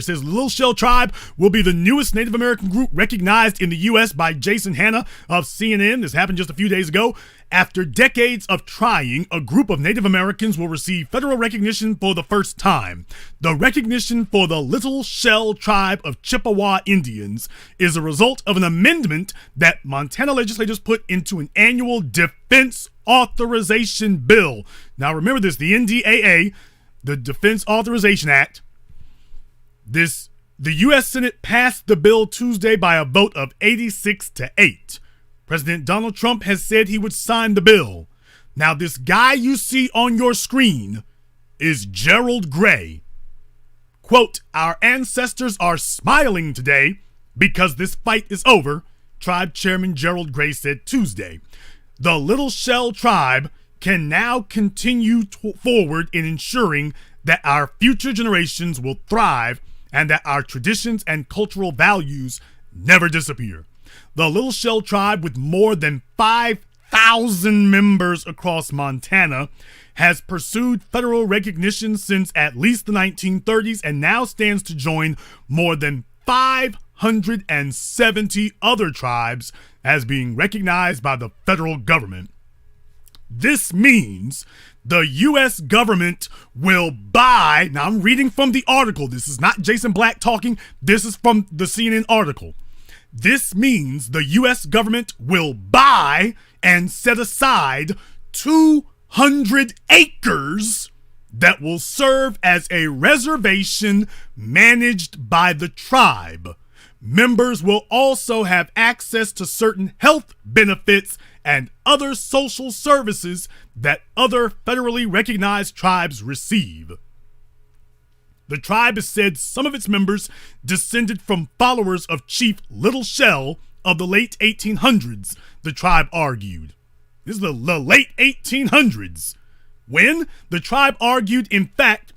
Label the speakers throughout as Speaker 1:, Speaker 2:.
Speaker 1: says Little Shell Tribe will be the newest Native American group recognized in the U.S. by Jason Hanna of CNN. This happened just a few days ago. After decades of trying, a group of Native Americans will receive federal recognition for the first time. The recognition for the Little Shell Tribe of Chippewa Indians is a result of an amendment that Montana legislators put into an annual defense authorization bill. Now remember this, the NDAA, the Defense Authorization Act, the U.S. Senate passed the bill Tuesday by a vote of 86-8. President Donald Trump has said he would sign the bill. Now, this guy you see on your screen is Gerald Gray. Quote, "Our ancestors are smiling today because this fight is over," Tribe Chairman Gerald Gray said Tuesday. The Little Shell Tribe can now continue forward in ensuring that our future generations will thrive and that our traditions and cultural values never disappear. The Little Shell Tribe, with more than 5,000 members across Montana, has pursued federal recognition since at least the 1930s and now stands to join more than 570 other tribes as being recognized by the federal government. This means the U.S. government will buy, now I'm reading from the article, this is not Jason Black talking, this is from the CNN article. This means the U.S. government will buy and set aside 200 acres that will serve as a reservation managed by the tribe. Members will also have access to certain health benefits and other social services that other federally recognized tribes receive. The tribe has said some of its members descended from followers of Chief Little Shell of the late 1800s, the tribe argued. This is the late 1800s. When the tribe argued, in part,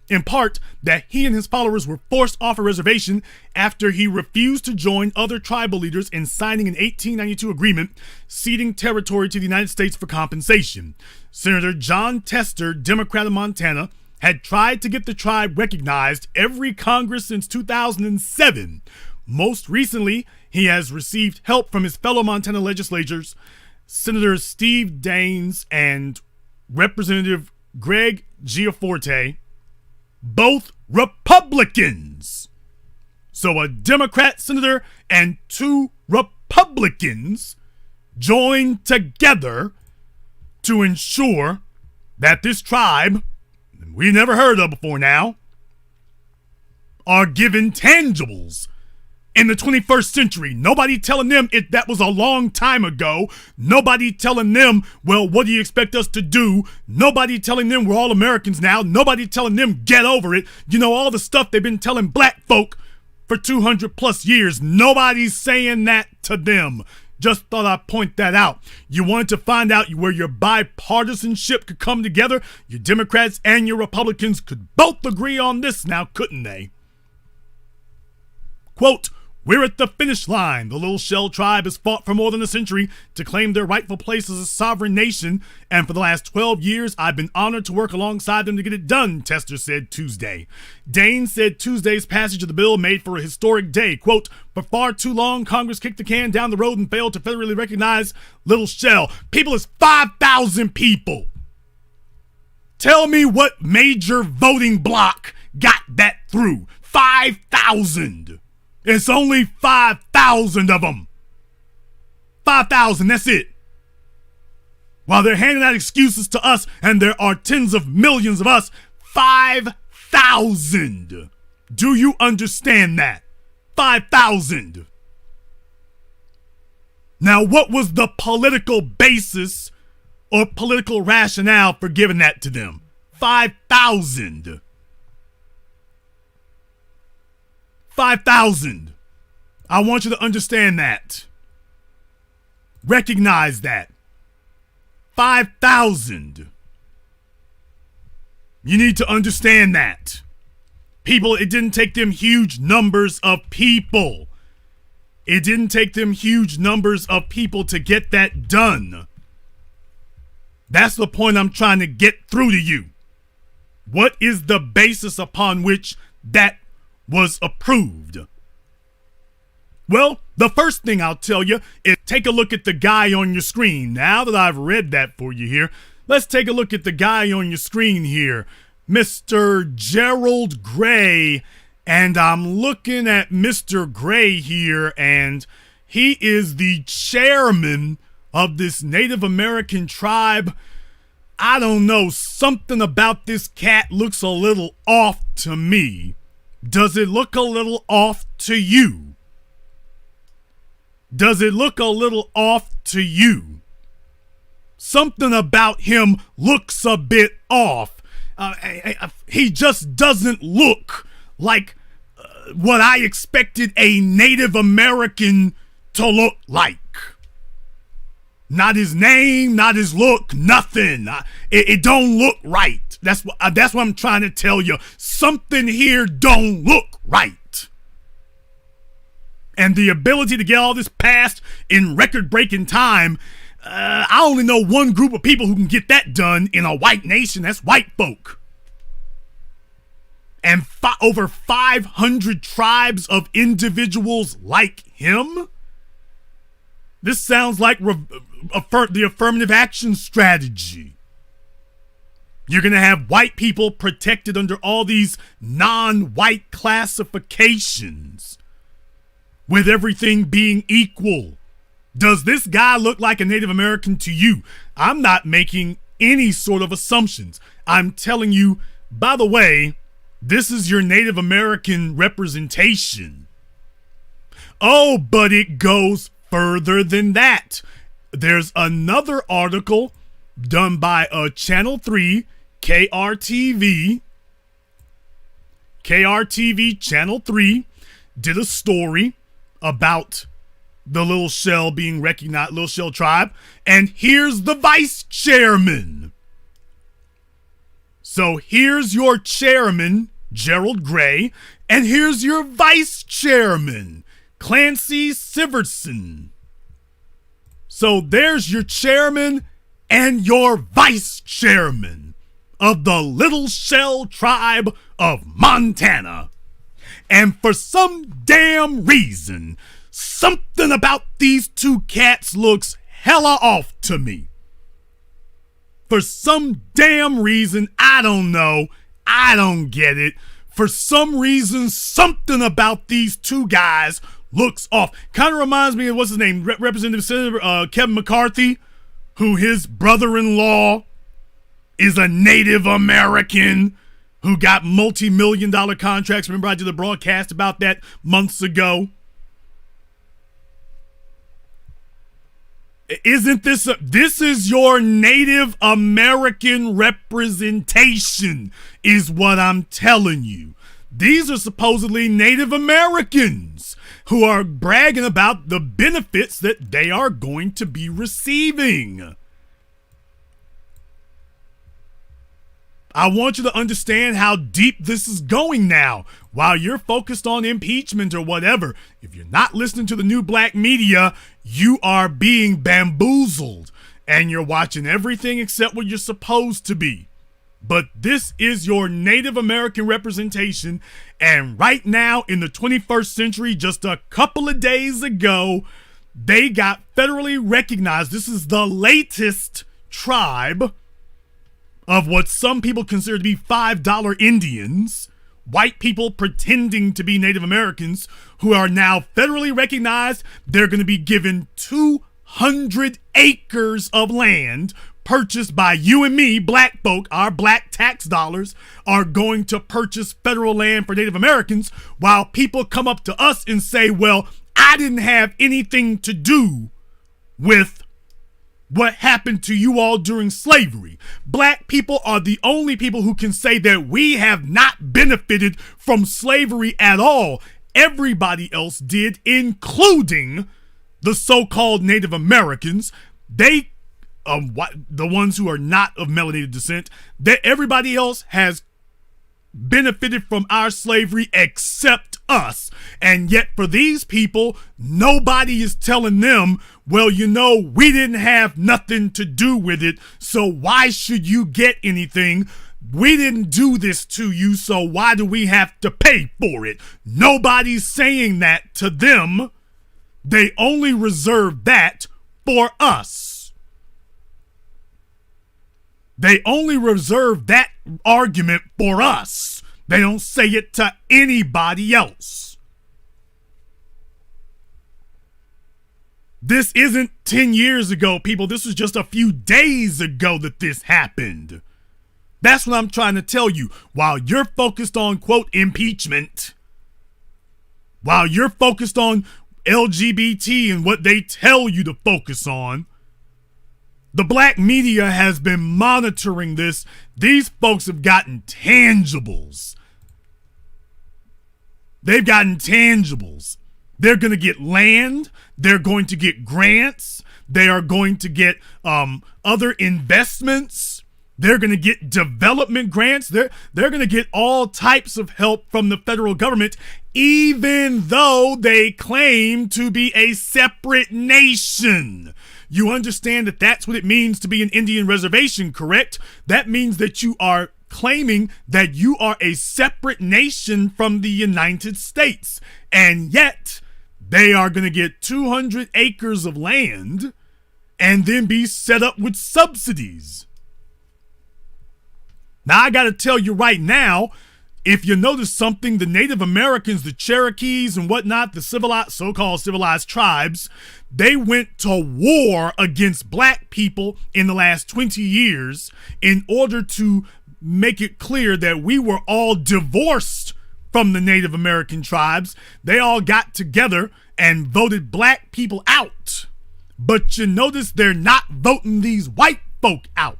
Speaker 1: that he and his followers were forced off a reservation after he refused to join other tribal leaders in signing an 1892 agreement ceding territory to the United States for compensation. Senator John Tester, Democrat of Montana, had tried to get the tribe recognized every Congress since 2007. Most recently, he has received help from his fellow Montana legislators, Senators Steve Daines and Representative Greg Giaforte, both Republicans. So a Democrat senator and two Republicans joined together to ensure that this tribe, we never heard of before now, are given tangibles in the 21st century. Nobody telling them that was a long time ago. Nobody telling them, well, what do you expect us to do? Nobody telling them we're all Americans now. Nobody telling them get over it. You know, all the stuff they've been telling black folk for 200 plus years. Nobody's saying that to them. Just thought I'd point that out. You wanted to find out where your bipartisanship could come together. Your Democrats and your Republicans could both agree on this now, couldn't they? Quote, "We're at the finish line. The Little Shell Tribe has fought for more than a century to claim their rightful place as a sovereign nation, and for the last 12 years, I've been honored to work alongside them to get it done," Tester said Tuesday. Dane said Tuesday's passage of the bill made for a historic day. Quote, "For far too long, Congress kicked the can down the road and failed to federally recognize Little Shell." People is 5,000 people. Tell me what major voting bloc got that through. 5,000. It's only 5,000 of them. 5,000, that's it. While they're handing out excuses to us, and there are tens of millions of us, 5,000. Do you understand that? 5,000. Now, what was the political basis or political rationale for giving that to them? 5,000. 5,000. I want you to understand that. Recognize that. 5,000. You need to understand that. People, it didn't take them huge numbers of people. It didn't take them huge numbers of people to get that done. That's the point I'm trying to get through to you. What is the basis upon which that was approved? Well, the first thing I'll tell you is take a look at the guy on your screen. Now that I've read that for you here, let's take a look at the guy on your screen here, Mr. Gerald Gray. And I'm looking at Mr. Gray here, and he is the chairman of this Native American tribe. I don't know, something about this cat looks a little off to me. Does it look a little off to you? Does it look a little off to you? Something about him looks a bit off. He just doesn't look like what I expected a Native American to look like. Not his name, not his look, nothing. It don't look right. That's what I'm trying to tell you. Something here don't look right. And the ability to get all this passed in record-breaking time, I only know one group of people who can get that done in a white nation. That's white folk. And over 500 tribes of individuals like him? This sounds like the affirmative action strategy. You're going to have white people protected under all these non-white classifications, with everything being equal. Does this guy look like a Native American to you? I'm not making any sort of assumptions. I'm telling you, by the way, this is your Native American representation. Oh, but it goes further than that. There's another article done by Channel 3, KRTV. KRTV Channel 3 did a story about the Little Shell being recognized, Little Shell tribe, and here's the vice chairman. So here's your chairman, Gerald Gray, and here's your vice chairman, Clancy Sivertson. So there's your chairman and your vice chairman of the Little Shell tribe of Montana. And for some damn reason, something about these two cats looks hella off to me. For some damn reason, I don't know, I don't get it. For some reason, something about these two guys looks off. Kind of reminds me of, what's his name, Representative Senator Kevin McCarthy, who his brother-in-law is a Native American who got multi-million-dollar contracts. Remember, I did a broadcast about that months ago. Isn't this this is your Native American representation, is what I'm telling you. These are supposedly Native Americans who are bragging about the benefits that they are going to be receiving. I want you to understand how deep this is going now. While you're focused on impeachment or whatever, if you're not listening to the new black media, you are being bamboozled and you're watching everything except what you're supposed to be. But this is your Native American representation, and right now in the 21st century, just a couple of days ago, they got federally recognized. This is the latest tribe of what some people consider to be $5 Indians, white people pretending to be Native Americans, who are now federally recognized. They're going to be given 200 acres of land purchased by you and me, black folk. Our black tax dollars are going to purchase federal land for Native Americans, while people come up to us and say, well, I didn't have anything to do with what happened to you all during slavery. Black people are the only people who can say that we have not benefited from slavery at all. Everybody else did, including the so-called Native Americans. They, the ones who are not of melanated descent, that everybody else has benefited from our slavery except us. And yet for these people, nobody is telling them, well, you know, we didn't have nothing to do with it, so why should you get anything? We didn't do this to you, so why do we have to pay for it? Nobody's saying that to them. They only reserve that for us. They only reserve that argument for us. They don't say it to anybody else. This isn't 10 years ago, people. This was just a few days ago that this happened. That's what I'm trying to tell you. While you're focused on, quote, impeachment, while you're focused on LGBT and what they tell you to focus on, the black media has been monitoring this. These folks have gotten tangibles. They've gotten tangibles. They're going to get land. They're going to get grants. They are going to get other investments. They're going to get development grants. They're going to get all types of help from the federal government, even though they claim to be a separate nation. You understand that that's what it means to be an Indian reservation, correct? That means that you are claiming that you are a separate nation from the United States. And yet, they are going to get 200 acres of land and then be set up with subsidies. Now, I got to tell you right now, if you notice something, the Native Americans, the Cherokees and whatnot, the so-called civilized tribes, they went to war against black people in the last 20 years in order to make it clear that we were all divorced from the Native American tribes. They all got together and voted black people out. But you notice they're not voting these white folk out.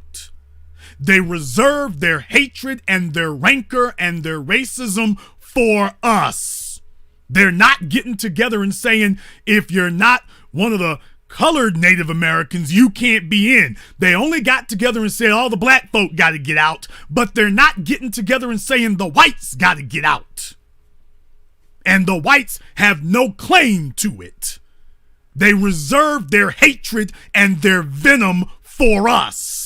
Speaker 1: They reserve their hatred and their rancor and their racism for us. They're not getting together and saying, if you're not one of the colored Native Americans, you can't be in. They only got together and said all the black folk got to get out, but they're not getting together and saying the whites got to get out. And the whites have no claim to it. They reserve their hatred and their venom for us.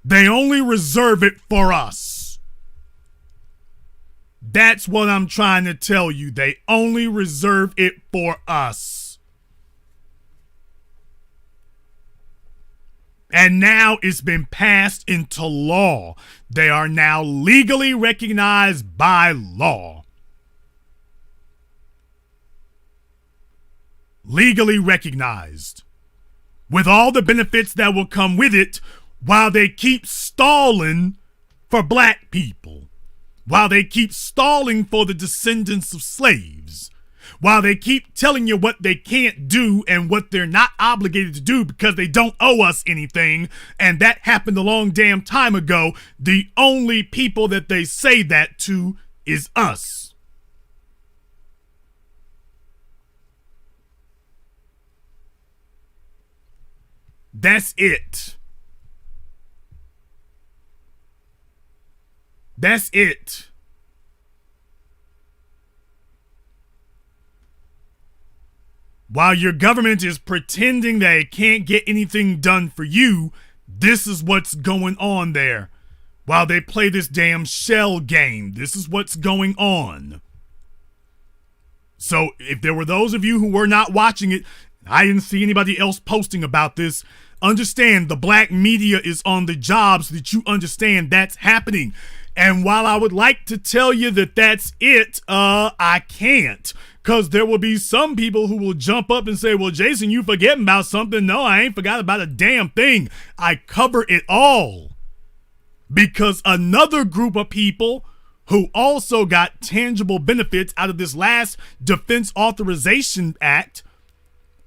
Speaker 1: They only reserve it for us. That's what I'm trying to tell you. They only reserve it for us. And now it's been passed into law. They are now legally recognized by law. Legally recognized. With all the benefits that will come with it, while they keep stalling for black people, while they keep stalling for the descendants of slaves, while they keep telling you what they can't do and what they're not obligated to do because they don't owe us anything, and that happened a long damn time ago, the only people that they say that to is us. That's it. That's it. While your government is pretending that it can't get anything done for you, this is what's going on there. While they play this damn shell game, this is what's going on. So if there were those of you who were not watching it, I didn't see anybody else posting about this, understand the black media is on the job so that you understand that's happening. And while I would like to tell you that that's it, I can't. Because there will be some people who will jump up and say, well, Jason, you forgetting about something. No, I ain't forgot about a damn thing. I cover it all. Because another group of people who also got tangible benefits out of this last Defense Authorization Act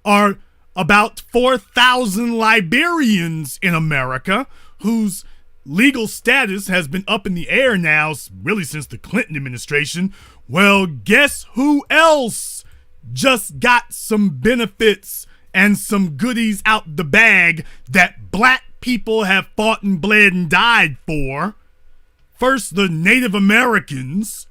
Speaker 1: are about 4,000 Liberians in America whose legal status has been up in the air now, really since the Clinton administration. Well, guess who else just got some benefits and some goodies out the bag that black people have fought and bled and died for? First, the Native Americans,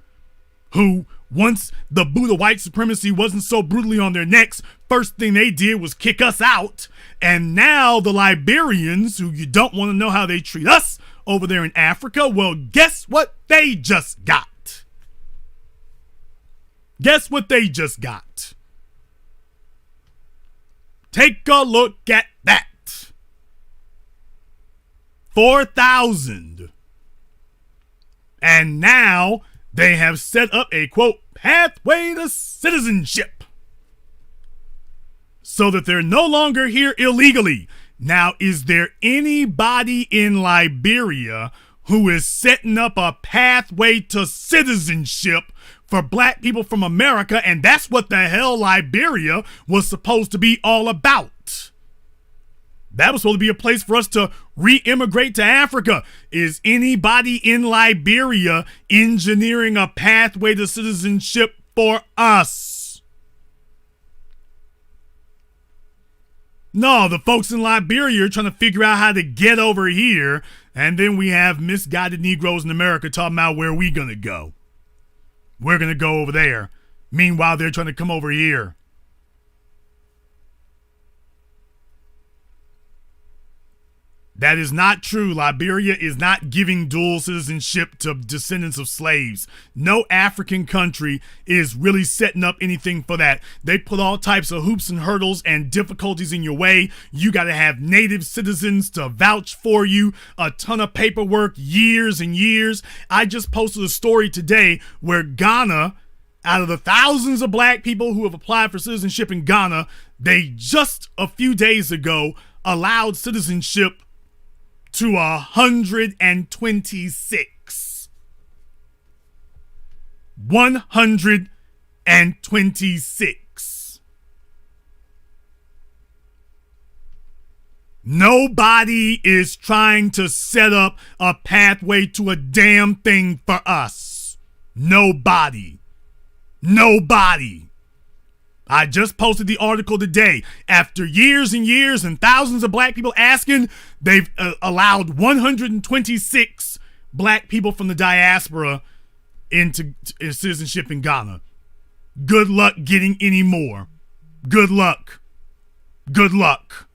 Speaker 1: who Once the boot of white supremacy wasn't so brutally on their necks, first thing they did was kick us out. And now the Liberians, who you don't want to know how they treat us over there in Africa, well, guess what they just got? Guess what they just got? Take a look at that. 4,000. And now they have set up a, quote, pathway to citizenship so that they're no longer here illegally. Now, is there anybody in Liberia who is setting up a pathway to citizenship for black people from America? And that's what the hell Liberia was supposed to be all about. That was supposed to be a place for us to re-immigrate to Africa. Is anybody in Liberia engineering a pathway to citizenship for us? No, the folks in Liberia are trying to figure out how to get over here, and then we have misguided Negroes in America talking about where we gonna go. We're gonna go over there. Meanwhile, they're trying to come over here. That is not true. Liberia is not giving dual citizenship to descendants of slaves. No African country is really setting up anything for that. They put all types of hoops and hurdles and difficulties in your way. You got to have native citizens to vouch for you. A ton of paperwork, years and years. I just posted a story today where Ghana, out of the thousands of black people who have applied for citizenship in Ghana, they just a few days ago allowed citizenship to 126. 126. Nobody is trying to set up a pathway to a damn thing for us. Nobody. Nobody. I just posted the article today. After years and years and thousands of black people asking, they've allowed 126 black people from the diaspora into citizenship in Ghana. Good luck getting any more. Good luck. Good luck.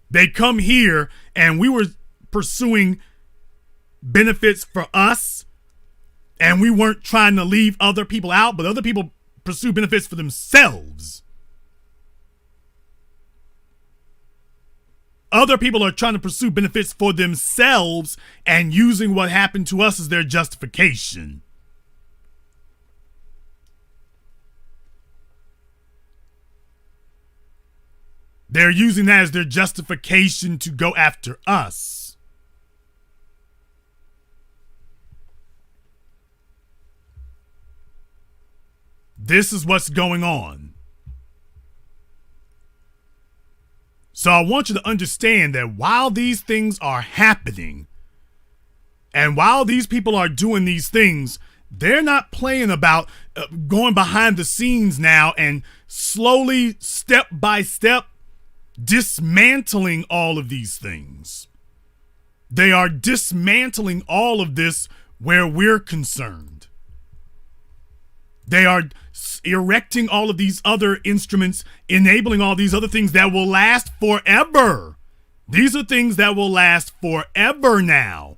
Speaker 1: They come here and we were pursuing benefits for us, and we weren't trying to leave other people out, but other people pursue benefits for themselves. Other people are trying to pursue benefits for themselves and using what happened to us as their justification. They're using that as their justification to go after us. This is what's going on. So I want you to understand that while these things are happening, and while these people are doing these things, they're not playing about going behind the scenes now and slowly, step by step, dismantling all of these things. They are dismantling all of this where we're concerned. They are erecting all of these other instruments, enabling all these other things that will last forever. These are things that will last forever now.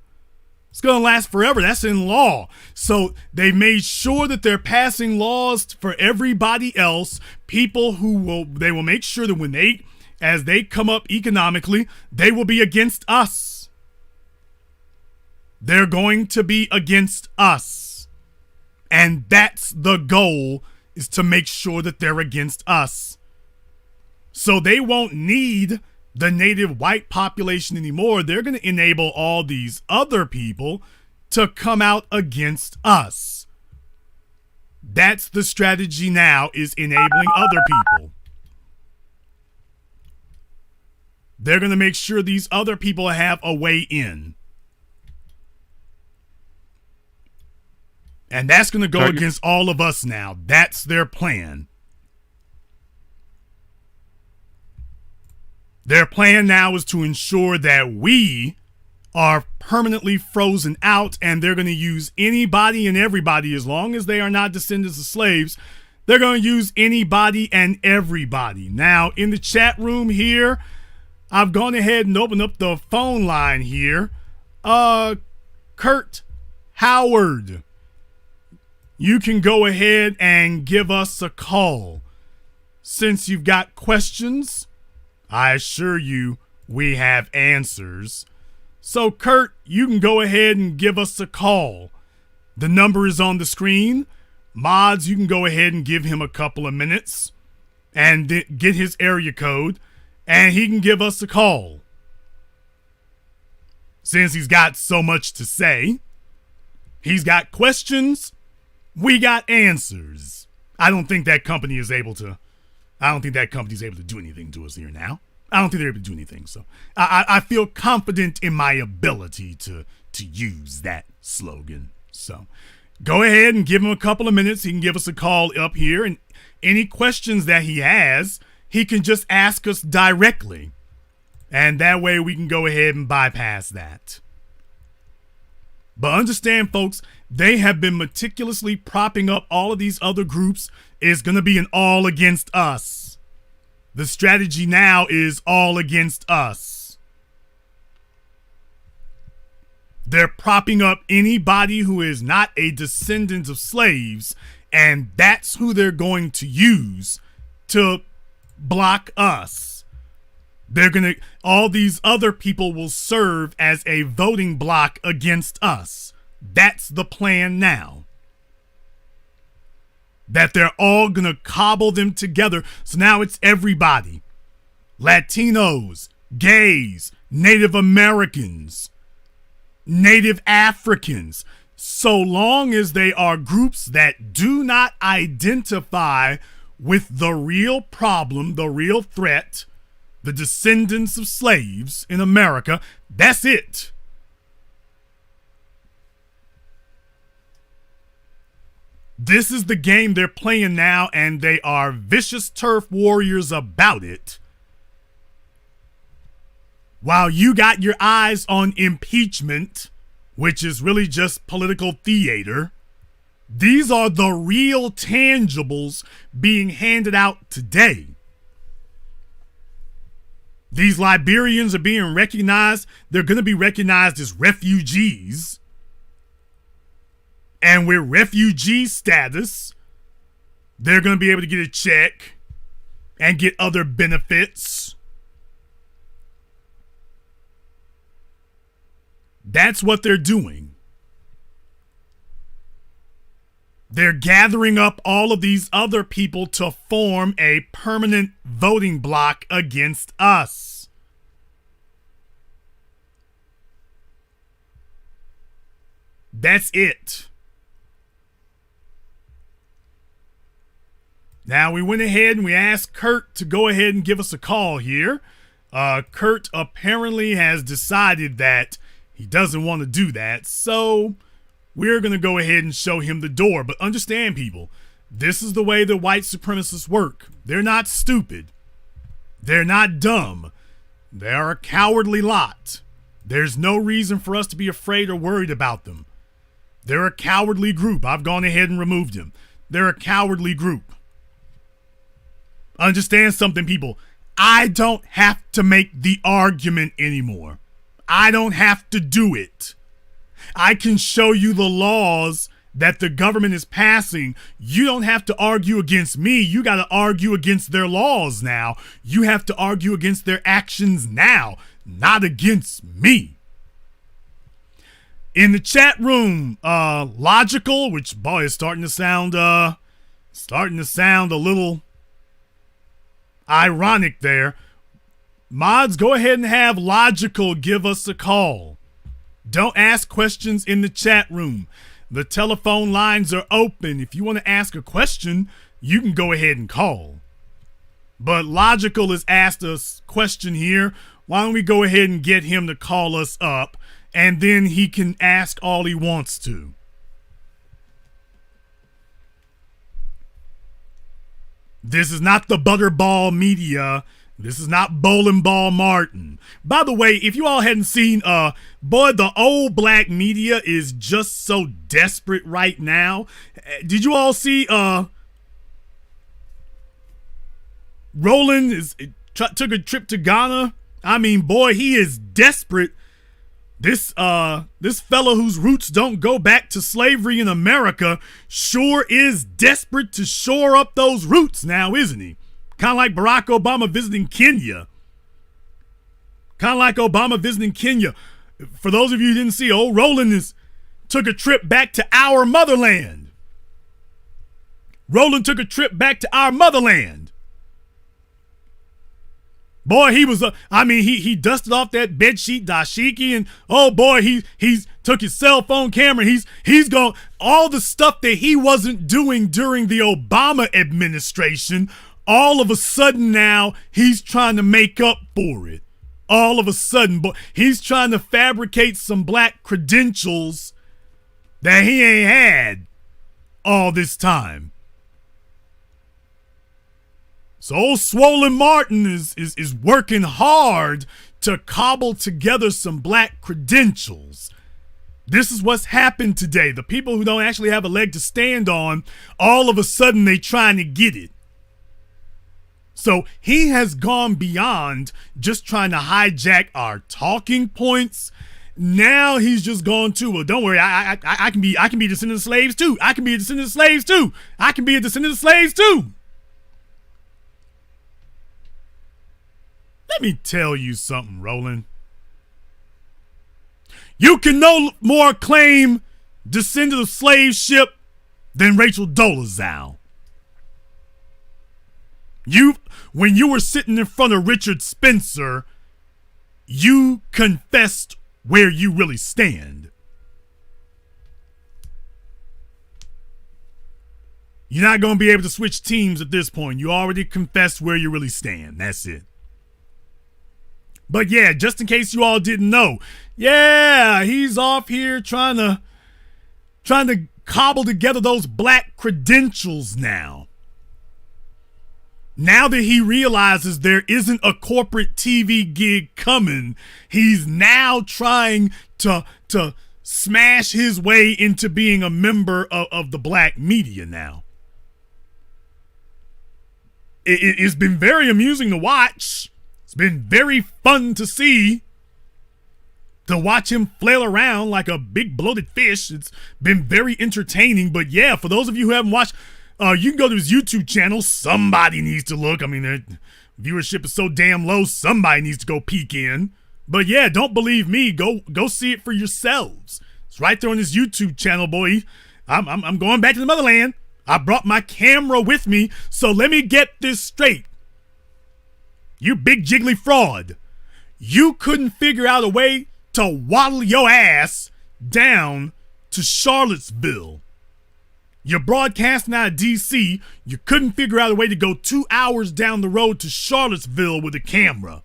Speaker 1: It's going to last forever. That's in law. So they made sure that they're passing laws for everybody else, people who they will make sure that as they come up economically, they will be against us. They're going to be against us. And that's the goal, is to make sure that they're against us. So they won't need the native white population anymore. They're going to enable all these other people to come out against us. That's the strategy now, is enabling other people. They're going to make sure these other people have a way in. And that's going to go against all of us now. That's their plan. Their plan now is to ensure that we are permanently frozen out, and they're going to use anybody and everybody. As long as they are not descendants of slaves, they're going to use anybody and everybody. Now, in the chat room here, I've gone ahead and opened up the phone line here. Kurt Howard, you can go ahead and give us a call. Since you've got questions, I assure you we have answers. So, Kurt, you can go ahead and give us a call. The number is on the screen. Mods, you can go ahead and give him a couple of minutes and get his area code, and he can give us a call. Since he's got so much to say, he's got questions, we got answers. I don't think that company is able to do anything to us here now. I don't think they're able to do anything. So I feel confident in my ability to use that slogan. So go ahead and give him a couple of minutes. He can give us a call up here, and any questions that he has, he can just ask us directly. And that way we can go ahead and bypass that. But understand, folks, they have been meticulously propping up all of these other groups. It's going to be an all against us. The strategy now is all against us. They're propping up anybody who is not a descendant of slaves, and that's who they're going to use to block us. All these other people will serve as a voting block against us. That's the plan now. That they're all going to cobble them together. So now it's everybody. Latinos, gays, Native Americans, Native Africans. So long as they are groups that do not identify with the real problem, the real threat, the descendants of slaves in America, that's it. This is the game they're playing now, and they are vicious turf warriors about it. While you got your eyes on impeachment, which is really just political theater, these are the real tangibles being handed out today. These Liberians are being recognized. They're going to be recognized as refugees. And with refugee status, they're going to be able to get a check and get other benefits. That's what they're doing. They're gathering up all of these other people to form a permanent voting bloc against us. That's it. Now, we went ahead and we asked Kurt to go ahead and give us a call here. Kurt apparently has decided that he doesn't want to do that, so we're going to go ahead and show him the door. But understand, people, this is the way the white supremacists work. They're not stupid. They're not dumb. They're a cowardly lot. There's no reason for us to be afraid or worried about them. They're a cowardly group. I've gone ahead and removed them. They're a cowardly group. Understand something, people. I don't have to make the argument anymore. I don't have to do it. I can show you the laws that the government is passing. You don't have to argue against me. You got to argue against their laws now. You have to argue against their actions now, not against me. In the chat room, Logical, which, boy, is starting to sound a little ironic there. Mods, go ahead and have Logical give us a call. Don't ask questions in the chat room. The telephone lines are open. If you want to ask a question, you can go ahead and call. But Logical has asked us a question here. Why don't we go ahead and get him to call us up, and then he can ask all he wants to. This is not the Butterball Media This is not Bowling Ball Martin. By the way, if you all hadn't seen, boy, the old black media is just so desperate right now. Did you all see, Roland took a trip to Ghana? I mean, boy, he is desperate. This fellow whose roots don't go back to slavery in America sure is desperate to shore up those roots now, isn't he? Kind of like Barack Obama visiting Kenya. For those of you who didn't see, old Roland took a trip back to our motherland. Boy, he was, he dusted off that bedsheet dashiki, and oh boy, he's took his cell phone camera. He's gone, all the stuff that he wasn't doing during the Obama administration. All of a sudden now, he's trying to make up for it. All of a sudden, but he's trying to fabricate some black credentials that he ain't had all this time. So old Swollen Martin is working hard to cobble together some black credentials. This is what's happened today. The people who don't actually have a leg to stand on, all of a sudden they trying to get it. So he has gone beyond just trying to hijack our talking points. Now he's just gone to, well, don't worry, I can be a descendant of slaves too. I can be a descendant of slaves too. Let me tell you something, Roland. You can no more claim descendant of slave ship than Rachel Dolezal. When you were sitting in front of Richard Spencer, you confessed where you really stand. You're not going to be able to switch teams at this point. You already confessed where you really stand. That's it. But yeah, just in case you all didn't know, yeah, he's off here trying to cobble together those black credentials now. Now that he realizes there isn't a corporate TV gig coming, he's now trying to smash his way into being a member of the black media now. It's been very amusing to watch. It's been very fun to see. To watch him flail around like a big bloated fish. It's been very entertaining. But yeah, for those of you who haven't watched, you can go to his YouTube channel. Somebody needs to look. I mean, their viewership is so damn low. Somebody needs to go peek in. But yeah, don't believe me. Go see it for yourselves. It's right there on his YouTube channel, boy. I'm going back to the motherland. I brought my camera with me, so let me get this straight. You big jiggly fraud. You couldn't figure out a way to waddle your ass down to Charlottesville. You're broadcasting out of D.C. You couldn't figure out a way to go 2 hours down the road to Charlottesville with a camera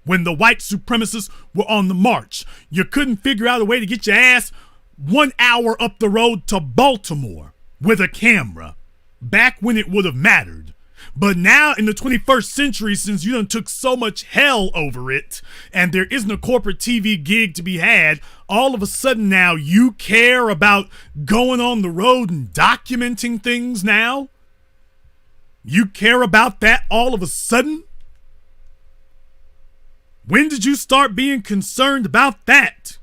Speaker 1: when the white supremacists were on the march. You couldn't figure out a way to get your ass 1 hour up the road to Baltimore with a camera back when it would have mattered. But now in the 21st century, since you done took so much hell over it and there isn't a corporate TV gig to be had, all of a sudden now you care about going on the road and documenting things now? You care about that all of a sudden? When did you start being concerned about that?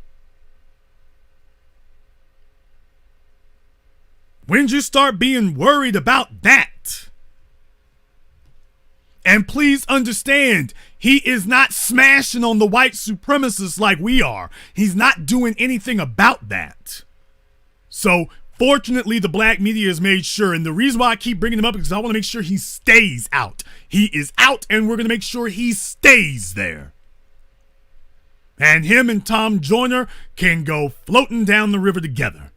Speaker 1: When did you start being worried about that? And please understand, he is not smashing on the white supremacists like we are. He's not doing anything about that. So, fortunately, the black media has made sure, and the reason why I keep bringing him up is because I want to make sure he stays out. He is out, and we're going to make sure he stays there. And him and Tom Joyner can go floating down the river together.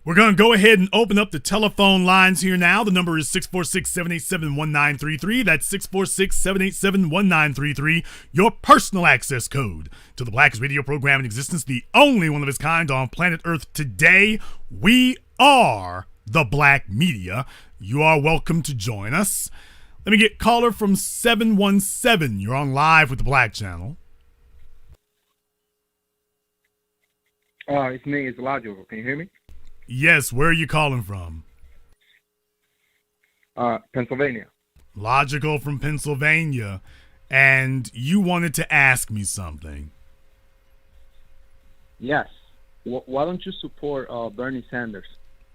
Speaker 1: We're going to go ahead and open up the telephone lines here now. The number is 646-787-1933. That's 646-787-1933. Your personal access code to the blackest radio program in existence, the only one of its kind on planet Earth today. We are the black media. You are welcome to join us. Let me get caller from 717. You're on live with the Black Channel.
Speaker 2: It's me. It's Logical. Can you hear me?
Speaker 1: Yes. Where are you calling from?
Speaker 2: Pennsylvania.
Speaker 1: Logical from Pennsylvania. And you wanted to ask me something.
Speaker 2: Yes. Why don't you support Bernie Sanders?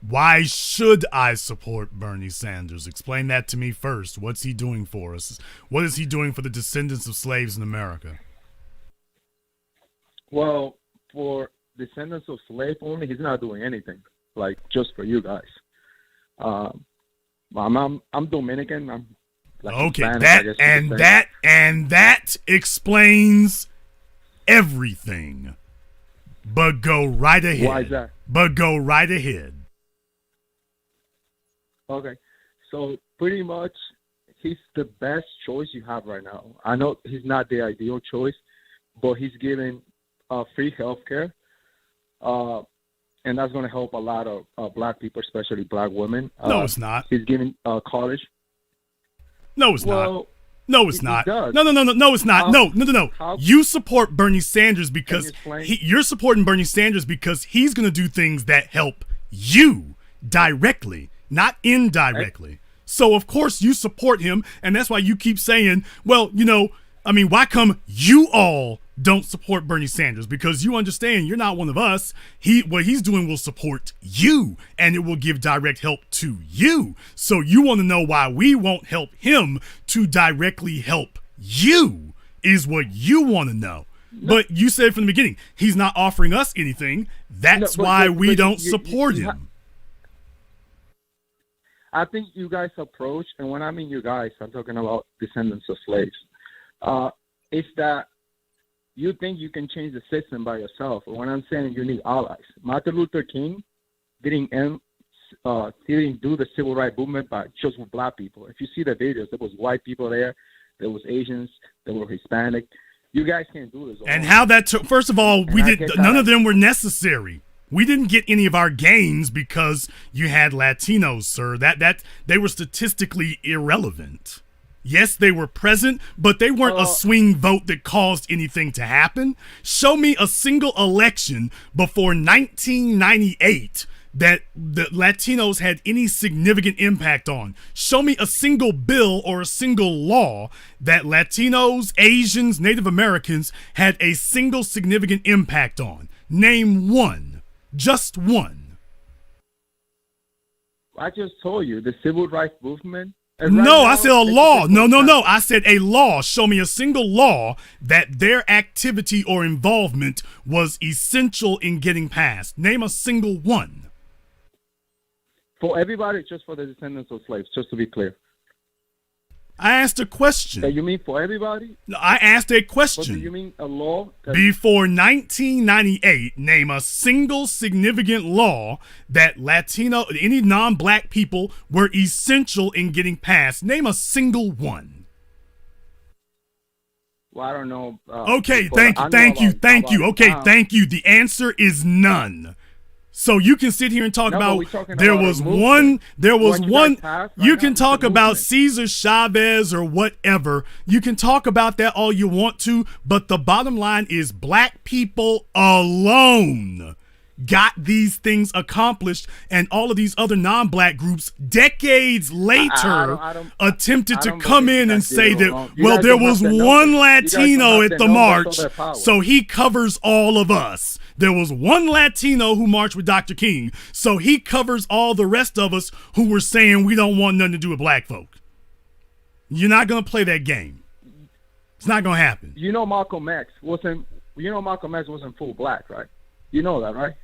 Speaker 1: Why should I support Bernie Sanders? Explain that to me first. What's he doing for us? What is he doing for the descendants of slaves in America?
Speaker 2: Well, for descendants of slaves only, he's not doing anything. Like, just for you guys. I'm Dominican. I'm like
Speaker 1: okay,
Speaker 2: Spanish,
Speaker 1: that explains everything. But go right ahead.
Speaker 2: Why is that?
Speaker 1: But go right ahead.
Speaker 2: Okay, so pretty much he's the best choice you have right now. I know he's not the ideal choice, but he's giving free health care, and that's going to help a lot of black people, especially black women.
Speaker 1: No, it's not.
Speaker 2: He's giving college.
Speaker 1: No, it's not. No, it's not.
Speaker 2: Does.
Speaker 1: No, it's not. No. You support Bernie Sanders because you're supporting Bernie Sanders because he's going to do things that help you directly, not indirectly. So, of course, you support him, and that's why you keep saying, well, why come you all don't support Bernie Sanders? Because you understand you're not one of us. What he's doing will support you, and it will give direct help to you. So you want to know why we won't help him to directly help you is what you want to know. No. But you said from the beginning, he's not offering us anything. That's why we don't support him.
Speaker 2: I think you guys approach, and when I mean you guys, I'm talking about descendants of slaves. It's that you think you can change the system by yourself. Or when I'm saying you need allies. Martin Luther King didn't do the civil rights movement by just with black people. If you see the videos, there was white people there was Asians, there were Hispanic. You guys can't do this.
Speaker 1: And how that took, first of all, none of them were necessary. We didn't get any of our gains because you had Latinos, sir. That they were statistically irrelevant. Yes, they were present, but they weren't a swing vote that caused anything to happen. Show me a single election before 1998 that the Latinos had any significant impact on. Show me a single bill or a single law that Latinos, Asians, Native Americans had a single significant impact on. Name one. Just one.
Speaker 2: I just told you, the civil rights movement.
Speaker 1: No, I said a law. No. I said a law. Show me a single law that their activity or involvement was essential in getting passed. Name a single one.
Speaker 2: For everybody, just for the descendants of slaves, just to be clear.
Speaker 1: I asked a question.
Speaker 2: You mean for everybody?
Speaker 1: No, I asked a question.
Speaker 2: But do you mean a law?
Speaker 1: Before 1998, name a single significant law that any non-black people were essential in getting passed. Name a single one.
Speaker 2: Well, I don't know.
Speaker 1: Okay, thank you. Okay, thank you. The answer is none. So you can sit here and talk about there was one. You can talk about Cesar Chavez or whatever. You can talk about that all you want to, but the bottom line is black people alone got these things accomplished, and all of these other non-black groups decades later attempted to come in and say that, well, there was one Latino at the march, so he covers all of us. There was one Latino who marched with Dr. King, so he covers all the rest of us who were saying we don't want nothing to do with black folk. You're not going to play that game. It's not going to happen.
Speaker 2: Malcolm X wasn't full black, right? You know that, right?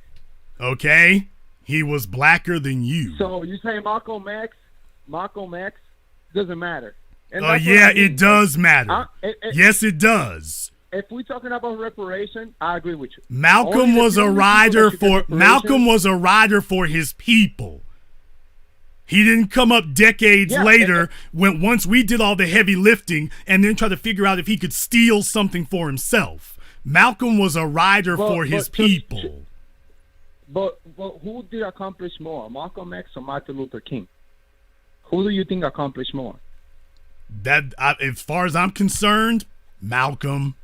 Speaker 1: Okay. He was blacker than you.
Speaker 2: So you say Malcolm X doesn't matter.
Speaker 1: Yeah, it does matter. Yes, it does.
Speaker 2: If we're talking about reparation, I agree with you.
Speaker 1: Malcolm was a rider for his people. He didn't come up decades later once we did all the heavy lifting and then try to figure out if he could steal something for himself. Malcolm was a rider for his people.
Speaker 2: But who did accomplish more, Malcolm X or Martin Luther King? Who do you think accomplished more?
Speaker 1: As far as I'm concerned, Malcolm,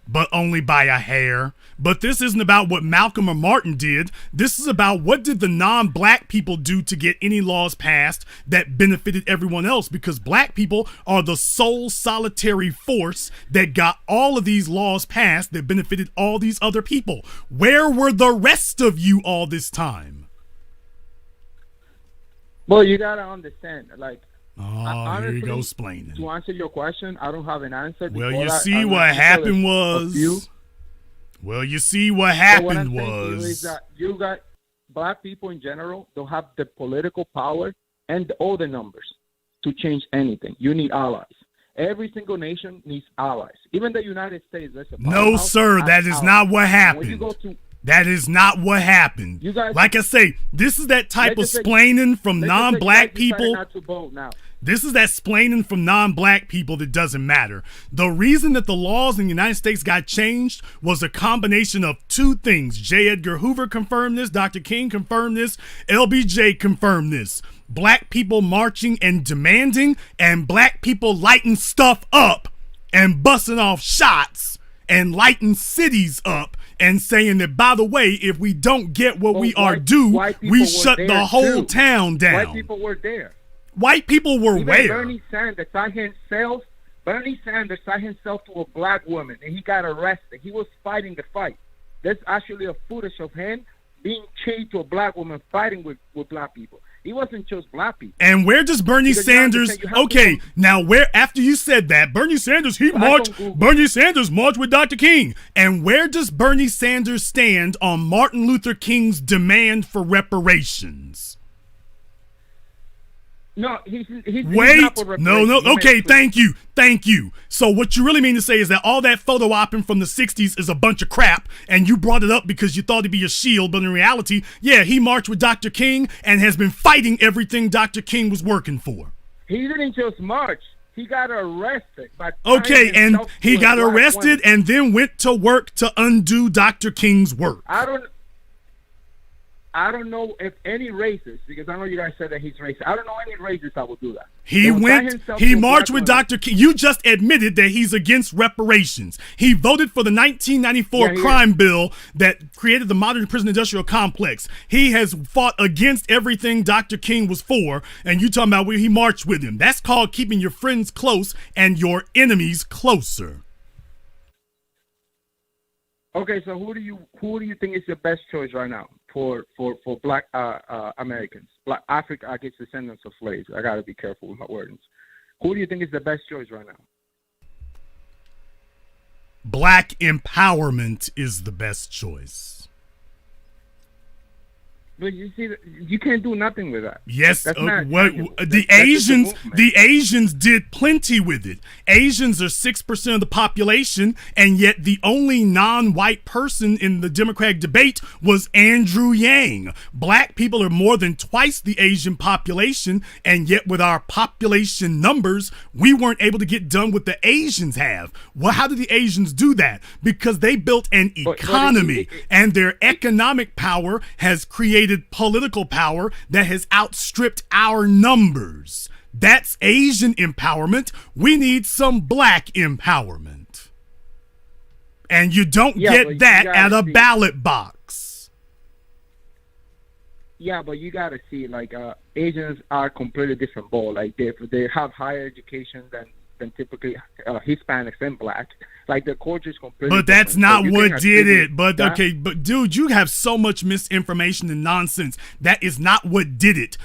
Speaker 1: but only by a hair. But this isn't about what Malcolm or Martin did. This is about what did the non-black people do to get any laws passed that benefited everyone else, because black people are the sole solitary force that got all of these laws passed that benefited all these other people. Where were the rest of you all this time?
Speaker 2: Well, you gotta understand, like,
Speaker 1: here you go explaining.
Speaker 2: To answer your question, I don't have an answer.
Speaker 1: Well, you see what happened was. Well, you see what happened was.
Speaker 2: Is that you got black people in general don't have the political power and all the numbers to change anything. You need allies. Every single nation needs allies. Even the United States.
Speaker 1: No, sir, that is not what happened. That is not what happened. Like I say, this is that type of splaining from non-black people. This is that splaining from non-black people that doesn't matter. The reason that the laws in the United States got changed was a combination of two things. J. Edgar Hoover confirmed this. Dr. King confirmed this. LBJ confirmed this. Black people marching and demanding, and black people lighting stuff up and busting off shots and lighting cities up and saying that, by the way, if we don't get what we are due, we shut the whole town down.
Speaker 2: White people were there.
Speaker 1: White people were
Speaker 2: even
Speaker 1: where?
Speaker 2: Bernie Sanders signed himself to a black woman, and he got arrested. He was fighting the fight. There's actually a footage of him being chained to a black woman fighting with black people. He wasn't just black people.
Speaker 1: And where does Bernie Sanders? Okay, now where? After you said that, Bernie Sanders Bernie Sanders marched with Dr. King. And where does Bernie Sanders stand on Martin Luther King's demand for reparations?
Speaker 2: No, he's
Speaker 1: wait.
Speaker 2: Not for
Speaker 1: no. Okay, thank you. So what you really mean to say is that all that photo opping from the 60s is a bunch of crap, and you brought it up because you thought it'd be a shield, but in reality, yeah, he marched with Dr. King and has been fighting everything Dr. King was working for.
Speaker 2: He didn't just march. He got arrested.
Speaker 1: Okay, and he got arrested and then went to work to undo Dr. King's work.
Speaker 2: I don't know if any racist, because I know you guys said that he's racist. I don't know any racist that would do that.
Speaker 1: He marched with Dr. King. You just admitted that he's against reparations. He voted for the 1994 crime bill that created the modern prison industrial complex. He has fought against everything Dr. King was for, and you talking about where he marched with him. That's called keeping your friends close and your enemies closer.
Speaker 2: Okay, so who do you think is the best choice right now for black Americans, black Africa, I guess, descendants of slaves? I gotta be careful with my words. Who do you think is the best choice right now?
Speaker 1: Black empowerment is the best choice.
Speaker 2: But you see, you can't do nothing with that.
Speaker 1: Yes, the Asians did plenty with it. Asians are 6% of the population, and yet the only non-white person in the Democratic debate was Andrew Yang. Black people are more than twice the Asian population, and yet with our population numbers, we weren't able to get done what the Asians have. Well, how did the Asians do that? Because they built an economy, and their economic power has created political power that has outstripped our numbers. That's Asian empowerment. We need some black empowerment. And you don't get that at a ballot box.
Speaker 2: Yeah, but you gotta see, like, Asians are completely different ball. Like, they have higher education than typically Hispanics and black. Like, the culture is completely
Speaker 1: But that's
Speaker 2: different.
Speaker 1: not what did it. But okay, but dude, you have so much misinformation and nonsense. That is not what did it.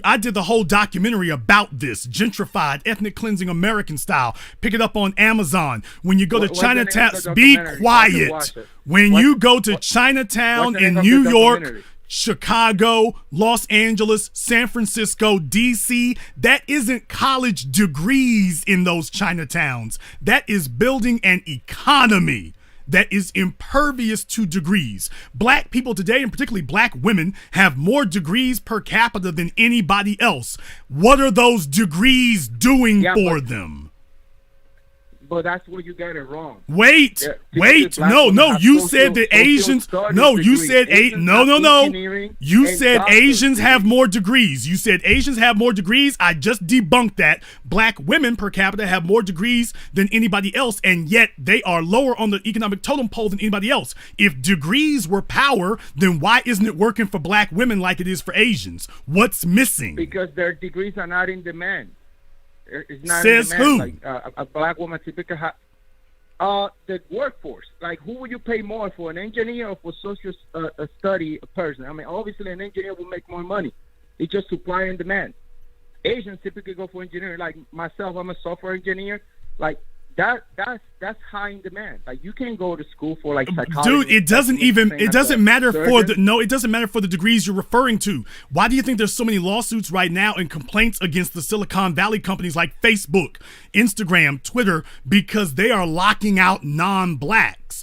Speaker 1: I did the whole documentary about this. Gentrified, ethnic cleansing, American style. Pick it up on Amazon. When you go to Chinatown, be quiet. When you go to Chinatown in New York, Chicago, Los Angeles, San Francisco, DC, that isn't college degrees in those Chinatowns. That is building an economy that is impervious to degrees. Black people today, and particularly black women, have more degrees per capita than anybody else. What are those degrees doing for them?
Speaker 2: But that's where you get it wrong.
Speaker 1: Wait. No. You said that Asians. No, you said no. You said Asians have more degrees. You said Asians have more degrees. I just debunked that. Black women per capita have more degrees than anybody else, and yet they are lower on the economic totem pole than anybody else. If degrees were power, then why isn't it working for black women like it is for Asians? What's missing?
Speaker 2: Because their degrees are not in demand. It's not
Speaker 1: Says
Speaker 2: in demand.
Speaker 1: who?
Speaker 2: Like a black woman typically the workforce. Like, who would you pay more for, an engineer or for social study person? I mean, obviously an engineer will make more money. It's just supply and demand. Asians typically go for engineering. Like myself, I'm a software engineer. Like that's high in demand. Like, you can't go to school for like psychology.
Speaker 1: Dude, it doesn't matter for the degrees you're referring to. Why do you think there's so many lawsuits right now and complaints against the Silicon Valley companies like Facebook, Instagram, Twitter, because they are locking out non-whites?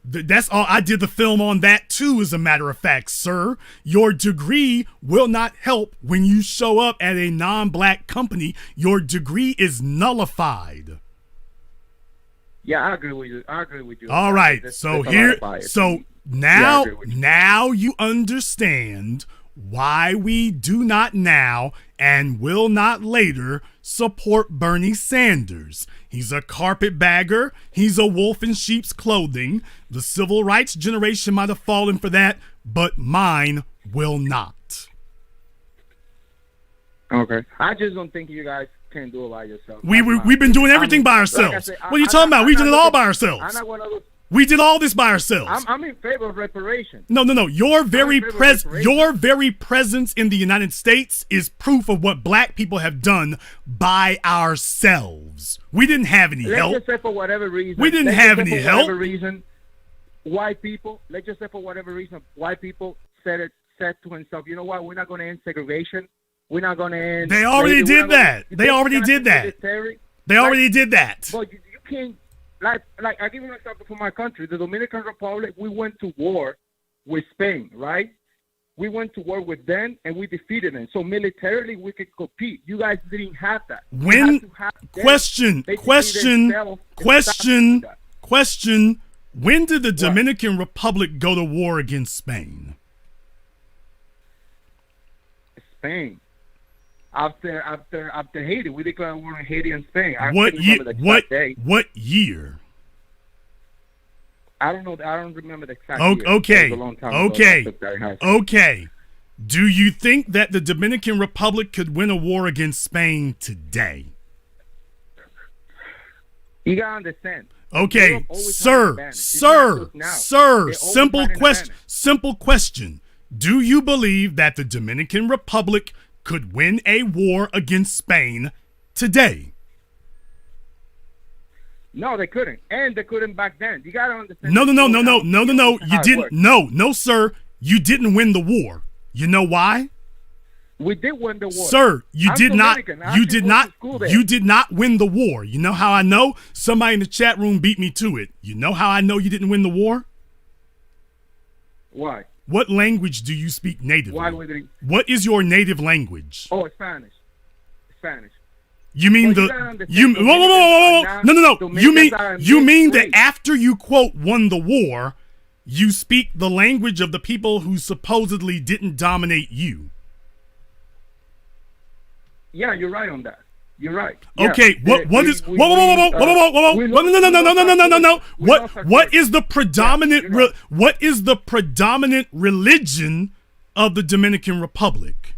Speaker 1: That's all. I did the film on that too, as a matter of fact, sir. Your degree will not help when you show up at a non-black company. Your degree is nullified.
Speaker 2: Yeah, I agree with you.
Speaker 1: All right. Now you understand why we do not now and will not later support Bernie Sanders. He's a carpetbagger. He's a wolf in sheep's clothing. The civil rights generation might have fallen for that, but mine will not.
Speaker 2: Okay. I just don't think you guys can do it by yourself.
Speaker 1: We've been doing everything by ourselves. What are you talking about? We did it all by ourselves. We did all this by ourselves.
Speaker 2: I'm in favor of reparations.
Speaker 1: No. Your very presence in the United States is proof of what black people have done by ourselves. We didn't have any help.
Speaker 2: Let's just say for whatever reason.
Speaker 1: We didn't have any help.
Speaker 2: White people said to themselves, you know what? We're not going to end segregation. We're not going to end.
Speaker 1: They already did that. They already did that.
Speaker 2: But you can't. Like I give you an example for my country, the Dominican Republic. We went to war with Spain, right? We went to war with them and we defeated them. So militarily we could compete. You guys didn't have that.
Speaker 1: Question. When did the Dominican Republic go to war against Spain?
Speaker 2: Spain. After Haiti, we declared war on Haiti and Spain.
Speaker 1: What year?
Speaker 2: I don't know. I don't remember the exact year.
Speaker 1: Okay. Do you think that the Dominican Republic could win a war against Spain today?
Speaker 2: You gotta understand.
Speaker 1: Okay, sir. Simple question. Do you believe that the Dominican Republic could win a war against Spain today?
Speaker 2: No, they couldn't. And they couldn't back then. You got to understand.
Speaker 1: No. You didn't. No, sir. You didn't win the war. You know why?
Speaker 2: We did win the war.
Speaker 1: Sir, you did not win the war. You know how I know? Somebody in the chat room beat me to it. You know how I know you didn't win the war?
Speaker 2: Why?
Speaker 1: What language do you speak natively?
Speaker 2: Why would they?
Speaker 1: What is your native language?
Speaker 2: Oh, Spanish.
Speaker 1: You mean No. You mean that after you quote won the war, you speak the language of the people who supposedly didn't dominate you.
Speaker 2: Yeah, you're right on that. You're right.
Speaker 1: Okay,
Speaker 2: yeah.
Speaker 1: What is the predominant religion of the Dominican Republic?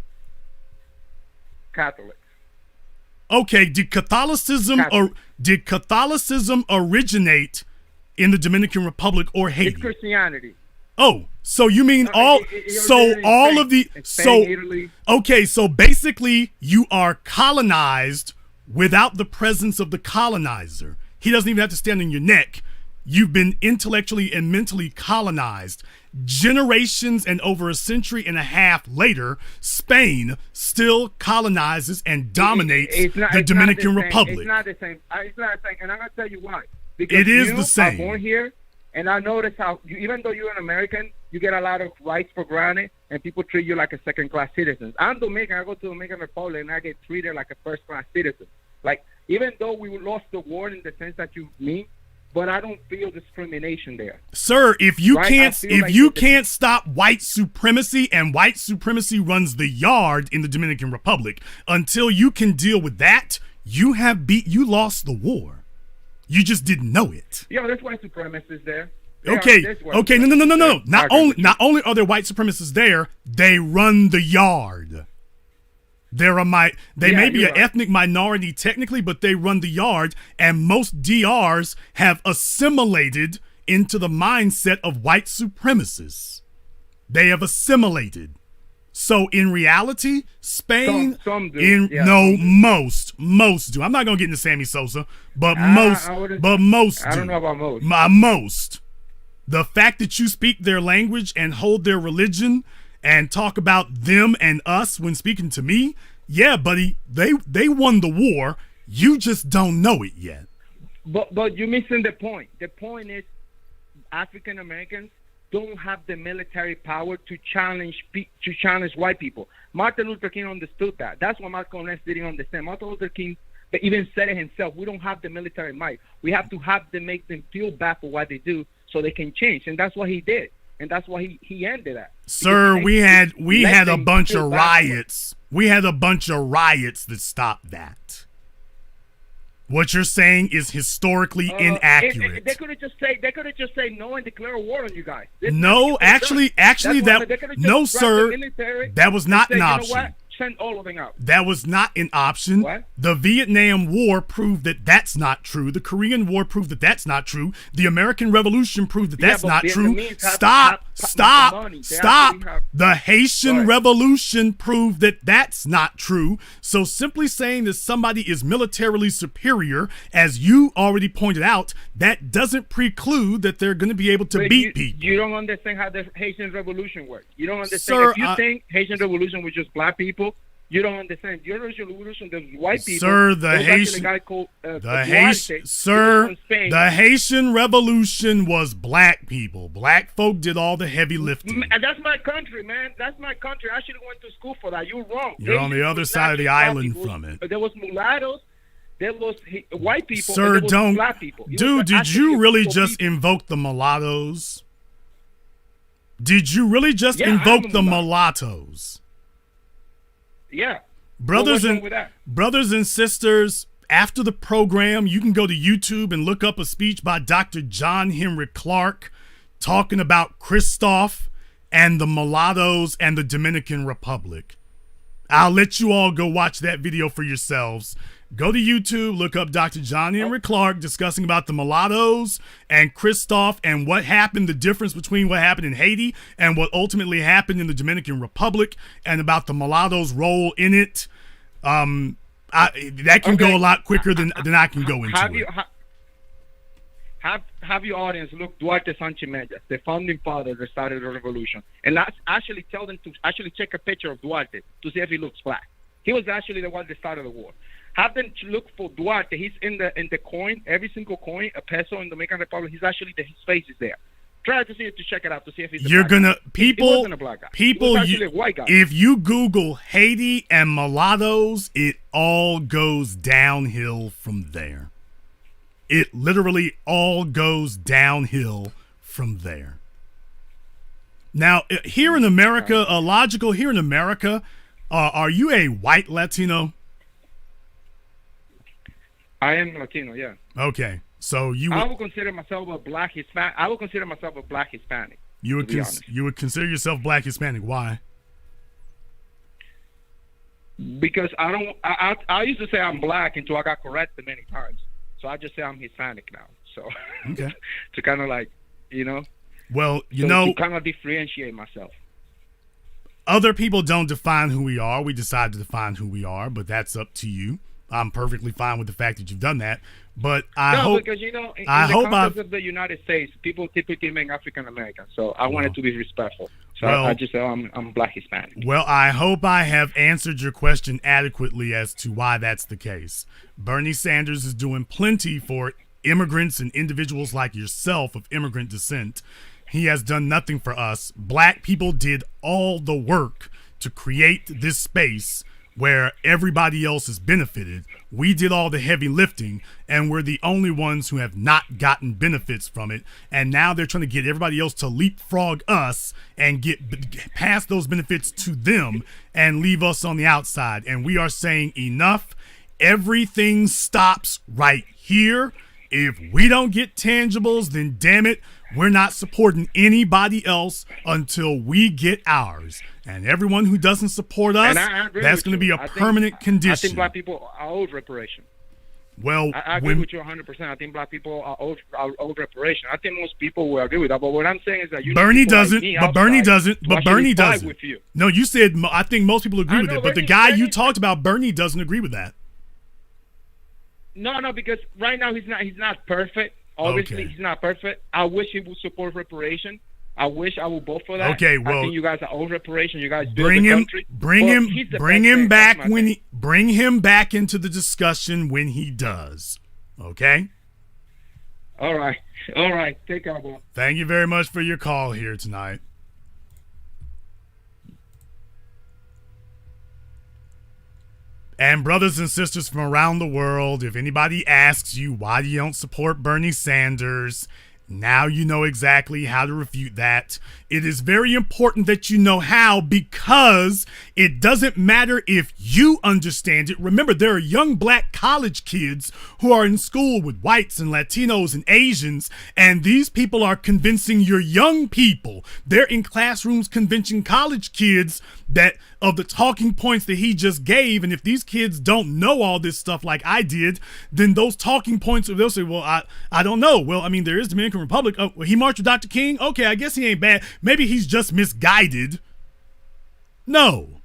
Speaker 2: Catholic.
Speaker 1: Okay, did Catholicism originate in the Dominican Republic or Haiti?
Speaker 2: It's Christianity.
Speaker 1: Oh, so you mean Italy. Okay, so basically you are colonized without the presence of the colonizer. He doesn't even have to stand on your neck. You've been intellectually and mentally colonized. Generations and over a century and a half later, Spain still colonizes and dominates the Dominican Republic.
Speaker 2: It's not the same. And I'm going to tell you why. Because
Speaker 1: it is the same.
Speaker 2: You are born here, and I notice how, even though you're an American, you get a lot of rights for granted, and people treat you like a second-class citizen. I'm Dominican. I go to the Dominican Republic, and I get treated like a first-class citizen. Like, Even though we lost the war in the sense that you mean, but I don't feel discrimination there.
Speaker 1: Sir, if you
Speaker 2: Right?
Speaker 1: can't
Speaker 2: I feel like
Speaker 1: can't stop white supremacy, and white supremacy runs the yard in the Dominican Republic, until you can deal with that, you lost the war. You just didn't know it.
Speaker 2: Yeah, that's why supremacists there.
Speaker 1: Okay. No. Not only are there white supremacists there, they run the yard. They may be an ethnic minority technically, but they run the yard, and most DRs have assimilated into the mindset of white supremacists. They have assimilated. So in reality, Spain,
Speaker 2: some do.
Speaker 1: most do. I'm not gonna get into Sammy Sosa, but most
Speaker 2: I
Speaker 1: do.
Speaker 2: don't know about most.
Speaker 1: Most. The fact that you speak their language and hold their religion and talk about them and us when speaking to me, yeah, buddy, they won the war. You just don't know it yet.
Speaker 2: But you're missing the point. The point is African Americans don't have the military power to challenge white people. Martin Luther King understood that. That's what Malcolm X didn't understand. Martin Luther King even said it himself. We don't have the military might. We have to have them, make them feel bad for what they do so they can change. And that's what he did. And that's why he ended that.
Speaker 1: Sir, we had a bunch of riots. We had a bunch of riots that stopped that. What you're saying is historically inaccurate.
Speaker 2: They could have just say no and declare war on you guys.
Speaker 1: No, actually, no, sir. That was not an option.
Speaker 2: You know what? Send all of them out.
Speaker 1: That was not an option.
Speaker 2: What?
Speaker 1: The Vietnam War proved that that's not true. The Korean War proved that that's not true. The American Revolution proved that that's not true. Stop. The Haitian Revolution proved that that's not true. So simply saying that somebody is militarily superior, as you already pointed out, that doesn't preclude that they're going to be able to beat people.
Speaker 2: You don't understand how the Haitian Revolution worked. You don't understand.
Speaker 1: Sir,
Speaker 2: if you think Haitian Revolution was just black people, you don't understand. Your revolution, there's white people.
Speaker 1: Sir, the Haitian Revolution was black people. Black folk did all the heavy lifting.
Speaker 2: That's my country, man. That's my country. I should have went to school for that. You're wrong.
Speaker 1: You're on the other side of the island from it.
Speaker 2: There was mulattoes. There was white people.
Speaker 1: Sir,
Speaker 2: and there was black people.
Speaker 1: Dude, did you really just invoke the mulattoes? Did you really just invoke the mulattoes?
Speaker 2: Yeah.
Speaker 1: Brothers and sisters, after the program, you can go to YouTube and look up a speech by Dr. John Henry Clark talking about Christoph and the mulattoes and the Dominican Republic. I'll let you all go watch that video for yourselves. Go to YouTube, look up Dr. John Henry Clark discussing about the mulattoes and Christoph and what happened, the difference between what happened in Haiti and what ultimately happened in the Dominican Republic, and about the mulattoes' role in it. That can go a lot quicker than I can go into it.
Speaker 2: Have your audience look Duarte Sanchez Mella, the founding father that started the revolution, and let's actually tell them to actually check a picture of Duarte to see if he looks black. He was actually the one that started the war. Have them look for Duarte. He's in the coin, every single coin, a peso in the Dominican Republic. He's actually his face is there. Try to check it out to see if he's a black guy. He wasn't a black guy. He was actually a white guy.
Speaker 1: If you Google Haiti and mulattoes, it all goes downhill from there. It literally all goes downhill from there. Now, here in America, are you a white Latino?
Speaker 2: I am Latino, yeah.
Speaker 1: Okay, so
Speaker 2: I would consider myself a black Hispanic. You
Speaker 1: would consider yourself black Hispanic. Why?
Speaker 2: Because I used to say I'm black until I got corrected many times. So I just say I'm Hispanic now. So
Speaker 1: okay.
Speaker 2: To kind of like,
Speaker 1: Well,
Speaker 2: to kind of differentiate myself.
Speaker 1: Other people don't define who we are. We decide to define who we are, but that's up to you. I'm perfectly fine with the fact that you've done that, but
Speaker 2: because in the context of the United States, people typically make African American, so I wanted to be respectful. So I just say I'm black Hispanic.
Speaker 1: Well, I hope I have answered your question adequately as to why that's the case. Bernie Sanders is doing plenty for immigrants and individuals like yourself of immigrant descent. He has done nothing for us. Black people did all the work to create this space where everybody else is benefited. We did all the heavy lifting, and we're the only ones who have not gotten benefits from it. And now they're trying to get everybody else to leapfrog us and get pass those benefits to them and leave us on the outside. And we are saying enough. Everything stops right here. If we don't get tangibles, then damn it, we're not supporting anybody else until we get ours. And everyone who doesn't support us, that's going to be a permanent condition.
Speaker 2: I think black people are owed reparation.
Speaker 1: Well,
Speaker 2: I agree with you 100%. I think black people are owed reparation. I think most people will agree with that. But what I'm saying is that
Speaker 1: Bernie doesn't. But Bernie doesn't. But Bernie doesn't.
Speaker 2: With you.
Speaker 1: No, you said I think most people agree with it. But the guy you talked about, Bernie, doesn't agree with that.
Speaker 2: No, because right now he's not perfect. Obviously, he's not perfect. I wish he would support reparation. I wish I would vote for that.
Speaker 1: Okay, well,
Speaker 2: I think you guys are owed reparation. You guys build the country.
Speaker 1: Bring him back into the discussion when he does. Okay.
Speaker 2: All right. Take care, bro.
Speaker 1: Thank you very much for your call here tonight. And brothers and sisters from around the world, if anybody asks you why you don't support Bernie Sanders, now you know exactly how to refute that. It is very important that you know how, because it doesn't matter if you understand it. Remember, there are young black college kids who are in school with whites and Latinos and Asians, and these people are convincing your young people. They're in classrooms convincing college kids that of the talking points that he just gave. And if these kids don't know all this stuff like I did, then those talking points, they'll say, well, I don't know. Well, I mean, there is Dominican Republic. Oh, well, he marched with Dr. King. Okay, I guess he ain't bad. Maybe he's just misguided. No.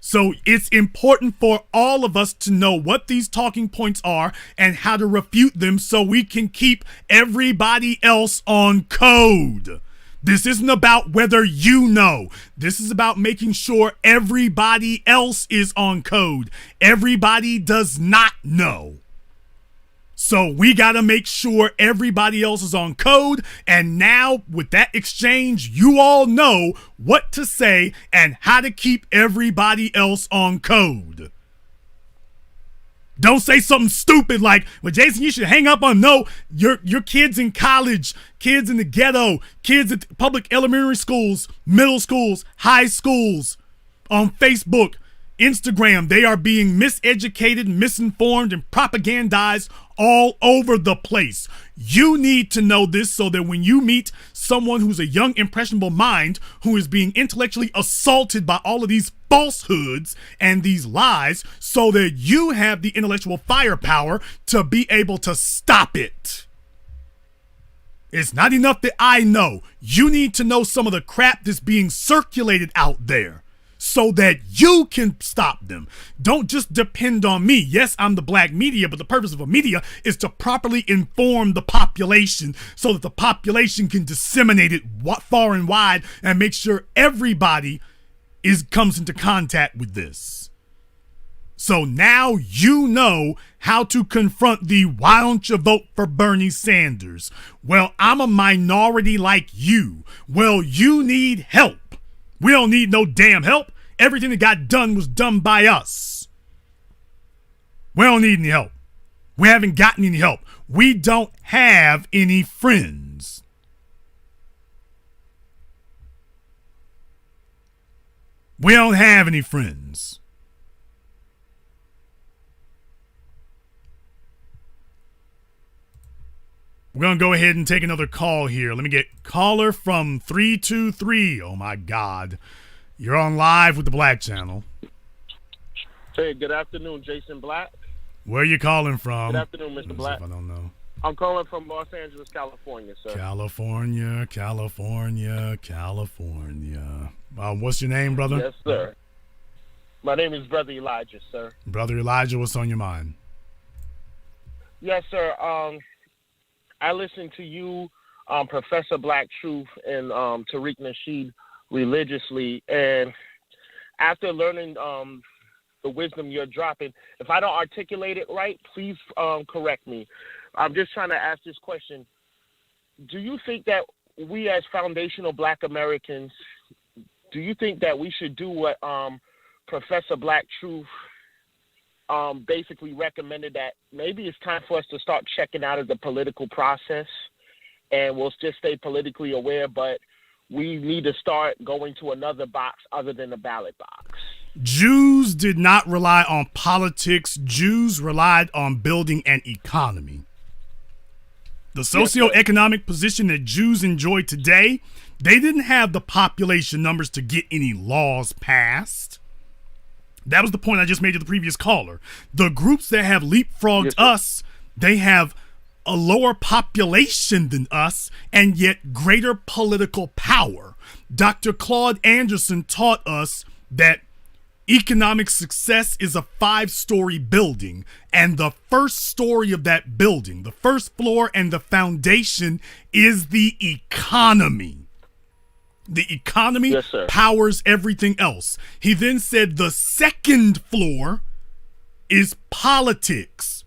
Speaker 1: So it's important for all of us to know what these talking points are and how to refute them so we can keep everybody else on code. This isn't about whether you know. This is about making sure everybody else is on code. Everybody does not know. So we got to make sure everybody else is on code. And now with that exchange, you all know what to say and how to keep everybody else on code. Don't say something stupid like, well, Jason, you should hang up on your kids in college, kids in the ghetto, kids at public elementary schools, middle schools, high schools, on Facebook, Instagram. They are being miseducated, misinformed, and propagandized all over the place. You need to know this so that when you meet someone who's a young, impressionable mind who is being intellectually assaulted by all of these falsehoods and these lies, so that you have the intellectual firepower to be able to stop it. It's not enough that I know. You need to know some of the crap that's being circulated out there, so that you can stop them. Don't just depend on me. Yes, I'm the black media, but the purpose of a media is to properly inform the population so that the population can disseminate it far and wide and make sure everybody comes into contact with this. So now you know how to confront the why don't you vote for Bernie Sanders? Well, I'm a minority like you. Well, you need help. We don't need no damn help. Everything that got done was done by us. We don't need any help. We haven't gotten any help. We don't have any friends. We don't have any friends. We're going to go ahead and take another call here. Let me get caller from 323. Oh, my God. You're on live with the Black Channel.
Speaker 3: Hey, good afternoon, Jason Black.
Speaker 1: Where are you calling from?
Speaker 3: Good afternoon, Mr. Black.
Speaker 1: I don't know.
Speaker 3: I'm calling from Los Angeles, California, sir.
Speaker 1: California. What's your name, brother?
Speaker 3: Yes, sir. My name is Brother Elijah, sir.
Speaker 1: Brother Elijah, what's on your mind?
Speaker 3: Yes, sir. I listened to you, Professor Black Truth, and Tariq Nasheed religiously, and after learning the wisdom you're dropping, if I don't articulate it right, please correct me. I'm just trying to ask this question. Do you think that we as foundational Black Americans, do you think that we should do what Professor Black Truth basically recommended that maybe it's time for us to start checking out of the political process, and we'll just stay politically aware, but we need to start going to another box other than the ballot box.
Speaker 1: Jews did not rely on politics. Jews relied on building an economy. The socioeconomic position that Jews enjoy today, they didn't have the population numbers to get any laws passed. That was the point I just made to the previous caller. The groups that have leapfrogged us, they have a lower population than us and yet greater political power. Dr. Claude Anderson taught us that economic success is a 5-story building, and the first story of that building, the first floor and the foundation, is the economy. The economy powers everything else. He then said the second floor is politics.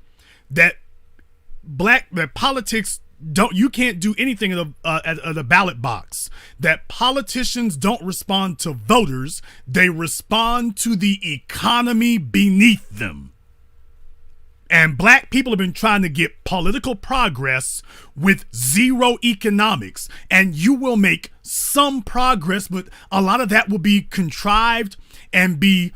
Speaker 1: That politics you can't do anything at the ballot box. That politicians don't respond to voters, they respond to the economy beneath them. And black people have been trying to get political progress with zero economics. And you will make some progress, but a lot of that will be contrived and be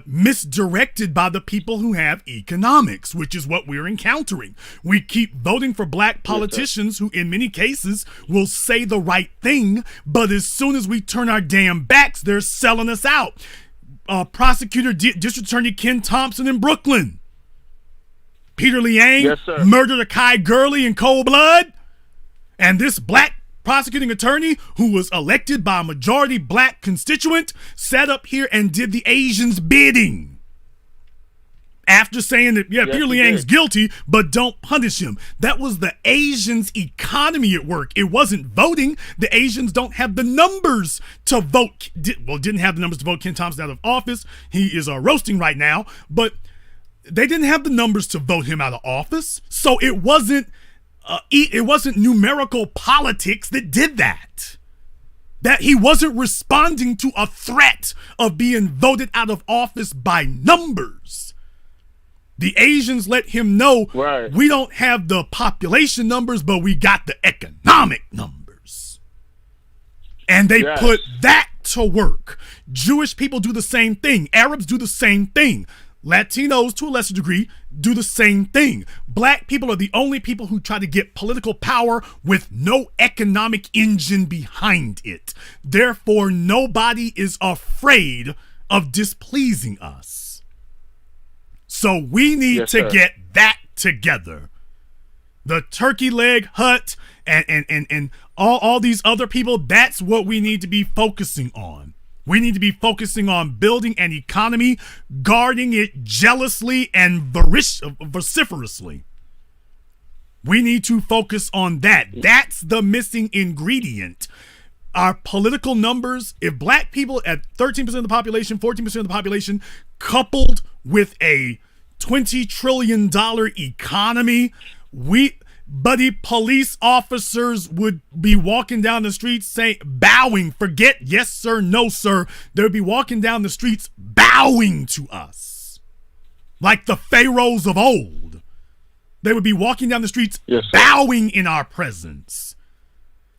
Speaker 1: misdirected by the people who have economics, which is what we're encountering. We keep voting for black politicians who in many cases will say the right thing, but as soon as we turn our damn backs, they're selling us out. Prosecutor District Attorney Ken Thompson in Brooklyn. Peter Liang murdered Akai Gurley in cold blood. And this black prosecuting attorney who was elected by a majority black constituent sat up here and did the Asians' bidding. After saying that, Peter Liang's guilty, but don't punish him. That was the Asians' economy at work. It wasn't voting. The Asians don't have the numbers to vote. Didn't have the numbers to vote Ken Thompson out of office. He is roasting right now, but they didn't have the numbers to vote him out of office. So it wasn't numerical politics that did that. That he wasn't responding to a threat of being voted out of office by numbers. The Asians let him know, we don't have the population numbers, but we got the economic numbers. And they put that to work. Jewish people do the same thing. Arabs do the same thing. Latinos, to a lesser degree, do the same thing. Black people are the only people who try to get political power with no economic engine behind it. Therefore, nobody is afraid of displeasing us. So we need to get that together. The turkey leg hut and all these other people, that's what we need to be focusing on. We need to be focusing on building an economy, guarding it jealously and vociferously. We need to focus on that. That's the missing ingredient. Our political numbers, if black people at 13% of the population, 14% of the population, coupled with a $20 trillion economy, buddy, police officers would be walking down the streets bowing, forget yes sir, no sir. They would be walking down the streets bowing to us. Like the pharaohs of old. They would be walking down the streets bowing in our presence.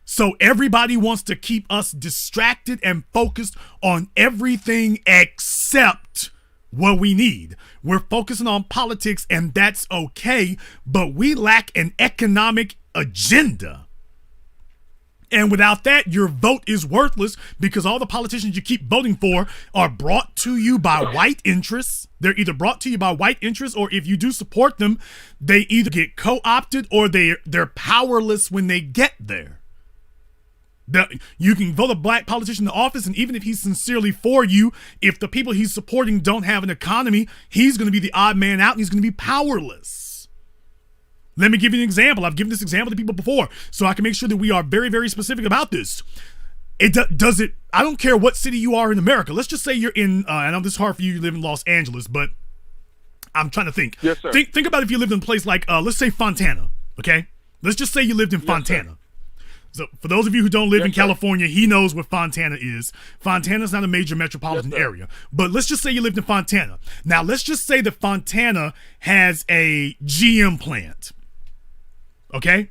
Speaker 1: So everybody wants to keep us distracted and focused on everything except what we need. We're focusing on politics, and that's okay, but we lack an economic agenda. And without that, your vote is worthless because all the politicians you keep voting for are brought to you by white interests. They're either brought to you by white interests, or if you do support them, they either get co-opted or they're powerless when they get there. You can vote a black politician in office, and even if he's sincerely for you, if the people he's supporting don't have an economy, he's going to be the odd man out and he's going to be powerless. Let me give you an example. I've given this example to people before, so I can make sure that we are very, very specific about this. I don't care what city you are in America. Let's just say you're in, I know this is hard for you, you live in Los Angeles, but I'm trying to think.
Speaker 2: Yes, sir.
Speaker 1: Think about if you lived in a place like, let's say Fontana, okay? Let's just say you lived in Fontana. So for those of you who don't live
Speaker 3: Yes,
Speaker 1: in
Speaker 3: sir.
Speaker 1: California, he knows what Fontana is. Fontana's not a major metropolitan
Speaker 3: Yes, sir.
Speaker 1: area. But let's just say you lived in Fontana. Now, let's just say that Fontana has a GM plant. Okay?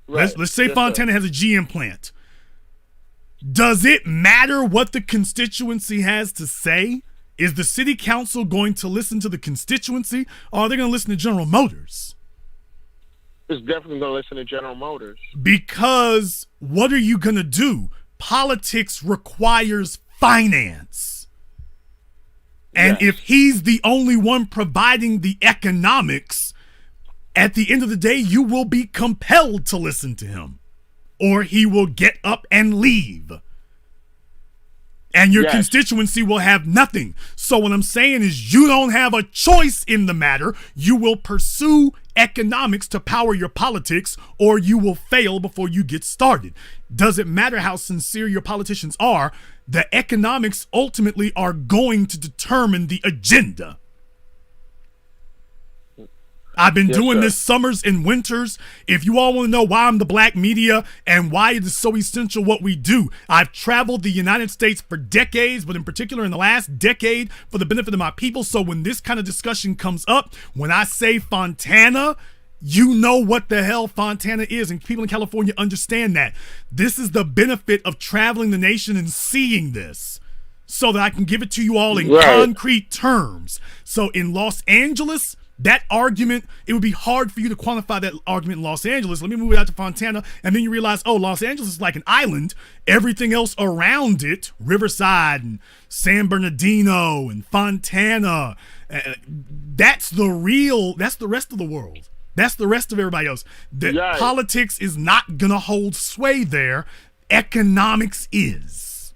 Speaker 3: Right.
Speaker 1: Let's say
Speaker 3: Yes,
Speaker 1: Fontana
Speaker 3: sir.
Speaker 1: has a GM plant. Does it matter what the constituency has to say? Is the city council going to listen to the constituency, or are they going to listen to General Motors?
Speaker 3: It's definitely going to listen to General Motors.
Speaker 1: Because what are you going to do? Politics requires finance. And
Speaker 3: Yes.
Speaker 1: if he's the only one providing the economics, at the end of the day, you will be compelled to listen to him, or he will get up and leave. And your
Speaker 3: Yes.
Speaker 1: constituency will have nothing. So what I'm saying is you don't have a choice in the matter. You will pursue economics to power your politics, or you will fail before you get started. Doesn't matter how sincere your politicians are, the economics ultimately are going to determine the agenda. I've been
Speaker 3: Yes,
Speaker 1: doing
Speaker 3: sir.
Speaker 1: this summers and winters. If you all want to know why I'm the black media and why it is so essential what we do, I've traveled the United States for decades, but in particular in the last decade for the benefit of my people. So when this kind of discussion comes up, when I say Fontana, you know what the hell Fontana is, and people in California understand that. This is the benefit of traveling the nation and seeing this, so that I can give it to you all in
Speaker 3: Right.
Speaker 1: concrete terms. So in Los Angeles, that argument, it would be hard for you to quantify that argument in Los Angeles. Let me move it out to Fontana, and then you realize, oh, Los Angeles is like an island. Everything else around it, Riverside and San Bernardino and Fontana, that's the rest of the world. That's the rest of everybody else. The
Speaker 3: Right.
Speaker 1: politics is not going to hold sway there. Economics is.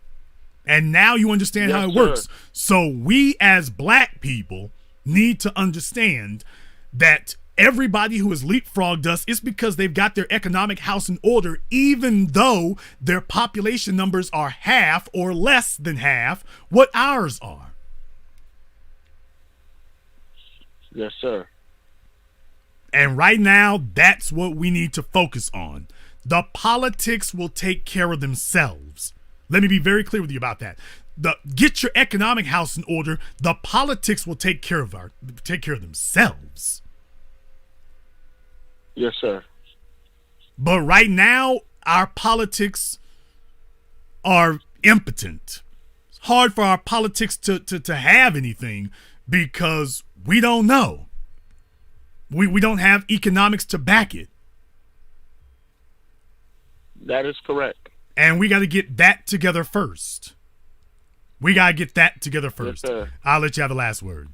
Speaker 1: And now you understand how
Speaker 3: Yes,
Speaker 1: it works.
Speaker 3: sir.
Speaker 1: So we as black people need to understand that everybody who has leapfrogged us is because they've got their economic house in order, even though their population numbers are half or less than half what ours are.
Speaker 3: Yes, sir.
Speaker 1: And right now, that's what we need to focus on. The politics will take care of themselves. Let me be very clear with you about that. Get your economic house in order. The politics will take care of themselves.
Speaker 3: Yes, sir.
Speaker 1: But right now, our politics are impotent. It's hard for our politics to have anything because we don't know. We don't have economics to back it.
Speaker 3: That is correct.
Speaker 1: And we got to get that together first.
Speaker 3: Yes, sir.
Speaker 1: I'll let you have the last word.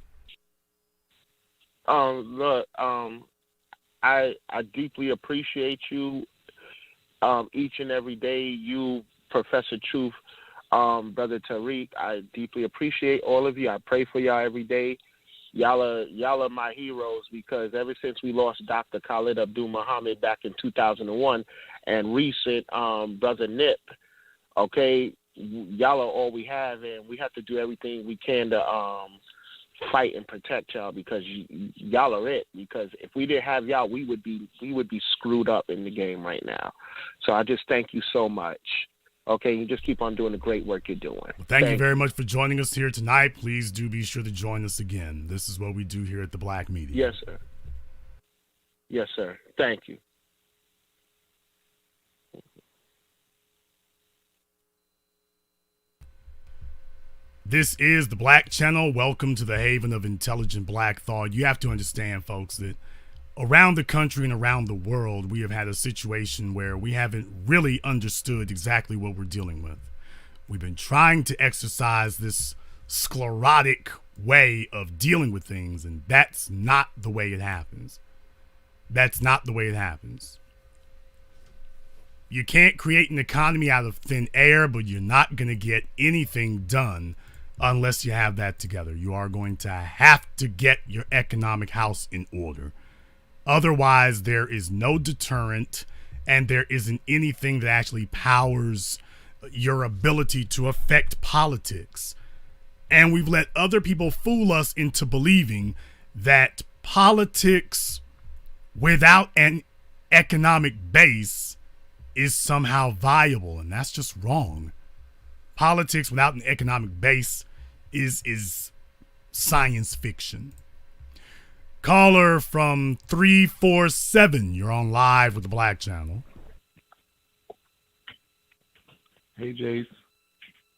Speaker 3: Look, I deeply appreciate you each and every day. You, Professor Truth, Brother Tariq, I deeply appreciate all of you. I pray for y'all every day. Y'all are my heroes because ever since we lost Dr. Khalid Abdul Muhammad back in 2001 and recent Brother Nip, okay, y'all are all we have, and we have to do everything we can to fight and protect y'all because y'all are it. Because if we didn't have y'all, we would be screwed up in the game right now. So I just thank you so much. Okay, you just keep on doing the great work you're doing.
Speaker 1: Well, thank you very much for joining us here tonight. Please do be sure to join us again. This is what we do here at the Black Media.
Speaker 3: Yes, sir. Yes, sir. Thank you.
Speaker 1: This is the Black Channel. Welcome to the haven of intelligent black thought. You have to understand, folks, that around the country and around the world, we have had a situation where we haven't really understood exactly what we're dealing with. We've been trying to exercise this sclerotic way of dealing with things, and that's not the way it happens. That's not the way it happens. You can't create an economy out of thin air, but you're not going to get anything done unless you have that together. You are going to have to get your economic house in order. Otherwise, there is no deterrent, and there isn't anything that actually powers your ability to affect politics. And we've let other people fool us into believing that politics without an economic base is somehow viable, and that's just wrong. Politics without an economic base is science fiction. Caller from 347, you're on live with the Black Channel.
Speaker 4: Hey, Jace.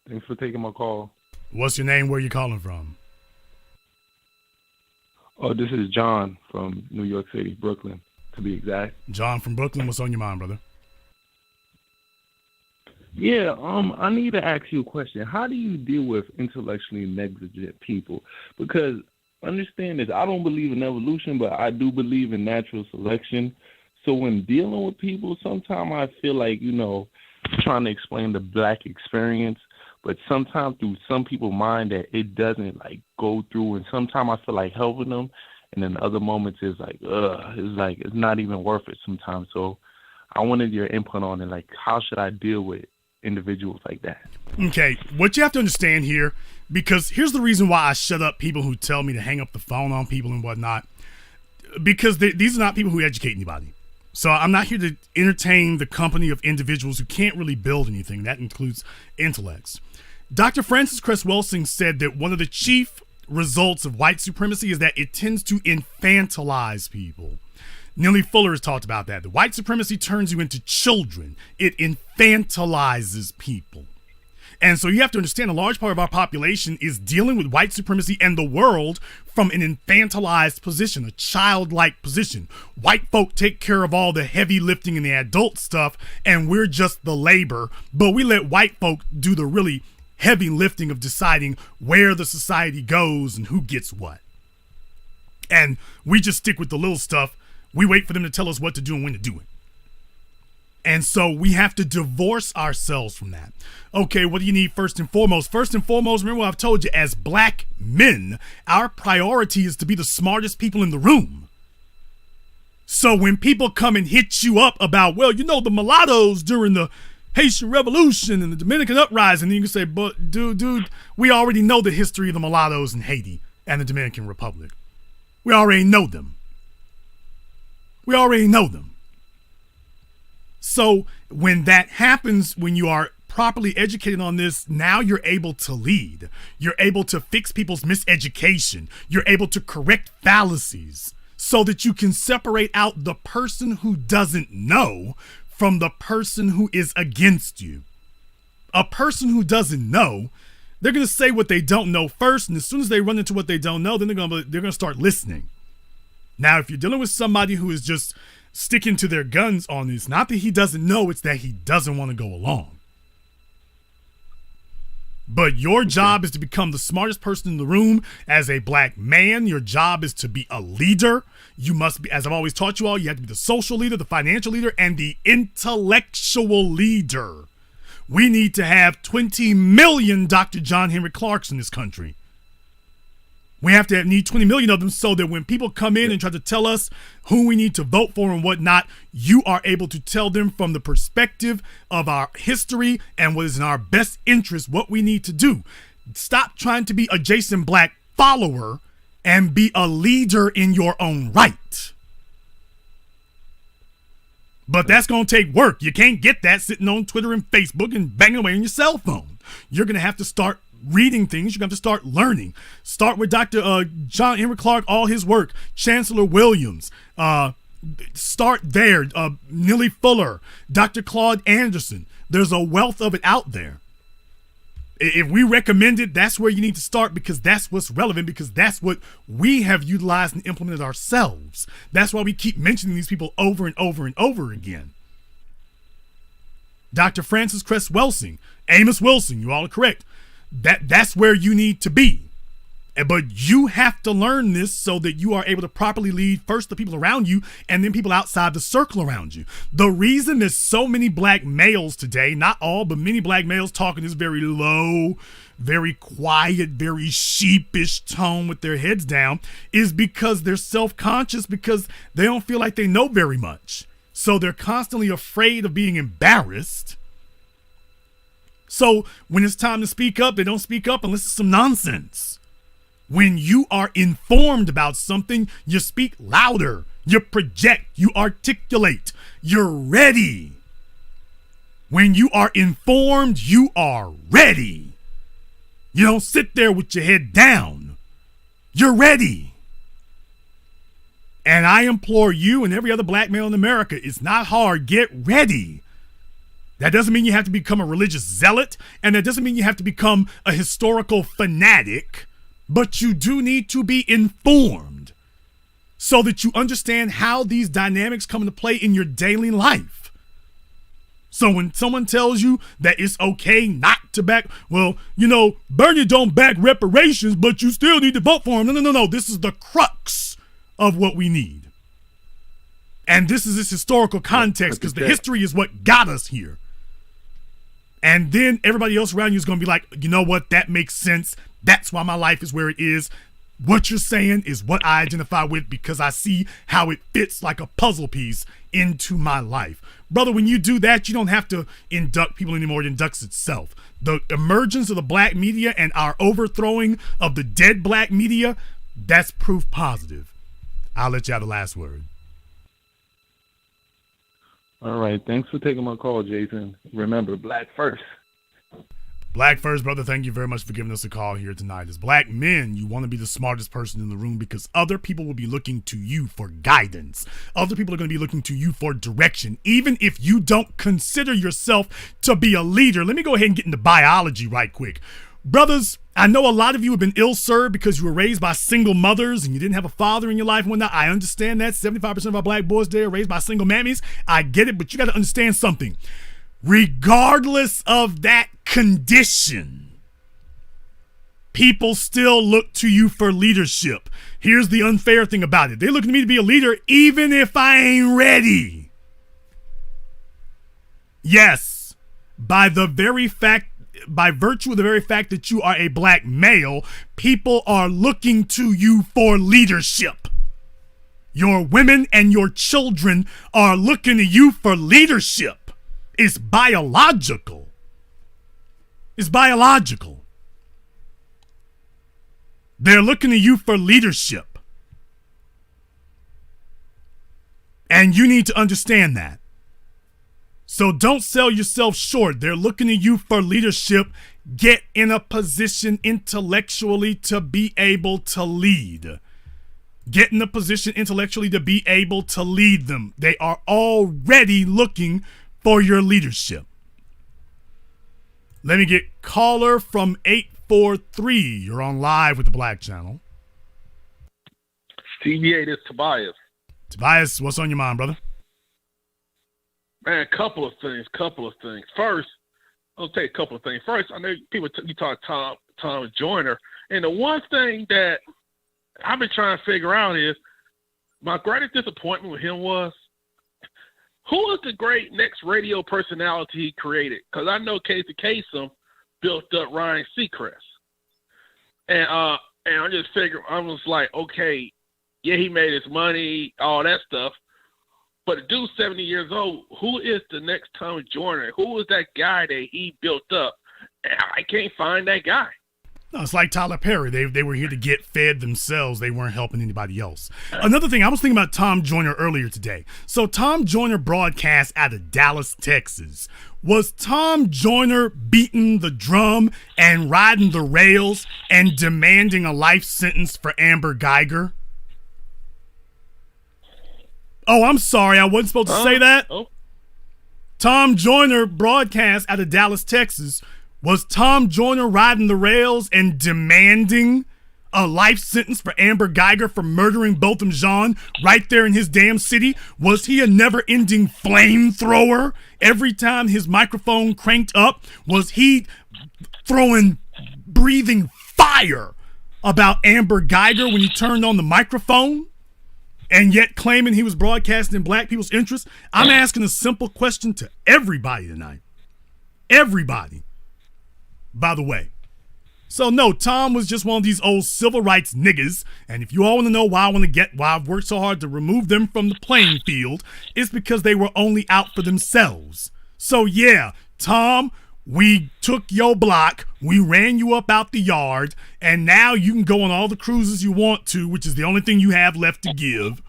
Speaker 4: Thanks for taking my call.
Speaker 1: What's your name? Where you calling from?
Speaker 4: Oh, this is John from New York City, Brooklyn, to be exact.
Speaker 1: John from Brooklyn, what's on your mind, brother?
Speaker 4: Yeah, I need to ask you a question. How do you deal with intellectually negligent people? Because understand this, I don't believe in evolution, but I do believe in natural selection. So when dealing with people, sometimes I feel like, trying to explain the Black experience, but sometimes through some people's mind that it doesn't go through, and sometimes I feel like helping them, and then other moments it's it's not even worth it sometimes. So I wanted your input on it, how should I deal with individuals like that?
Speaker 1: Okay, what you have to understand here, because here's the reason why I shut up people who tell me to hang up the phone on people and whatnot, because these are not people who educate anybody. So I'm not here to entertain the company of individuals who can't really build anything. That includes intellects. Dr. Francis Cress Welsing said that one of the chief results of white supremacy is that it tends to infantilize people. Neely Fuller has talked about that. The white supremacy turns you into children. It infantilizes people. And so you have to understand a large part of our population is dealing with white supremacy and the world from an infantilized position, a childlike position. White folk take care of all the heavy lifting and the adult stuff, and we're just the labor. But we let white folk do the really heavy lifting of deciding where the society goes and who gets what. And we just stick with the little stuff. We wait for them to tell us what to do and when to do it. And so we have to divorce ourselves from that. Okay, what do you need first and foremost? First and foremost, remember what I've told you, as Black men, our priority is to be the smartest people in the room. So when people come and hit you up about, the mulattoes during the Haitian Revolution and the Dominican Uprising, then you can say, but dude, we already know the history of the mulattoes in Haiti and the Dominican Republic. We already know them. So when that happens, when you are properly educated on this, now you're able to lead. You're able to fix people's miseducation. You're able to correct fallacies so that you can separate out the person who doesn't know from the person who is against you. A person who doesn't know, they're going to say what they don't know first, and as soon as they run into what they don't know, then they're going to start listening. Now, if you're dealing with somebody who is just sticking to their guns on this, not that he doesn't know, it's that he doesn't want to go along. But your job is to become the smartest person in the room. As a Black man, your job is to be a leader. You must be, as I've always taught you all, you have to be the social leader, the financial leader, and the intellectual leader. We need to have 20 million Dr. John Henry Clarks in this country. We have to need 20 million of them so that when people come in and try to tell us who we need to vote for and whatnot, you are able to tell them from the perspective of our history and what is in our best interest, what we need to do. Stop trying to be a Jason Black follower and be a leader in your own right. But that's going to take work. You can't get that sitting on Twitter and Facebook and banging away on your cell phone. You're going to have to start reading things. You're going to have to start learning. Start with Dr. John Henry Clark, all his work. Chancellor Williams. Start there. Neely Fuller. Dr. Claude Anderson. There's a wealth of it out there. If we recommend it, that's where you need to start, because that's what's relevant, because that's what we have utilized and implemented ourselves. That's why we keep mentioning these people over and over and over again. Dr. Francis Cress Welsing, Amos Wilson, you all are correct. That's where you need to be. But you have to learn this so that you are able to properly lead first the people around you and then people outside the circle around you. The reason there's so many Black males today, not all, but many Black males talking this very low, very quiet, very sheepish tone with their heads down, is because they're self-conscious, because they don't feel like they know very much. So they're constantly afraid of being embarrassed. So when it's time to speak up, they don't speak up unless it's some nonsense. When you are informed about something, you speak louder, you project, you articulate, you're ready. When you are informed, you are ready. You don't sit there with your head down. You're ready. And I implore you and every other black male in America, it's not hard. Get ready. That doesn't mean you have to become a religious zealot, and that doesn't mean you have to become a historical fanatic, but you do need to be informed so that you understand how these dynamics come into play in your daily life. So when someone tells you that it's okay not to back, well, you know, Bernie don't back reparations, but you still need to vote for him. No. This is the crux of what we need. And this is this historical context, because the history is what got us here. And then everybody else around you is going to be like, you know what? That makes sense. That's why my life is where it is. What you're saying is what I identify with, because I see how it fits like a puzzle piece into my life. Brother, when you do that, you don't have to induct people anymore. It inducts itself. The emergence of the black media and our overthrowing of the dead black media, that's proof positive. I'll let you have the last word.
Speaker 4: All right. Thanks for taking my call, Jason. Remember, black first.
Speaker 1: Black first, brother. Thank you very much for giving us a call here tonight. As black men, you want to be the smartest person in the room, because other people will be looking to you for guidance. Other people are going to be looking to you for direction, even if you don't consider yourself to be a leader. Let me go ahead and get into biology right quick. Brothers, I know a lot of you have been ill-served because you were raised by single mothers and you didn't have a father in your life and whatnot. I understand that. 75% of our black boys there are raised by single mammies. I get it, but you got to understand something. Regardless of that condition, people still look to you for leadership. Here's the unfair thing about it. They're looking to me to be a leader even if I ain't ready. Yes, by virtue of the very fact that you are a black male, people are looking to you for leadership. Your women and your children are looking to you for leadership. It's biological. It's biological. They're looking to you for leadership. And you need to understand that. So don't sell yourself short. They're looking to you for leadership. Get in a position intellectually to be able to lead. Get in a position intellectually to be able to lead them. They are already looking for your leadership. Let me get caller from 843. You're on live with the Black Channel.
Speaker 5: TBA, this Tobias.
Speaker 1: Tobias, what's on your mind, brother?
Speaker 5: Man, couple of things. First, I'll take a couple of things. First, I know people you talk Tom Joyner, and the one thing that I've been trying to figure out is my greatest disappointment with him was, who is the great next radio personality he created? Because I know Casey Kasem built up Ryan Seacrest, and I just figured, I was like, okay, yeah, he made his money, all that stuff. But the dude's 70 years old. Who is the next Tom Joyner? Who is that guy that he built up? And I can't find that guy.
Speaker 1: No, it's like Tyler Perry. They were here to get fed themselves. They weren't helping anybody else. Another thing, I was thinking about Tom Joyner earlier today. So Tom Joyner broadcast out of Dallas, Texas. Was Tom Joyner beating the drum and riding the rails and demanding a life sentence for Amber Geiger? Oh, I'm sorry. I wasn't supposed to say that.
Speaker 5: Oh.
Speaker 1: Tom Joyner broadcast out of Dallas, Texas. Was Tom Joyner riding the rails and demanding a life sentence for Amber Geiger for murdering Botham Jean right there in his damn city? Was he a never-ending flamethrower every time his microphone cranked up? Was he breathing fire about Amber Geiger when he turned on the microphone? And yet claiming he was broadcasting in black people's interests? I'm asking a simple question to everybody tonight. Everybody. By the way. So no, Tom was just one of these old civil rights niggas. And if you all want to know why I've worked so hard to remove them from the playing field, it's because they were only out for themselves. So yeah, Tom, we took your block, we ran you up out the yard, and now you can go on all the cruises you want to, which is the only thing you have left to give.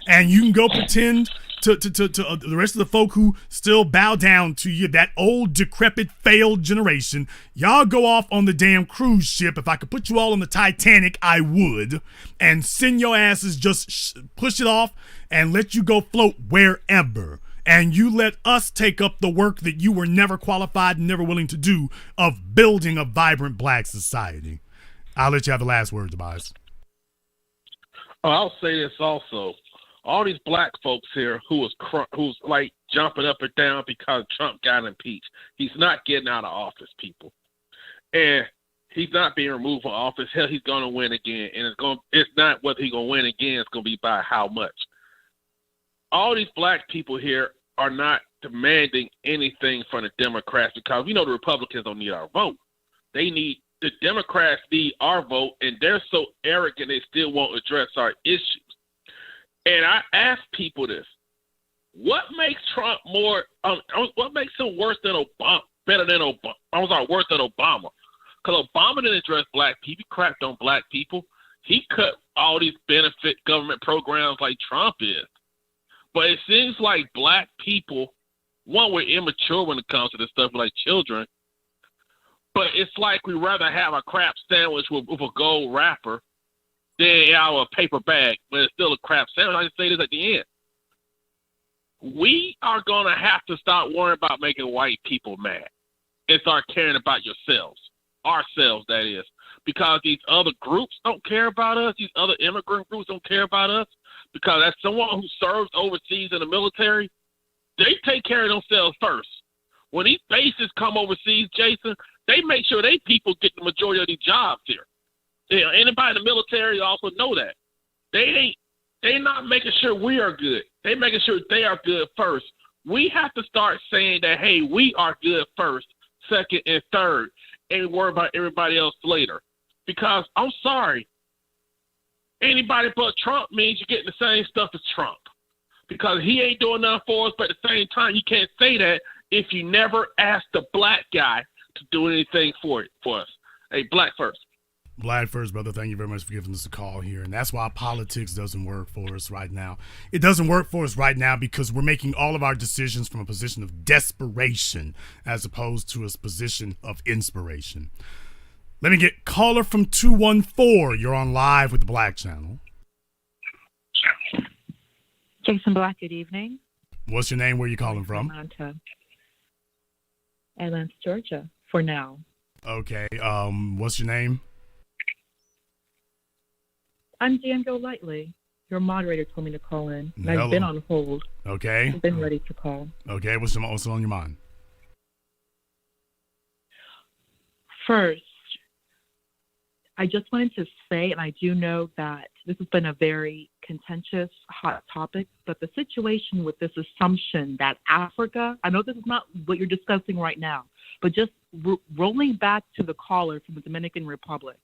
Speaker 1: And you can go pretend to the rest of the folk who still bow down to you, that old, decrepit, failed generation, y'all go off on the damn cruise ship. If I could put you all on the Titanic, I would, and send your asses, just push it off and let you go float wherever. And you let us take up the work that you were never qualified and never willing to do of building a vibrant black society. I'll let you have the last word, Tobias.
Speaker 5: Oh, I'll say this also. All these black folks here who's like jumping up and down because Trump got impeached. He's not getting out of office, people. And he's not being removed from office. Hell, he's going to win again. And it's not whether he's going to win again. It's going to be by how much. All these black people here are not demanding anything from the Democrats because we know the Republicans don't need our vote. The Democrats need our vote, and they're so arrogant they still won't address our issues. And I ask people this: what makes Trump what makes him worse than Obama? Better than Obama? I'm sorry, worse than Obama? Because Obama didn't address black people. He crapped on black people. He cut all these benefit government programs like Trump is. But it seems like black people, one, we're immature when it comes to this stuff, like children. But it's like we'd rather have a crap sandwich with a gold wrapper than a paper bag, but it's still a crap sandwich. I just say this at the end. We are going to have to stop worrying about making white people mad and start caring about yourselves, ourselves, that is. Because these other groups don't care about us. These other immigrant groups don't care about us. Because as someone who serves overseas in the military, they take care of themselves first. When these bases come overseas, Jason, they make sure they people get the majority of these jobs here. You know, anybody in the military also know that. They not making sure we are good. They making sure they are good first. We have to start saying that, hey, we are good first, second, and third, and worry about everybody else later. Because I'm sorry, anybody but Trump means you're getting the same stuff as Trump. Because he ain't doing nothing for us, but at the same time, you can't say that if you never ask the black guy to do anything for us. Hey, black first.
Speaker 1: Black first, brother. Thank you very much for giving us a call here. And that's why politics doesn't work for us right now. It doesn't work for us right now because we're making all of our decisions from a position of desperation as opposed to a position of inspiration. Let me get caller from 214. You're on live with the Black Channel.
Speaker 6: Jason Black, good evening.
Speaker 1: What's your name? Where are you calling from?
Speaker 6: Atlanta, Georgia, for now.
Speaker 1: Okay. What's your name?
Speaker 6: I'm Dan Golightly. Your moderator told me to call in. And I've been on hold.
Speaker 1: Okay.
Speaker 6: I've been ready to call.
Speaker 1: Okay. What's on your mind?
Speaker 6: First, I just wanted to say, and I do know that this has been a very contentious, hot topic, but the situation with this assumption that Africa, I know this is not what you're discussing right now, but just rolling back to the caller from the Dominican Republic,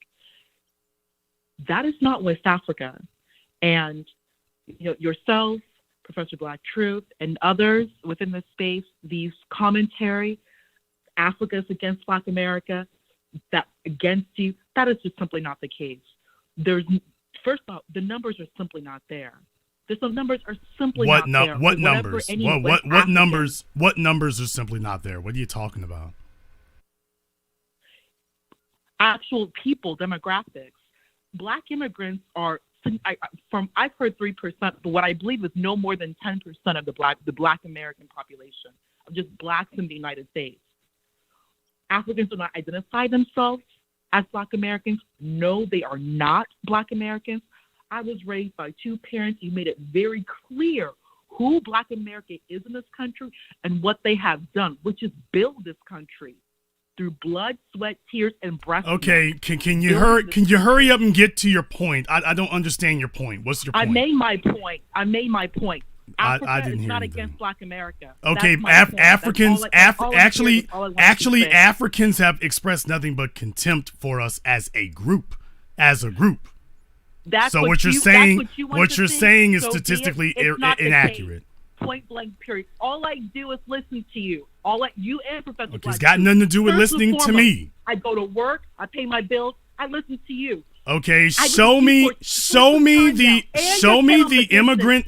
Speaker 6: that is not West Africa. And yourself, Professor Black Truth, and others within this space, these commentary, Africa's against Black America, that against you, that is just simply not the case. First off, the numbers are simply not there. The numbers are simply not there.
Speaker 1: What numbers? What numbers are simply not there? What are you talking about?
Speaker 6: Actual people, demographics. Black immigrants are I've heard 3%, but what I believe is no more than 10% of the Black American population, of just blacks in the United States. Africans do not identify themselves as Black Americans. No, they are not Black Americans. I was raised by two parents who made it very clear who Black America is in this country and what they have done, which is build this country through blood, sweat, tears, and breath.
Speaker 1: Okay, can you hurry up and get to your point? I don't understand your point. What's your point?
Speaker 6: I made my point. Africa is not
Speaker 1: anything
Speaker 6: against Black America.
Speaker 1: Okay, Africans Africans have expressed nothing but contempt for us as a group. So what you're saying is statistically inaccurate.
Speaker 6: Point blank, period. All I do is listen to you. You and Professor Black.
Speaker 1: It's got nothing to do with listening to me.
Speaker 6: I go to work. I pay my bills. I listen to you.
Speaker 1: Okay, show me the immigrant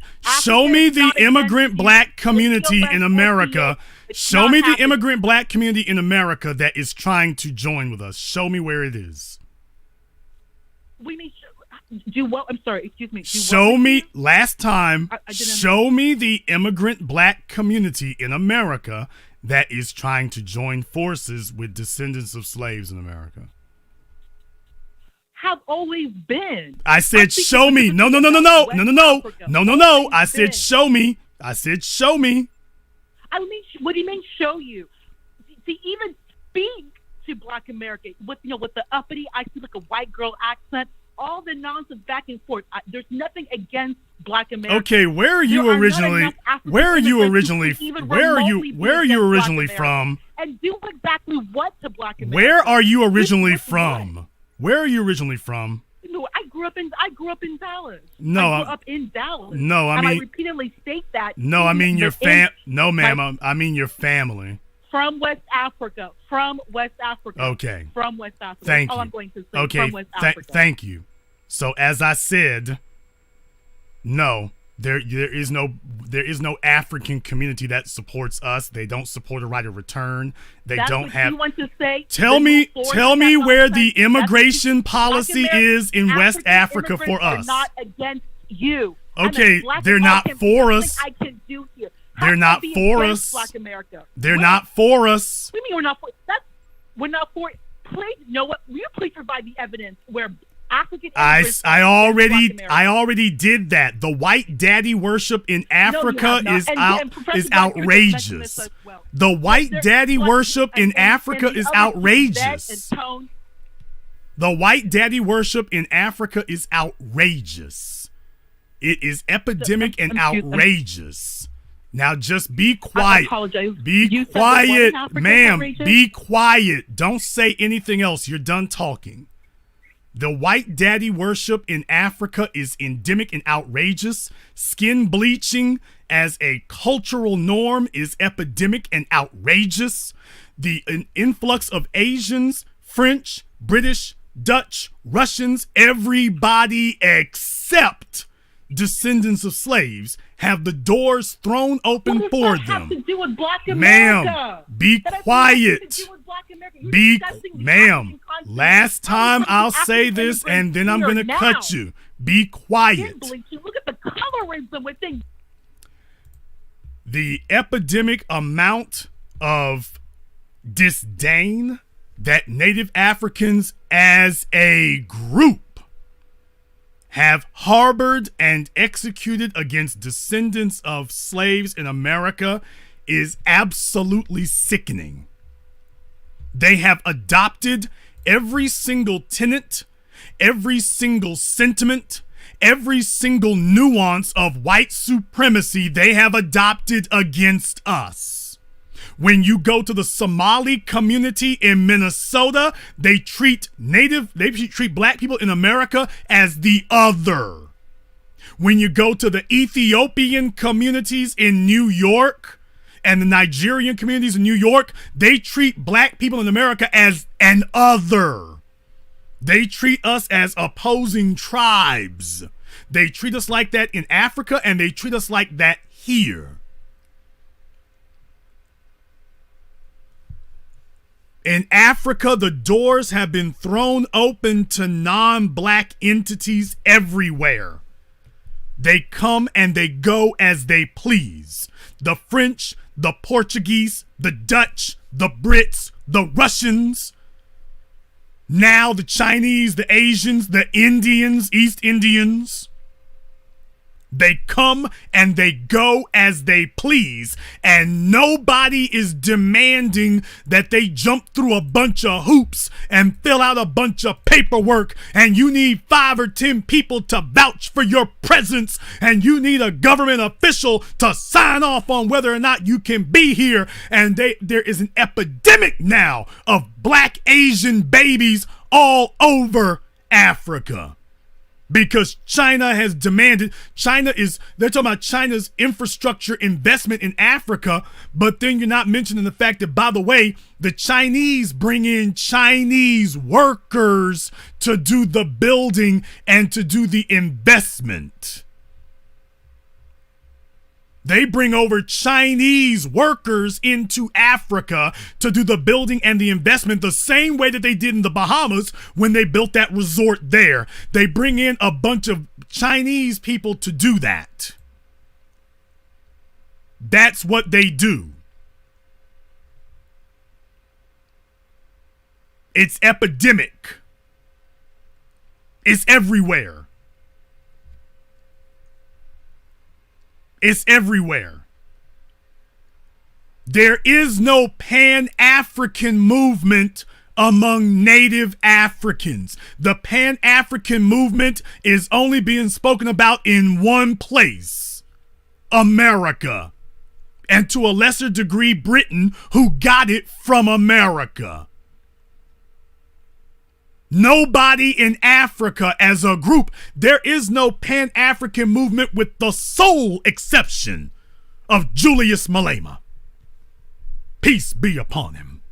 Speaker 1: black community in America. Show me the immigrant black community in America that is trying to join with us. Show me where it is.
Speaker 6: We need do what? I'm sorry, excuse me.
Speaker 1: Show me show me the immigrant black community in America that is trying to join forces with descendants of slaves in America.
Speaker 6: Have always been.
Speaker 1: I said show me. No. I said show me.
Speaker 6: I mean, what do you mean show you? To even speak to Black America with the uppity, I see like a white girl accent, all the nonsense back and forth. There's nothing against Black America.
Speaker 1: Okay, where are you originally from?
Speaker 6: And do exactly what to Black America?
Speaker 1: Where are you originally from? Where are you originally from?
Speaker 6: No, I grew up in Dallas.
Speaker 1: No,
Speaker 6: I grew up in Dallas.
Speaker 1: No, I mean,
Speaker 6: I repeatedly state that.
Speaker 1: No, I mean your No, ma'am, I mean your family.
Speaker 6: From West Africa.
Speaker 1: Okay.
Speaker 6: From West Africa.
Speaker 1: Thank
Speaker 6: That's all
Speaker 1: you.
Speaker 6: I'm going to say.
Speaker 1: Okay.
Speaker 6: From West Africa.
Speaker 1: Thank you. So as I said, no, there is no African community that supports us. They don't support a right of return.
Speaker 6: That's
Speaker 1: don't
Speaker 6: what
Speaker 1: have.
Speaker 6: You want to say?
Speaker 1: Tell me where the immigration policy is in West Africa for us.
Speaker 6: Not against you.
Speaker 1: Okay, they're not for us.
Speaker 6: I can do here.
Speaker 1: They're not for us.
Speaker 6: Black America.
Speaker 1: They're not for us.
Speaker 6: What do you mean we're not for? We're not for. Please, know what? Will you please provide the evidence where African immigrants?
Speaker 1: I already did that. The white daddy worship in Africa is outrageous. The white daddy worship in Africa is outrageous. The white daddy worship in Africa is outrageous. It is epidemic and outrageous. Now just be quiet.
Speaker 6: I apologize.
Speaker 1: Be quiet, ma'am. Be quiet. Don't say anything else. You're done talking. The white daddy worship in Africa is endemic and outrageous. Skin bleaching as a cultural norm is epidemic and outrageous. The influx of Asians, French, British, Dutch, Russians, everybody except descendants of slaves have the doors thrown open for them.
Speaker 6: Have to do with Black America?
Speaker 1: Ma'am, be quiet. Ma'am, last time I'll say this and then I'm going to cut you. Be quiet.
Speaker 6: Look at the colorism within.
Speaker 1: The epidemic amount of disdain that Native Africans as a group have harbored and executed against descendants of slaves in America is absolutely sickening. They have adopted every single tenet, every single sentiment, every single nuance of white supremacy they have adopted against us. When you go to the Somali community in Minnesota, they treat black people in America as the other. When you go to the Ethiopian communities in New York and the Nigerian communities in New York, they treat black people in America as an other. They treat us as opposing tribes. They treat us like that in Africa, and they treat us like that here. In Africa, the doors have been thrown open to non-black entities everywhere. They come and they go as they please. The French, the Portuguese, the Dutch, the Brits, the Russians, now the Chinese, the Asians, the Indians, East Indians. They come and they go as they please, and nobody is demanding that they jump through a bunch of hoops and fill out a bunch of paperwork, and you need 5 or 10 people to vouch for your presence, and you need a government official to sign off on whether or not you can be here. And there is an epidemic now of black Asian babies all over Africa. because China has demanded, they're talking about China's infrastructure investment in Africa, but then you're not mentioning the fact that, by the way, the Chinese bring in Chinese workers to do the building and to do the investment. They bring over Chinese workers into Africa to do the building and the investment the same way that they did in the Bahamas when they built that resort there. They bring in a bunch of Chinese people to do that. That's what they do. It's epidemic. It's everywhere. It's everywhere. There is no Pan-African movement among Native Africans. The Pan-African movement is only being spoken about in one place, America, and to a lesser degree Britain, who got it from America. Nobody in Africa as a group. There is no Pan-African movement with the sole exception of Julius Malema. Peace be upon him.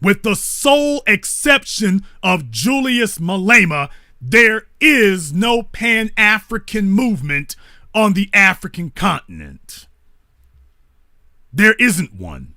Speaker 1: With the sole exception of Julius Malema, there is no Pan-African movement on the African continent. There isn't one.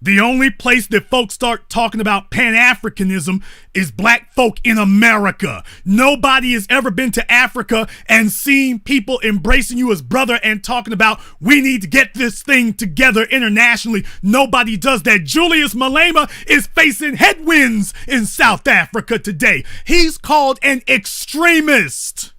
Speaker 1: The only place that folks start talking about Pan-Africanism is black folk in America. Nobody has ever been to Africa and seen people embracing you as brother and talking about, we need to get this thing together internationally. Nobody does that. Julius Malema is facing headwinds in South Africa today. He's called an extremist.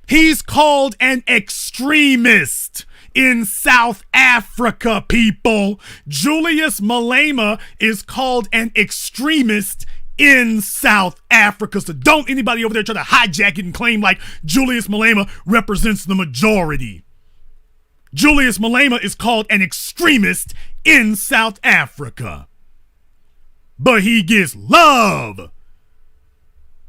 Speaker 1: He's called an extremist in South Africa, people. Julius Malema is called an extremist in South Africa. So don't anybody over there try to hijack it and claim like Julius Malema represents the majority. Julius Malema is called an extremist in South Africa. But he gets love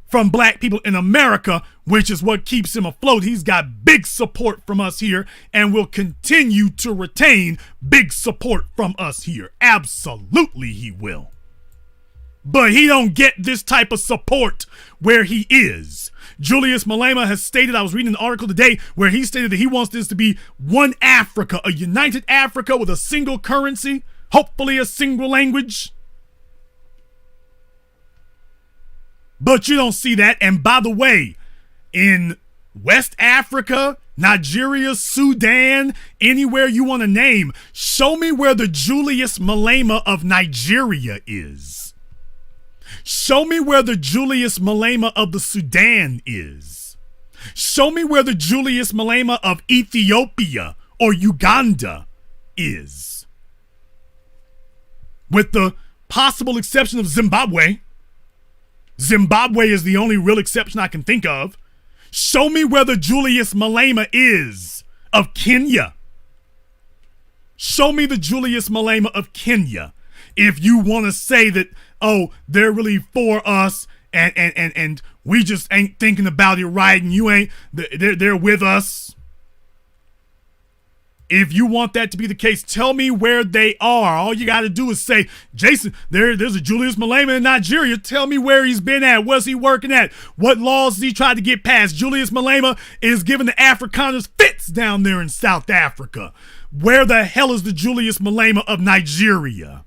Speaker 1: from black people in America, which is what keeps him afloat. He's got big support from us here and will continue to retain big support from us here. Absolutely he will. But he don't get this type of support where he is. Julius Malema has stated, I was reading an article today where he stated that he wants this to be one Africa, a united Africa with a single currency, hopefully a single language. But you don't see that. And by the way, in West Africa, Nigeria, Sudan, anywhere you want to name, show me where the Julius Malema of Nigeria is. Show me where the Julius Malema of the Sudan is. Show me where the Julius Malema of Ethiopia or Uganda is. With the possible exception of Zimbabwe. Zimbabwe is the only real exception I can think of. Show me where the Julius Malema is of Kenya. Show me the Julius Malema of Kenya. If you want to say that, oh, they're really for us and we just ain't thinking about it right and you ain't, they're with us. If you want that to be the case, tell me where they are. All you got to do is say, Jason, there's a Julius Malema in Nigeria. Tell me where he's been at. What's he working at? What laws has he tried to get passed? Julius Malema is giving the Afrikaners fits down there in South Africa. Where the hell is the Julius Malema of Nigeria?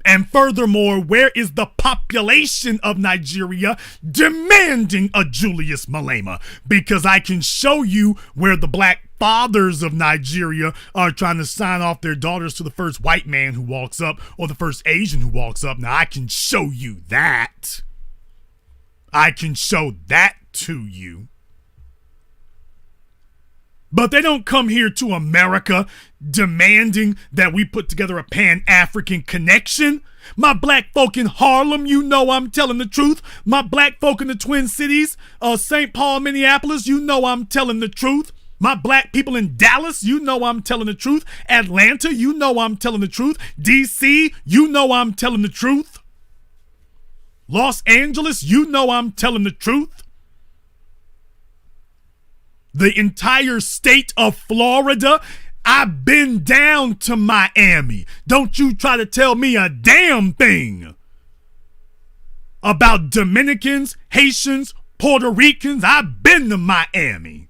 Speaker 1: And furthermore, where is the population of Nigeria demanding a Julius Malema? Because I can show you where the black fathers of Nigeria are trying to sign off their daughters to the first white man who walks up or the first Asian who walks up. Now, I can show you that. I can show that to you. But they don't come here to America demanding that we put together a Pan-African connection. My black folk in Harlem, you know I'm telling the truth. My black folk in the Twin Cities, St. Paul, Minneapolis, you know I'm telling the truth. My black people in Dallas, you know I'm telling the truth. Atlanta, you know I'm telling the truth. DC, you know I'm telling the truth. Los Angeles, you know I'm telling the truth. The entire state of Florida, I've been down to Miami. Don't you try to tell me a damn thing about Dominicans, Haitians, Puerto Ricans. I've been to Miami.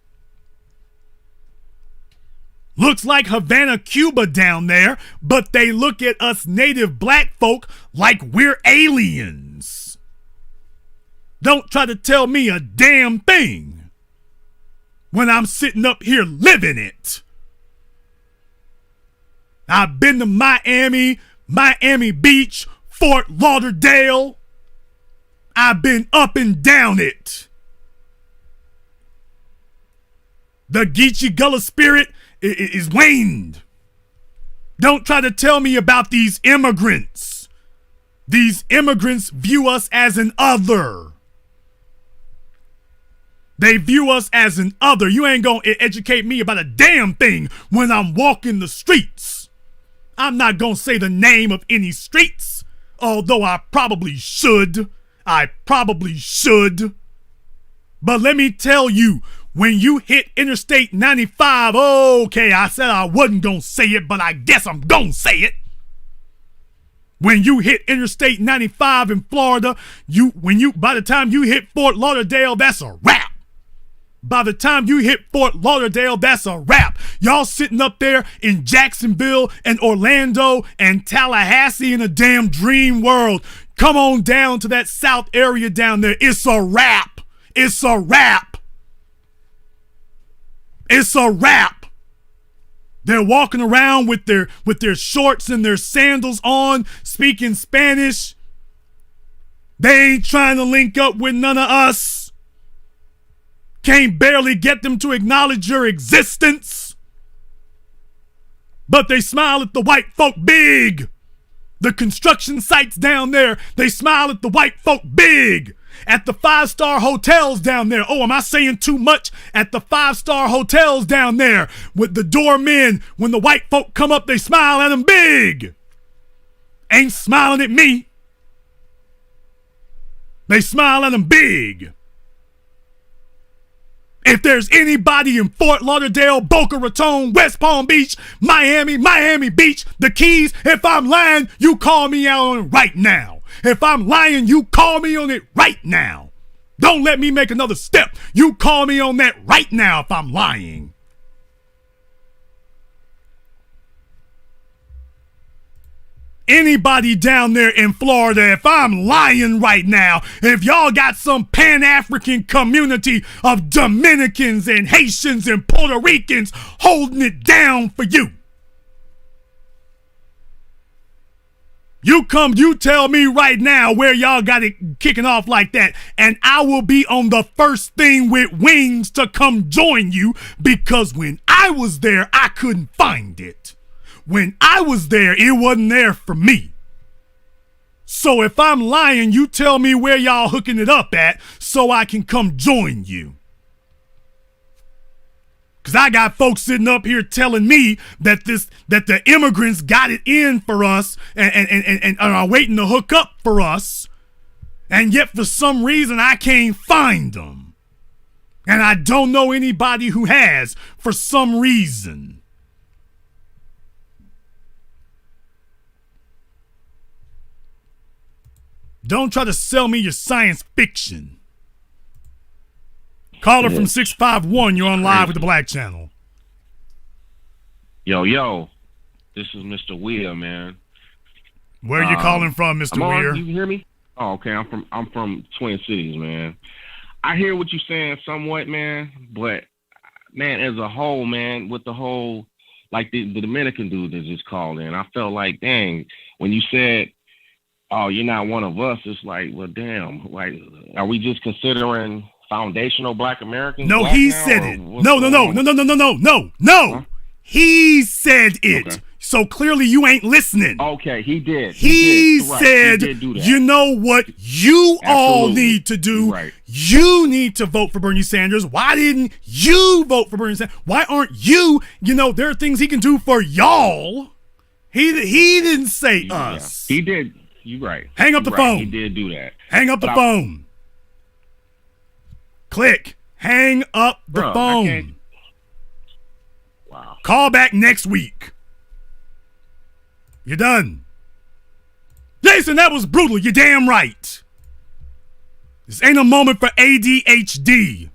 Speaker 1: Looks like Havana, Cuba down there, but they look at us native black folk like we're aliens. Don't try to tell me a damn thing when I'm sitting up here living it. I've been to Miami, Miami Beach, Fort Lauderdale. I've been up and down it. The Geechee Gullah spirit is waned. Don't try to tell me about these immigrants. These immigrants view us as an other. They view us as an other. You ain't gonna educate me about a damn thing when I'm walking the streets. I'm not gonna say the name of any streets, although I probably should. But let me tell you, when you hit Interstate 95, okay, I said I wasn't gonna say it, but I guess I'm gonna say it. When you hit Interstate 95 in Florida, by the time you hit Fort Lauderdale, that's a wrap. By the time you hit Fort Lauderdale, that's a wrap. Y'all sitting up there in Jacksonville and Orlando and Tallahassee in a damn dream world. Come on down to that south area down there. It's a wrap. It's a wrap. It's a wrap. They're walking around with their shorts and their sandals on, speaking Spanish. They ain't trying to link up with none of us. Can't barely get them to acknowledge your existence. But they smile at the white folk big. The construction sites down there, they smile at the white folk big. At the 5-star hotels down there. Oh, am I saying too much? At the 5-star hotels down there, with the doormen, when the white folk come up, they smile at them big. Ain't smiling at me. They smile at them big. If there's anybody in Fort Lauderdale, Boca Raton, West Palm Beach, Miami Beach, the Keys, if I'm lying, you call me out on it right now. If I'm lying, you call me on it right now. Don't let me make another step. You call me on that right now if I'm lying. Anybody down there in Florida, if I'm lying right now, if y'all got some Pan-African community of Dominicans and Haitians and Puerto Ricans holding it down for you, you tell me right now where y'all got it kicking off like that, and I will be on the first thing with wings to come join you, because when I was there, I couldn't find it. When I was there, it wasn't there for me. So if I'm lying, you tell me where y'all hooking it up at so I can come join you. Because I got folks sitting up here telling me that the immigrants got it in for us and are waiting to hook up for us. And yet for some reason I can't find them. And I don't know anybody who has for some reason. Don't try to sell me your science fiction. Caller from 651, you're on live with the Black Channel.
Speaker 7: Yo, this is Mr. Weir, man.
Speaker 1: Where are you calling from, Mr. Weir?
Speaker 7: You hear me? Oh, okay. I'm from Twin Cities, man. I hear what you're saying somewhat, man, but man, as a whole, man, with the whole, like the Dominican dude that just called in, I felt like, dang, when you said, oh, you're not one of us, it's like, well, damn, like, are we just considering foundational Black Americans?
Speaker 1: No, he said it. No. He said it.
Speaker 7: Okay.
Speaker 1: So clearly you ain't listening.
Speaker 7: Okay, he did.
Speaker 1: He
Speaker 7: did. Right.
Speaker 1: said,
Speaker 7: He did do that.
Speaker 1: you know what you all
Speaker 7: Absolutely.
Speaker 1: need to do?
Speaker 7: Right.
Speaker 1: You need to vote for Bernie Sanders. Why didn't you vote for Bernie Sanders? Why aren't you? You know, there are things he can do for y'all. He didn't say us.
Speaker 7: He did. You're right.
Speaker 1: Hang up the
Speaker 7: You're
Speaker 1: phone.
Speaker 7: Right. He did do that.
Speaker 1: Hang up the phone. Click. Hang up the
Speaker 7: Bro, I
Speaker 1: phone.
Speaker 7: can't- Wow.
Speaker 1: Call back next week. You're done. Jason, that was brutal. You're damn right. This ain't a moment for ADHD.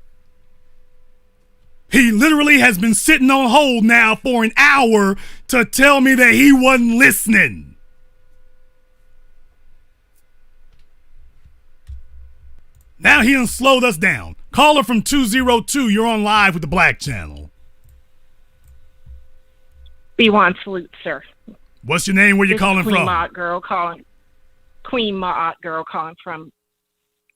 Speaker 1: He literally has been sitting on hold now for an hour to tell me that he wasn't listening. Now he done slowed us down. Caller from 202, you're on live with the Black Channel.
Speaker 8: B1 salute, sir.
Speaker 1: What's your name? Where you
Speaker 8: This is
Speaker 1: calling
Speaker 8: Queen
Speaker 1: from?
Speaker 8: Queen Maat girl calling from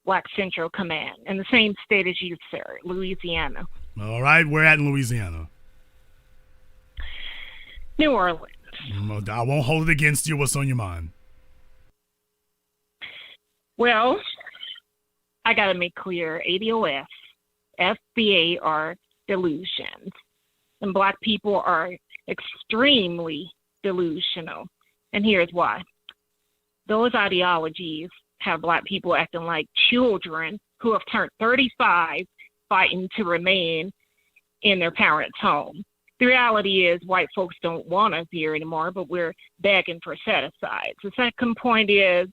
Speaker 8: Black Central Command in the same state as you, sir, Louisiana.
Speaker 1: All right, we're at in Louisiana.
Speaker 8: New Orleans.
Speaker 1: I won't hold it against you. What's on your mind?
Speaker 8: Well, I got to make clear, ADOS, FBA are delusions, and Black people are extremely delusional. And here's why. Those ideologies have Black people acting like children who have turned 35 fighting to remain in their parents' home. The reality is white folks don't want us here anymore, but we're begging for set-asides. The second point is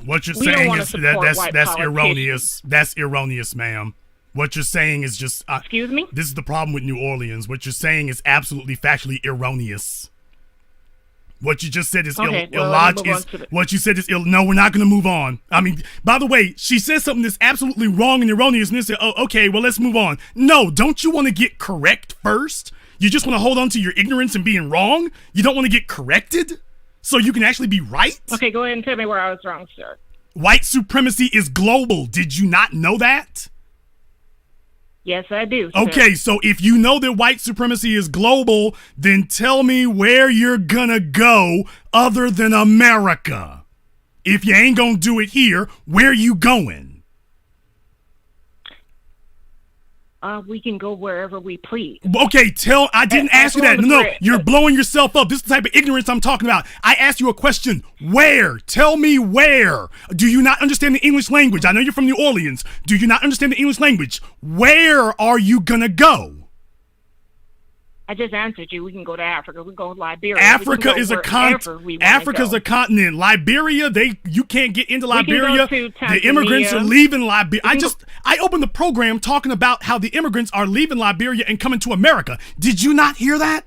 Speaker 1: what you're
Speaker 8: we don't
Speaker 1: saying
Speaker 8: wanna
Speaker 1: is
Speaker 8: support
Speaker 1: that's
Speaker 8: white
Speaker 1: erroneous. That's erroneous, ma'am. What you're saying is just
Speaker 8: excuse me?
Speaker 1: This is the problem with New Orleans. What you're saying is absolutely factually erroneous. What you just said is illogical. What you said is no, we're not going to move on. I mean, by the way, she said something that's absolutely wrong and erroneous, and then said, oh, okay, well, let's move on. No, don't you want to get correct first? You just want to hold on to your ignorance and being wrong? You don't want to get corrected so you can actually be right?
Speaker 8: Okay, go ahead and tell me where I was wrong, sir.
Speaker 1: White supremacy is global. Did you not know that?
Speaker 8: Yes, I do, sir.
Speaker 1: Okay, so if you know that white supremacy is global, then tell me where you're gonna go other than America. If you ain't gonna do it here, where you going?
Speaker 8: We can go wherever we please.
Speaker 1: Okay, I didn't ask you that. No, you're blowing yourself up. This is the type of ignorance I'm talking about. I asked you a question. Where? Tell me where. Do you not understand the English language? I know you're from New Orleans. Do you not understand the English language? Where are you gonna go?
Speaker 8: I just answered you. We can go to Africa. We can go to Liberia.
Speaker 1: Africa is a continent. Africa's a continent. Liberia, you can't get into Liberia. The immigrants are leaving Liberia. I opened the program talking about how the immigrants are leaving Liberia and coming to America. Did you not hear that?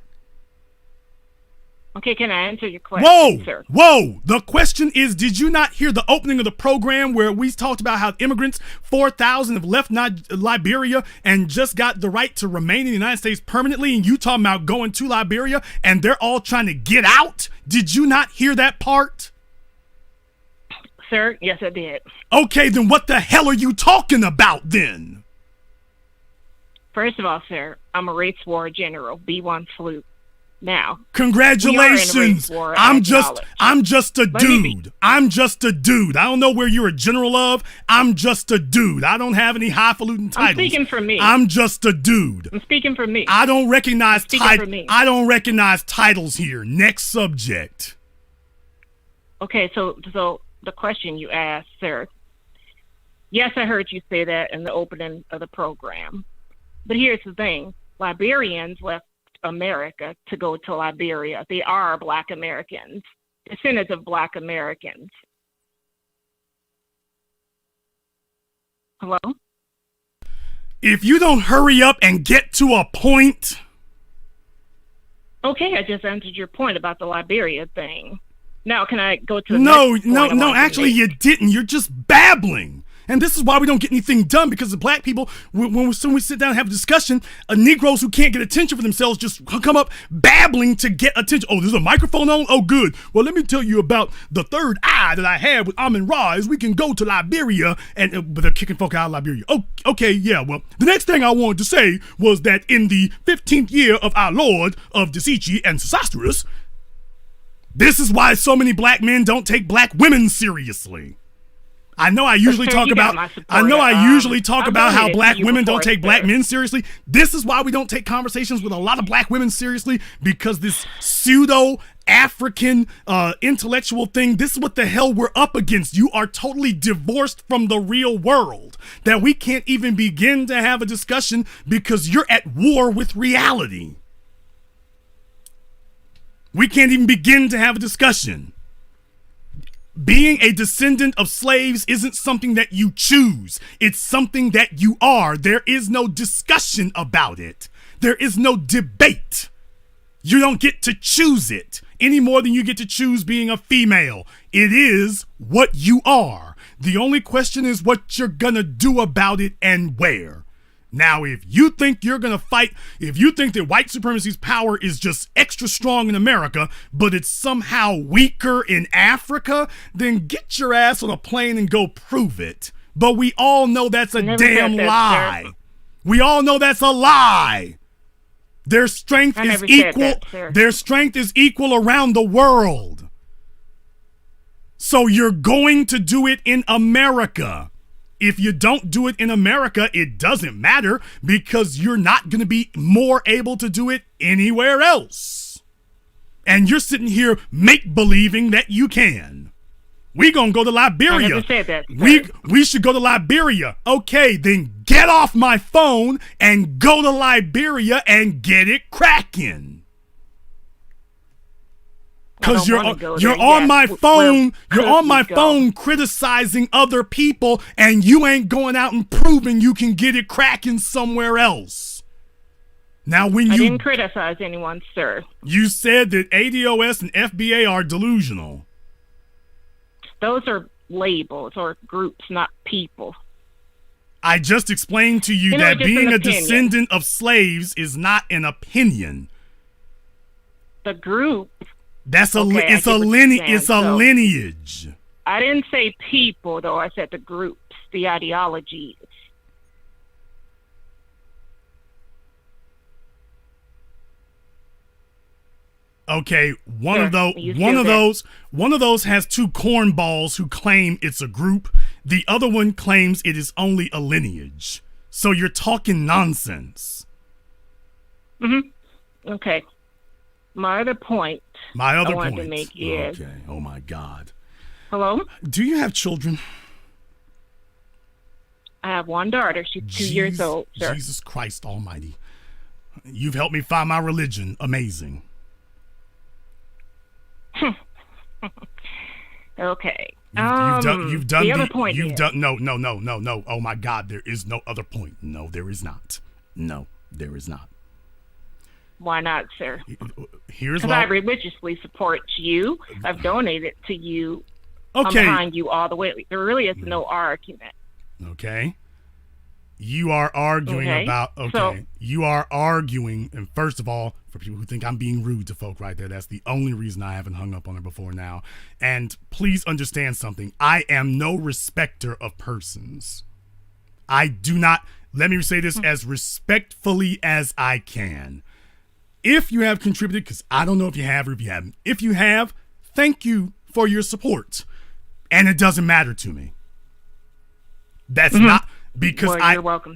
Speaker 8: Okay, can I answer your question, sir?
Speaker 1: Whoa! The question is, did you not hear the opening of the program where we talked about how immigrants, 4,000 have left Liberia and just got the right to remain in the United States permanently, and you talking about going to Liberia and they're all trying to get out? Did you not hear that part?
Speaker 8: Sir, yes, I did.
Speaker 1: Okay, then what the hell are you talking about then?
Speaker 8: First of all, sir, I'm a race war general, B1 salute. Now,
Speaker 1: congratulations. I'm just a dude. I'm just a dude. I don't know where you're a general of. I'm just a dude. I don't have any highfalutin titles.
Speaker 8: I'm speaking for me.
Speaker 1: I'm just a dude.
Speaker 8: I'm speaking for me.
Speaker 1: I don't recognize I don't recognize titles here. Next subject.
Speaker 8: Okay, so the question you asked, sir. Yes, I heard you say that in the opening of the program. But here's the thing. Liberians left America to go to Liberia. They are Black Americans, descendants of Black Americans. Hello?
Speaker 1: If you don't hurry up and get to a point.
Speaker 8: Okay, I just answered your point about the Liberia thing. Now, can I go to the next point?
Speaker 1: No, actually you didn't. You're just babbling. And this is why we don't get anything done, because the black people, when we sit down and have a discussion, Negroes who can't get attention for themselves just come up babbling to get attention. Oh, there's a microphone on? Oh, good. Well, let me tell you about the third eye that I had with Amin-Ra is we can go to Liberia, but they're kicking folk out of Liberia. Oh, okay, yeah, well, the next thing I wanted to say was that in the 15th year of our Lord of Desichi and Sesostris, This is why so many black men don't take black women seriously. I know I usually talk about how black women don't take black men seriously. This is why we don't take conversations with a lot of black women seriously, because this pseudo African intellectual thing, this is what the hell we're up against. You are totally divorced from the real world, that we can't even begin to have a discussion because you're at war with reality. We can't even begin to have a discussion. Being a descendant of slaves isn't something that you choose. It's something that you are. There is no discussion about it. There is no debate. You don't get to choose it any more than you get to choose being a female. It is what you are. The only question is what you're gonna do about it and where. Now, if you think you're going to fight, if you think that white supremacy's power is just extra strong in America, but it's somehow weaker in Africa, then get your ass on a plane and go prove it. But we all know that's a damn lie. We all know that's a lie. Their strength is equal. Their strength is equal around the world. So you're going to do it in America. If you don't do it in America, it doesn't matter, because you're not going to be more able to do it anywhere else. And you're sitting here make-believing that you can. We gonna go to Liberia.
Speaker 8: I never said that,
Speaker 1: we should go to Liberia. Okay, then get off my phone and go to Liberia and get it cracking. Because you're on my phone, you're on my phone criticizing other people, and you ain't going out and proving you can get it cracking somewhere else. Now, when
Speaker 8: I didn't criticize anyone, sir.
Speaker 1: You said that ADOS and FBA are delusional.
Speaker 8: Those are labels or groups, not people.
Speaker 1: I just explained to you that being a descendant of slaves is not an opinion.
Speaker 8: The group.
Speaker 1: It's a lineage.
Speaker 8: I didn't say people, though. I said the groups, the ideologies.
Speaker 1: Okay, one of those has two cornballs who claim it's a group. The other one claims it is only a lineage. So you're talking nonsense.
Speaker 8: Okay. My other point I wanted to make is...
Speaker 1: Okay, oh my God.
Speaker 8: Hello?
Speaker 1: Do you have children?
Speaker 8: I have one daughter. She's 2 years old, sir.
Speaker 1: Jesus Christ almighty. You've helped me find my religion. Amazing.
Speaker 8: Okay.
Speaker 1: You've done
Speaker 8: the other point
Speaker 1: No. Oh my God, there is no other point. No, there is not. No, there is not.
Speaker 8: Why not, sir?
Speaker 1: Here's
Speaker 8: because I religiously support you. I've donated to you.
Speaker 1: Okay.
Speaker 8: I'm behind you all the way. There really is no argument.
Speaker 1: Okay. You are arguing about. Okay. So, you are arguing, and first of all, for people who think I'm being rude to folk right there, that's the only reason I haven't hung up on her before now. And please understand something. I am no respecter of persons. I do not. Let me say this as respectfully as I can. If you have contributed, because I don't know if you have or if you haven't. If you have, thank you for your support. And it doesn't matter to me. That's not because
Speaker 8: you're welcome,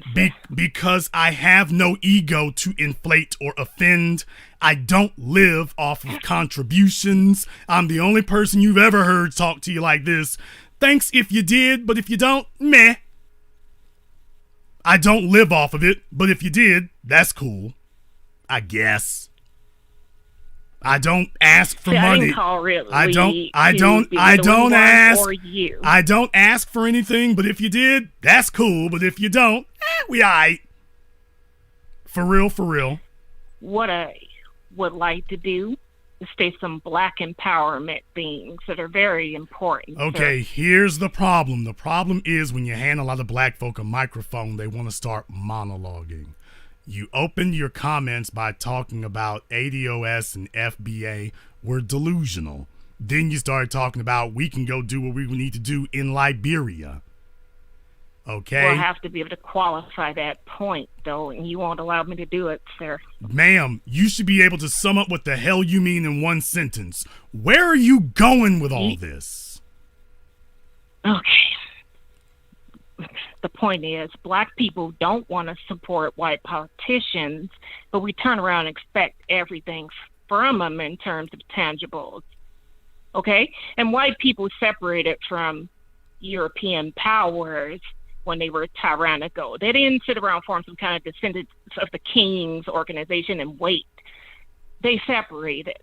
Speaker 1: because I have no ego to inflate or offend. I don't live off of contributions. I'm the only person you've ever heard talk to you like this. Thanks if you did, but if you don't, meh. I don't live off of it, but if you did, that's cool. I guess. I don't ask for money. I don't ask for anything, but if you did, that's cool. But if you don't, we aight. For real.
Speaker 8: What I would like to do is say some black empowerment things that are very important.
Speaker 1: Okay, here's the problem. The problem is when you hand a lot of black folk a microphone, they want to start monologuing. You opened your comments by talking about ADOS and FBA were delusional. Then you started talking about we can go do what we need to do in Liberia. Okay?
Speaker 8: We'll have to be able to qualify that point, though, and you won't allow me to do it, sir.
Speaker 1: Ma'am, you should be able to sum up what the hell you mean in one sentence. Where are you going with all this?
Speaker 8: Okay. The point is, black people don't want to support white politicians, but we turn around and expect everything from them in terms of tangibles. Okay? And white people separated from European powers when they were tyrannical. They didn't sit around form some kind of Descendants of the King's organization and wait. They separated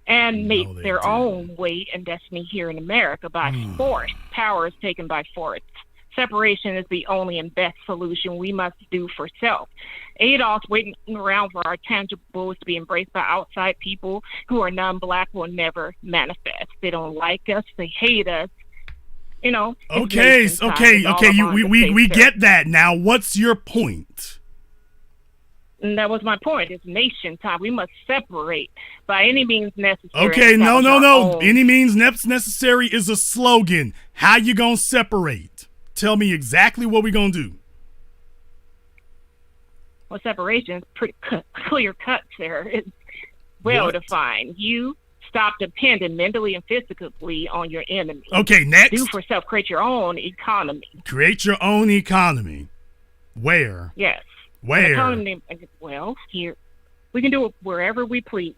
Speaker 8: and made their own way and destiny here in America by force. Power is taken by force. Separation is the only and best solution we must do for self. Adolf's waiting around for our tangibles to be embraced by outside people who are non-black will never manifest. They don't like us. They hate us. You know.
Speaker 1: Okay. We get that. Now, what's your point?
Speaker 8: And that was my point. It's nation time. We must separate by any means necessary.
Speaker 1: Okay, no. Any means necessary is a slogan. How you gonna separate? Tell me exactly what we gonna do.
Speaker 8: Well, separation is pretty clear cut there. It's well defined. You stop depending mentally and physically on your enemy.
Speaker 1: Okay, next.
Speaker 8: Do for self. Create your own economy.
Speaker 1: Create your own economy. Where?
Speaker 8: Yes.
Speaker 1: Where?
Speaker 8: Economy, well, here. We can do it wherever we please.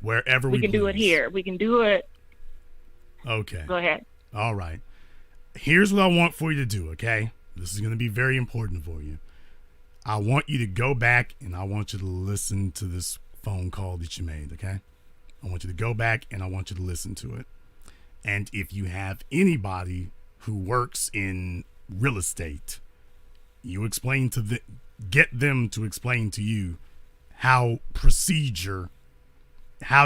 Speaker 1: Wherever we
Speaker 8: can do it here. We can do it.
Speaker 1: Okay.
Speaker 8: Go ahead.
Speaker 1: All right. Here's what I want for you to do, okay? This is going to be very important for you. I want you to go back and I want you to listen to this phone call that you made, okay? I want you to go back and I want you to listen to it. And if you have anybody who works in real estate, you explain to get them to explain to you how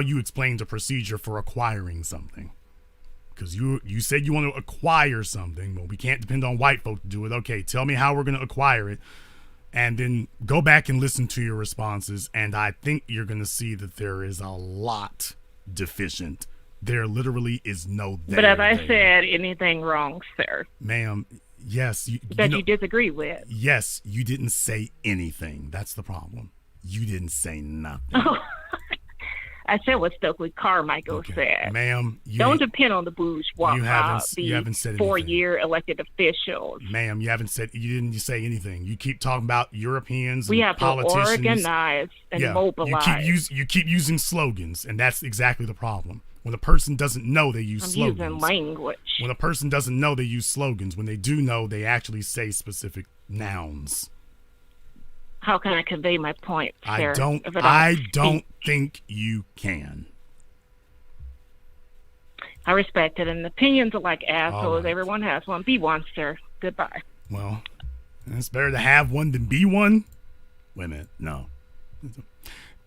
Speaker 1: you explain the procedure for acquiring something. Because you said you want to acquire something, but we can't depend on white folk to do it. Okay, tell me how we're going to acquire it. And then go back and listen to your responses. And I think you're going to see that there is a lot deficient. There literally is no there.
Speaker 8: But have I said anything wrong, sir?
Speaker 1: Ma'am, yes. You
Speaker 8: disagree with?
Speaker 1: Yes, you didn't say anything. That's the problem. You didn't say nothing.
Speaker 8: Oh. I said what Stokely Carmichael said.
Speaker 1: Ma'am,
Speaker 8: don't depend on the bourgeois.
Speaker 1: You haven't said anything.
Speaker 8: 4-year elected officials.
Speaker 1: Ma'am, you didn't say anything. You keep talking about Europeans
Speaker 8: we
Speaker 1: and
Speaker 8: We
Speaker 1: politicians.
Speaker 8: have to organize and mobilize.
Speaker 1: You keep using slogans, and that's exactly the problem. When a person doesn't know, they use slogans.
Speaker 8: I'm using language.
Speaker 1: When a person doesn't know, they use slogans. When they do know, they actually say specific nouns.
Speaker 8: How can I convey my point, sir?
Speaker 1: I don't think you can.
Speaker 8: I respect it, and opinions are like assholes.
Speaker 1: Right.
Speaker 8: Everyone has one. Be one, sir. Goodbye.
Speaker 1: Well, it's better to have one than be one. Wait a minute. No.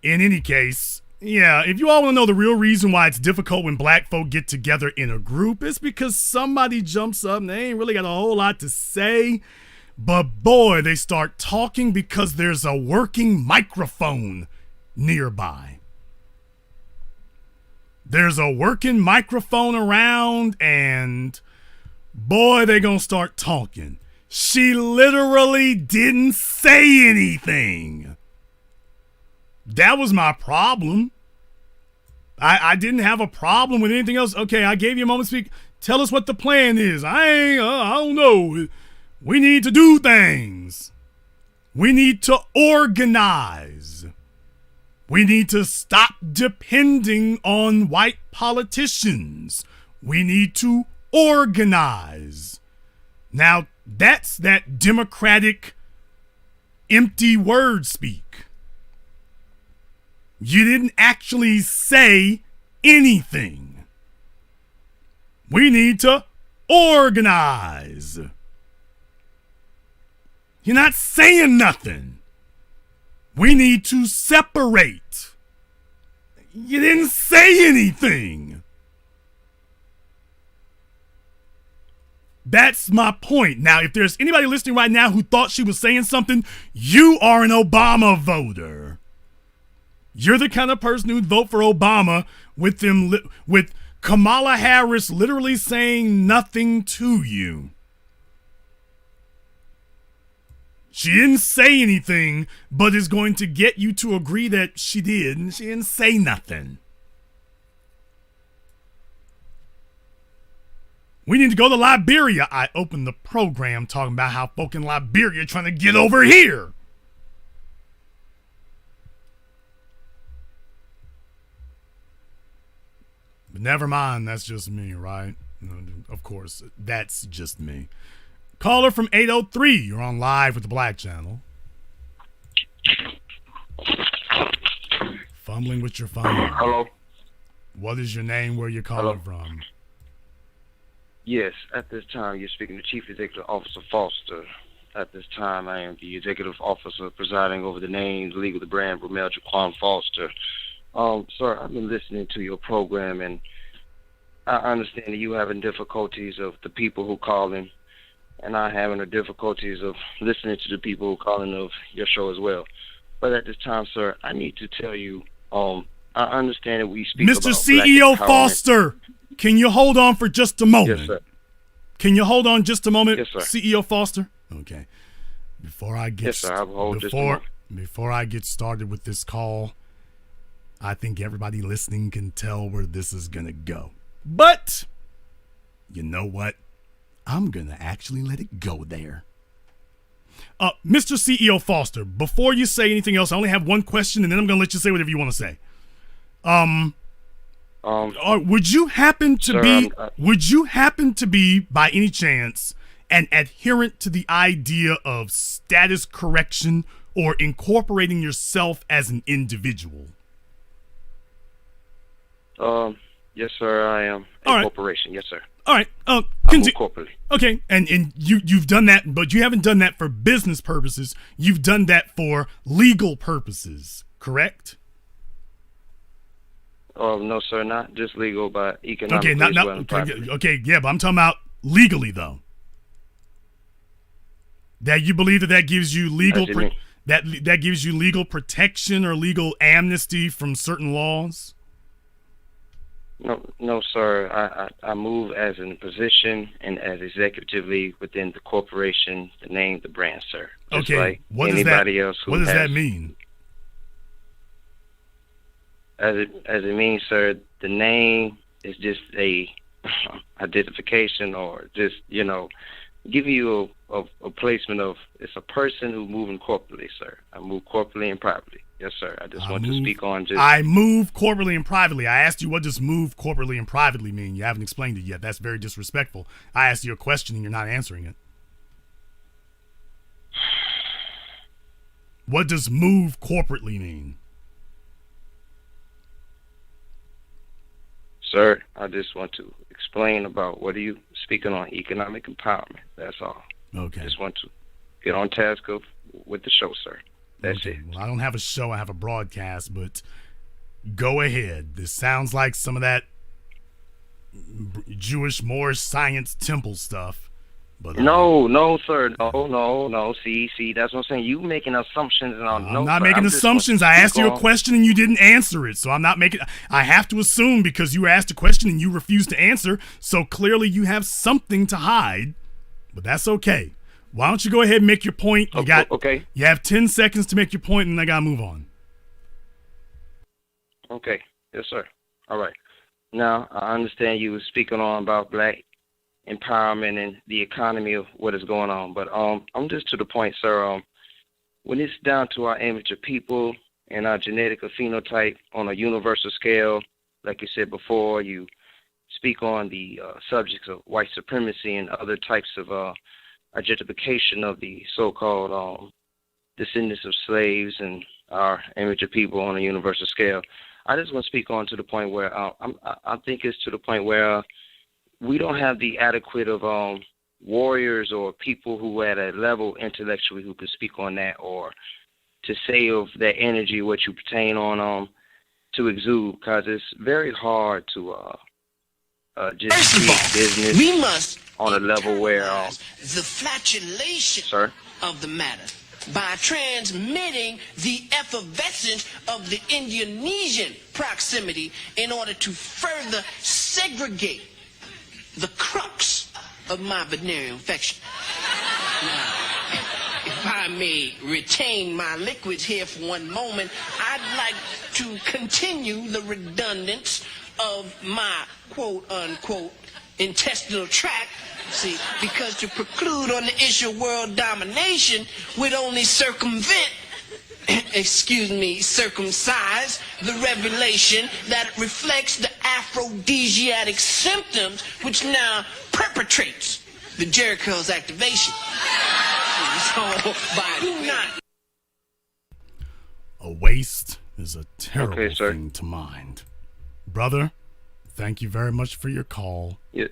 Speaker 1: In any case, yeah, if you all want to know the real reason why it's difficult when black folk get together in a group, it's because somebody jumps up and they ain't really got a whole lot to say. But boy, they start talking because there's a working microphone nearby. There's a working microphone around, and boy, they gonna start talking. She literally didn't say anything. That was my problem. I didn't have a problem with anything else. Okay, I gave you a moment to speak. Tell us what the plan is. I don't know. We need to do things. We need to organize. We need to stop depending on white politicians. We need to organize. Now, that's that Democratic empty word speak. You didn't actually say anything. We need to organize. You're not saying nothing. We need to separate. You didn't say anything. That's my point. Now, if there's anybody listening right now who thought she was saying something, you are an Obama voter. You're the kind of person who'd vote for Obama with Kamala Harris literally saying nothing to you. She didn't say anything, but is going to get you to agree that she did, and she didn't say nothing. We need to go to Liberia. I opened the program talking about how folk in Liberia are trying to get over here. But never mind, that's just me, right? Of course, that's just me. Caller from 803, you're on live with the Black Channel. Fumbling with your phone.
Speaker 9: Hello.
Speaker 1: What is your name? Where you calling from?
Speaker 9: Yes, at this time you're speaking to Chief Executive Officer Foster. At this time I am the Executive Officer presiding over the names, legal, the brand, Bromel Jaquan Foster. Sir, I've been listening to your program, and I understand that you having difficulties of the people who call in, and I having the difficulties of listening to the people who call in of your show as well. But at this time, sir, I need to tell you, I understand that we speak
Speaker 1: Mr.
Speaker 9: about
Speaker 1: CEO
Speaker 9: Black
Speaker 1: Foster, can you hold on for just a moment?
Speaker 9: Yes, sir.
Speaker 1: Can you hold on just a moment,
Speaker 9: Yes, sir.
Speaker 1: CEO Foster? Okay. Before I get
Speaker 9: Yes, sir. I'll hold just a moment.
Speaker 1: Before I get started with this call, I think everybody listening can tell where this is going to go. But, you know what? I'm going to actually let it go there. Mr. CEO Foster, before you say anything else, I only have one question, and then I'm going to let you say whatever you want to say. Would you happen to be, by any chance, an adherent to the idea of status correction or incorporating yourself as an individual?
Speaker 9: Yes, sir, I am.
Speaker 1: All right.
Speaker 9: Corporation, yes, sir.
Speaker 1: All right.
Speaker 9: I move corporately.
Speaker 1: Okay, and you've done that, but you haven't done that for business purposes. You've done that for legal purposes, correct?
Speaker 9: No, sir, not just legal, but economic.
Speaker 1: Okay, yeah, but I'm talking about legally though. That you believe that gives you legal that gives you legal protection or legal amnesty from certain laws?
Speaker 9: No, sir. I move as in position and as executively within the corporation, the name, the brand, sir. Just
Speaker 1: okay.
Speaker 9: Like
Speaker 1: what
Speaker 9: anybody else who
Speaker 1: What does that mean?
Speaker 9: As it means, sir, the name is just a identification, or just giving you a placement of it's a person who's moving corporately, sir. I move corporately and privately. Yes, sir. I just want to speak on just...
Speaker 1: I move corporately and privately. I asked you what does move corporately and privately mean. You haven't explained it yet. That's very disrespectful. I asked you a question and you're not answering it. What does move corporately mean?
Speaker 9: Sir, I just want to explain about what are you speaking on, economic empowerment. That's all.
Speaker 1: Okay.
Speaker 9: Just want to get on task with the show, sir. That's
Speaker 1: okay.
Speaker 9: it.
Speaker 1: Well, I don't have a show. I have a broadcast, but go ahead. This sounds like some of that Jewish Moorish science temple stuff. But
Speaker 9: no, sir. No. See, that's what I'm saying. You making assumptions, and
Speaker 1: I'm not making assumptions. I asked you a question and you didn't answer it, so I'm not making. I have to assume because you were asked a question and you refused to answer, so clearly you have something to hide. But that's okay. Why don't you go ahead and make your point?
Speaker 9: Okay.
Speaker 1: You have 10 seconds to make your point, and I gotta move on.
Speaker 9: Okay. Yes, sir. All right. Now I understand you were speaking on about black empowerment and the economy of what is going on, but I'm just to the point, sir. When it's down to our image of people and our genetic or phenotype on a universal scale, like you said before, you speak on the subjects of white supremacy and other types of objectification of the so-called descendants of slaves and our image of people on a universal scale. I just want to speak on to the point where I think it's to the point where we don't have the adequate of warriors or people who are at a level intellectually who can speak on that, or to say of that energy what you pertain on to exude, because it's very hard to just create business
Speaker 10: we must
Speaker 9: on a level where
Speaker 10: the flatulation
Speaker 9: sir?
Speaker 10: Of the matter by transmitting the effervescence of the Indonesian proximity in order to further segregate the crux of my venereal infection. Now, if I may retain my liquids here for one moment, I'd like to continue the redundance of my quote-unquote intestinal tract. See, because to preclude on the issue of world domination would only circumvent, circumcise the revelation that reflects the aphrodisiac symptoms which now perpetrates the Jericho's activation. So, by not...
Speaker 1: A waste is a terrible thing to mind. Brother, thank you very much for your call.
Speaker 9: Yeah.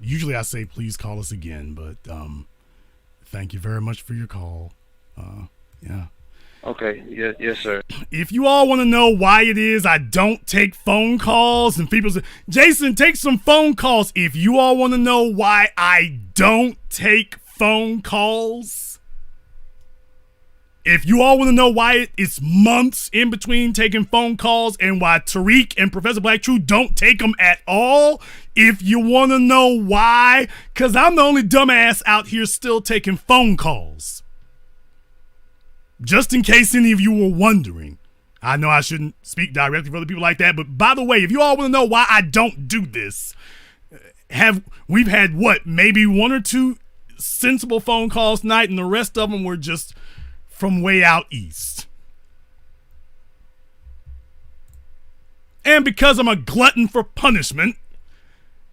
Speaker 1: Usually I say please call us again, but thank you very much for your call. Yeah.
Speaker 9: Okay. Yes, sir.
Speaker 1: If you all want to know why it is I don't take phone calls and people say, Jason, take some phone calls. If you all want to know why I don't take phone calls, if you all want to know why it's months in between taking phone calls and why Tariq and Professor Black True don't take them at all, if you want to know why, because I'm the only dumbass out here still taking phone calls. Just in case any of you were wondering. I know I shouldn't speak directly for other people like that, but by the way, if you all want to know why I don't do this, we've had maybe one or two sensible phone calls tonight, and the rest of them were just from way out east. And because I'm a glutton for punishment,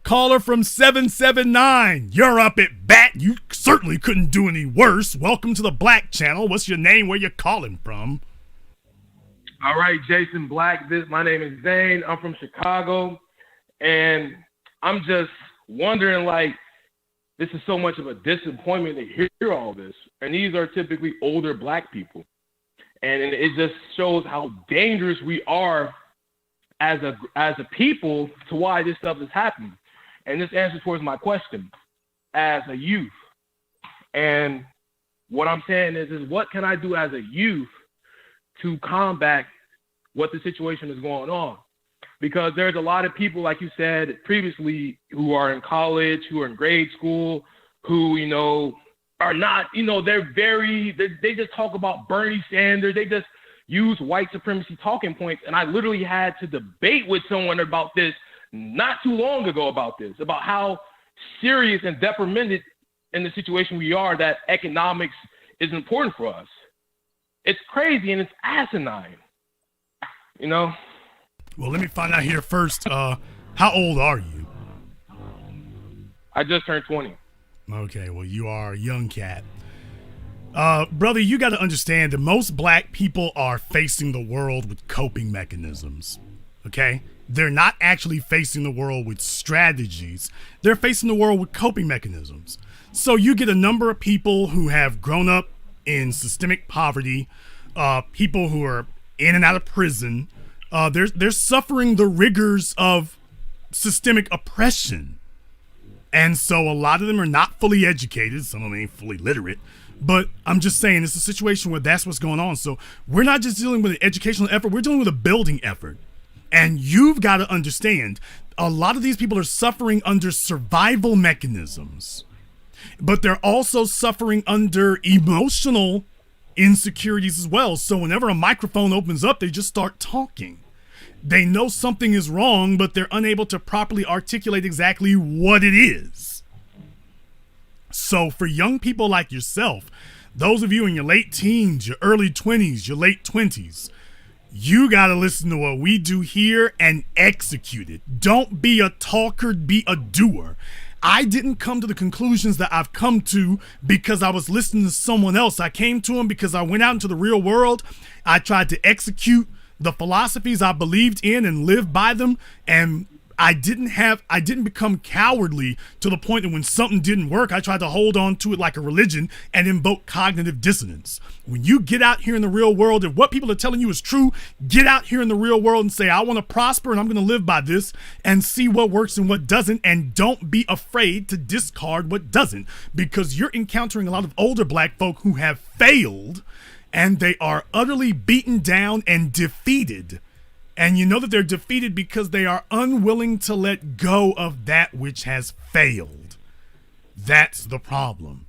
Speaker 1: caller from 779, you're up at bat. You certainly couldn't do any worse. Welcome to the Black Channel. What's your name? Where you calling from?
Speaker 11: All right, Jason Black. My name is Dane. I'm from Chicago. And I'm just wondering, this is so much of a disappointment to hear all this. And these are typically older Black people. And it just shows how dangerous we are as a people to why this stuff is happening. And this answers towards my question as a youth. And what I'm saying is what can I do as a youth to combat what the situation is going on? Because there's a lot of people, like you said previously, who are in college, who are in grade school, who, are not, they just talk about Bernie Sanders. They just use white supremacy talking points. And I literally had to debate with someone about this not too long ago about how serious and detrimental in the situation we are that economics is important for us. It's crazy and it's asinine,
Speaker 1: Well, let me find out here first. How old are you?
Speaker 11: I just turned 20.
Speaker 1: Okay, well, you are a young cat. Brother, you got to understand that most Black people are facing the world with coping mechanisms, okay? They're not actually facing the world with strategies. They're facing the world with coping mechanisms. So you get a number of people who have grown up in systemic poverty, people who are in and out of prison. They're suffering the rigors of systemic oppression. And so a lot of them are not fully educated. Some of them ain't fully literate. But I'm just saying it's a situation where that's what's going on. So we're not just dealing with an educational effort. We're dealing with a building effort. And you've got to understand, a lot of these people are suffering under survival mechanisms, but they're also suffering under emotional insecurities as well. So whenever a microphone opens up, they just start talking. They know something is wrong, but they're unable to properly articulate exactly what it is. So for young people like yourself, those of you in your late teens, your early 20s, your late 20s, you got to listen to what we do here and execute it. Don't be a talker, be a doer. I didn't come to the conclusions that I've come to because I was listening to someone else. I came to them because I went out into the real world. I tried to execute the philosophies I believed in and live by them. And I didn't become cowardly to the point that when something didn't work, I tried to hold on to it like a religion and invoke cognitive dissonance. When you get out here in the real world, if what people are telling you is true, get out here in the real world and say, I want to prosper and I'm going to live by this, and see what works and what doesn't. And don't be afraid to discard what doesn't, because you're encountering a lot of older Black folk who have failed and they are utterly beaten down and defeated. And you know that they're defeated because they are unwilling to let go of that which has failed. That's the problem.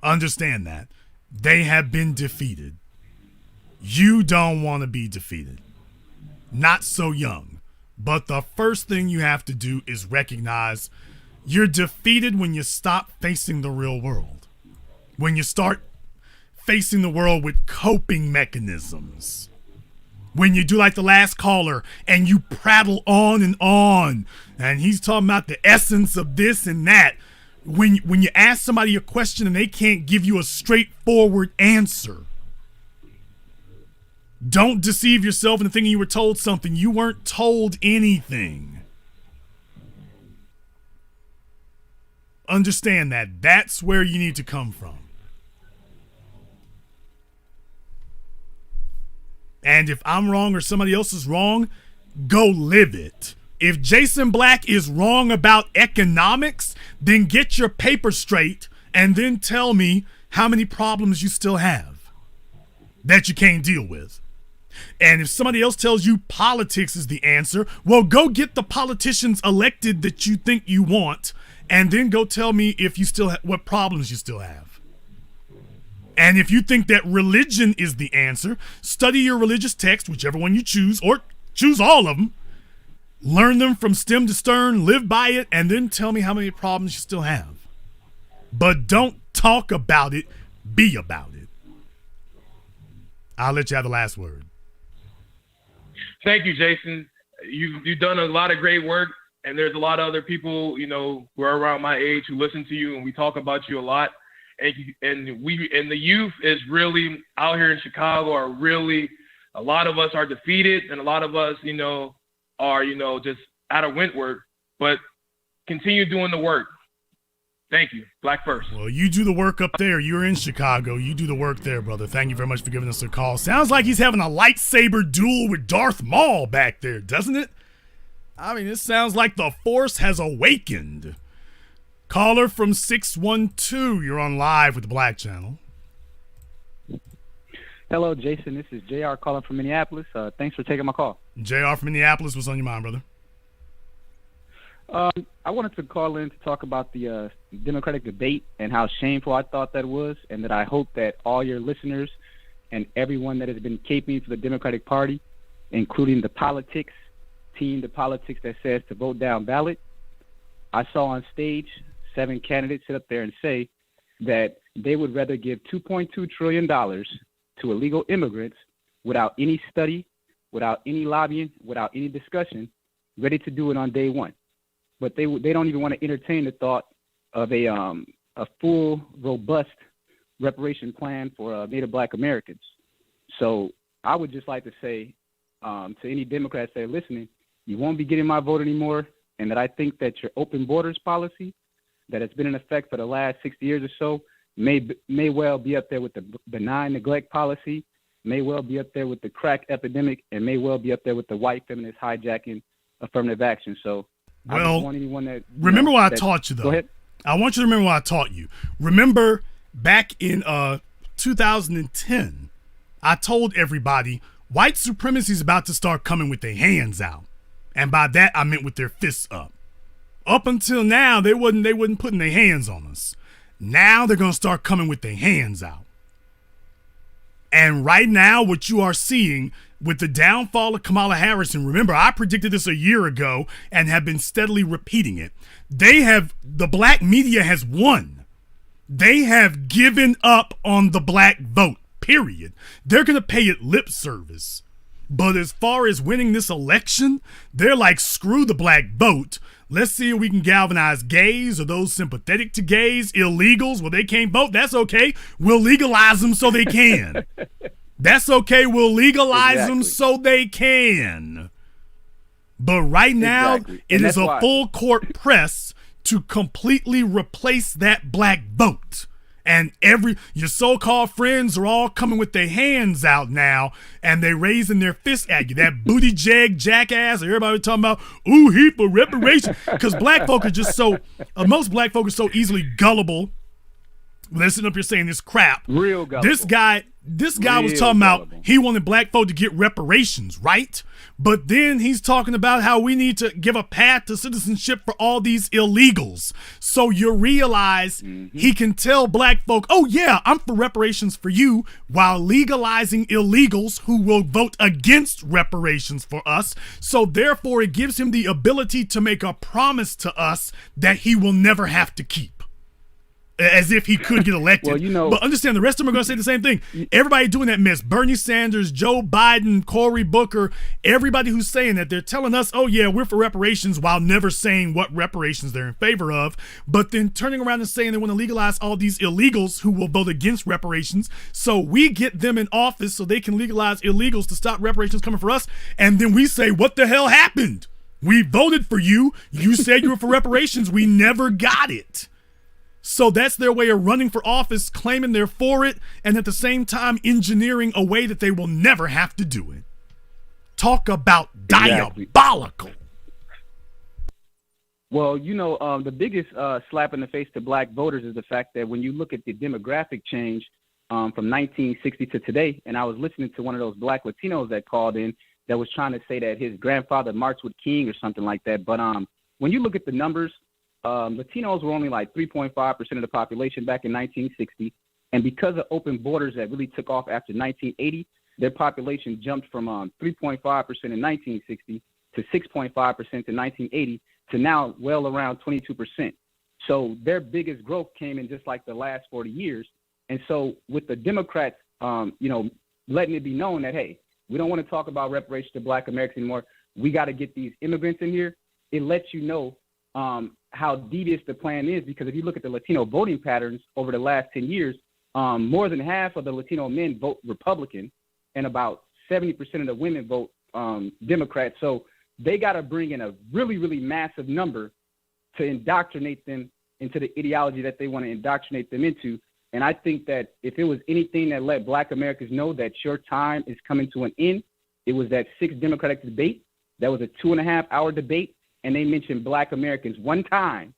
Speaker 1: Understand that. They have been defeated. You don't want to be defeated. Not so young. But the first thing you have to do is recognize you're defeated when you stop facing the real world. When you start facing the world with coping mechanisms. When you do like the last caller and you prattle on, and he's talking about the essence of this and that. When you ask somebody a question and they can't give you a straightforward answer. Don't deceive yourself into thinking you were told something. You weren't told anything. Understand that. That's where you need to come from. And if I'm wrong or somebody else is wrong, go live it. If Jason Black is wrong about economics, then get your paper straight and then tell me how many problems you still have that you can't deal with. And if somebody else tells you politics is the answer, well, go get the politicians elected that you think you want, and then go tell me if you still what problems you still have. And if you think that religion is the answer, study your religious text, whichever one you choose, or choose all of them. Learn them from stem to stern, live by it, and then tell me how many problems you still have. But don't talk about it, be about it. I'll let you have the last word.
Speaker 11: Thank you, Jason. You've done a lot of great work, and there's a lot of other people, who are around my age who listen to you, and we talk about you a lot. And the youth is really out here in Chicago are really, a lot of us are defeated, and a lot of us, are, just out of Wentworth, but continue doing the work. Thank you. Black first.
Speaker 1: Well, you do the work up there. You're in Chicago. You do the work there, brother. Thank you very much for giving us a call. Sounds like he's having a lightsaber duel with Darth Maul back there, doesn't it? I mean, it sounds like the Force has awakened. Caller from 612. You're on live with the Black Channel.
Speaker 12: Hello, Jason. This is JR calling from Minneapolis. Thanks for taking my call.
Speaker 1: JR from Minneapolis. What's on your mind, brother?
Speaker 12: I wanted to call in to talk about the Democratic debate and how shameful I thought that was, and that I hope that all your listeners and everyone that has been caping for the Democratic Party, including the politics team, the politics that says to vote down ballot. I saw on stage 7 candidates sit up there and say that they would rather give $2.2 trillion to illegal immigrants without any study, without any lobbying, without any discussion, ready to do it on day one. But they don't even want to entertain the thought of a full, robust reparation plan for Native Black Americans. So I would just like to say to any Democrats that are listening, you won't be getting my vote anymore, and that I think that your open borders policy that has been in effect for the last 60 years or so may well be up there with the benign neglect policy, may well be up there with the crack epidemic, and may well be up there with the white feminist hijacking affirmative action. So I just want anyone that
Speaker 1: remember what I taught you, though.
Speaker 12: Go ahead.
Speaker 1: I want you to remember what I taught you. Remember back in 2010, I told everybody white supremacy is about to start coming with their hands out. And by that, I meant with their fists up. Up until now, they wasn't putting their hands on us. Now they're going to start coming with their hands out. And right now, what you are seeing with the downfall of Kamala Harris, and remember, I predicted this a year ago and have been steadily repeating it. The black media has won. They have given up on the black vote, period. They're going to pay it lip service. But as far as winning this election, they're like, screw the black vote. Let's see if we can galvanize gays or those sympathetic to gays, illegals. Well, they can't vote. That's okay. We'll legalize them so they can. That's okay. We'll legalize them so they can. But right now, it is a full court press to completely replace that black vote. And your so-called friends are all coming with their hands out now, and they raising their fists at you. That booty jag jackass, everybody talking about, ooh, he for reparations. Because black folk are just most black folk are so easily gullible. They're sitting up here saying this crap.
Speaker 12: Real gullible.
Speaker 1: This guy, This guy was
Speaker 12: Real
Speaker 1: talking about
Speaker 12: gullible.
Speaker 1: he wanted black folk to get reparations, right? But then he's talking about how we need to give a path to citizenship for all these illegals. So you realize he can tell black folk, oh yeah, I'm for reparations for you, while legalizing illegals who will vote against reparations for us. So therefore it gives him the ability to make a promise to us that he will never have to keep. As if he could get elected.
Speaker 12: Well, you know,
Speaker 1: but understand, the rest of them are going to say the same thing. Everybody doing that mess. Bernie Sanders, Joe Biden, Cory Booker, everybody who's saying that, they're telling us, oh yeah, we're for reparations, while never saying what reparations they're in favor of. But then turning around and saying they want to legalize all these illegals who will vote against reparations. So we get them in office so they can legalize illegals to stop reparations coming for us. And then we say, what the hell happened? We voted for you. You said you were for reparations. We never got it. So that's their way of running for office, claiming they're for it, and at the same time engineering a way that they will never have to do it. Talk about diabolical.
Speaker 12: Well, you know, the biggest slap in the face to black voters is the fact that when you look at the demographic change from 1960 to today, and I was listening to one of those black Latinos that called in that was trying to say that his grandfather marched with King or something like that. But when you look at the numbers, Latinos were only like 3.5% of the population back in 1960. And because of open borders that really took off after 1980, their population jumped from 3.5% in 1960 to 6.5% in 1980 to now well around 22%. So their biggest growth came in just like the last 40 years. And so with the Democrats, letting it be known that, hey, we don't want to talk about reparations to black Americans anymore. We got to get these immigrants in here. It lets you know how devious the plan is, because if you look at the Latino voting patterns over the last 10 years, more than half of the Latino men vote Republican and about 70% of the women vote Democrat. So they got to bring in a really, really massive number to indoctrinate them into the ideology that they want to indoctrinate them into. And I think that if it was anything that let black Americans know that your time is coming to an end, it was that 6th Democratic debate. That was a 2.5-hour debate. And they mentioned black Americans one time.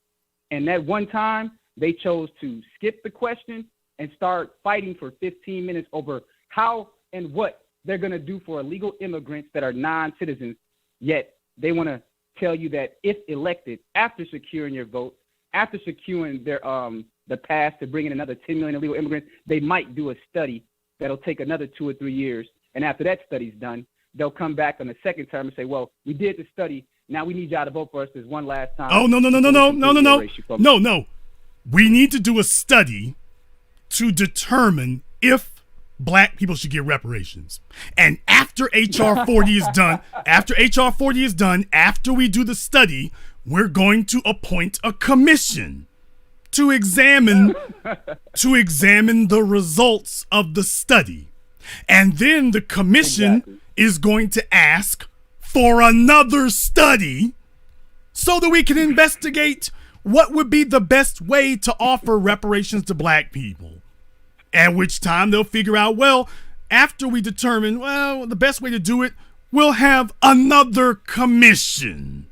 Speaker 12: And that one time, they chose to skip the question and start fighting for 15 minutes over how and what they're going to do for illegal immigrants that are non-citizens. Yet they want to tell you that if elected, after securing your vote, after securing their the pass to bring in another 10 million illegal immigrants, they might do a study that'll take another 2 or 3 years. And after that study's done, they'll come back on the second term and say, well, we did the study. Now we need y'all to vote for us this one last time.
Speaker 1: Oh, no. No. We need to do a study to determine if black people should get reparations. And after HR 40 is done, after we do the study, we're going to appoint a commission to examine the results of the study. And then the commission is going to ask for another study so that we can investigate what would be the best way to offer reparations to black people. At which time they'll figure out, well, after we determine, well, the best way to do it, we'll have another commission,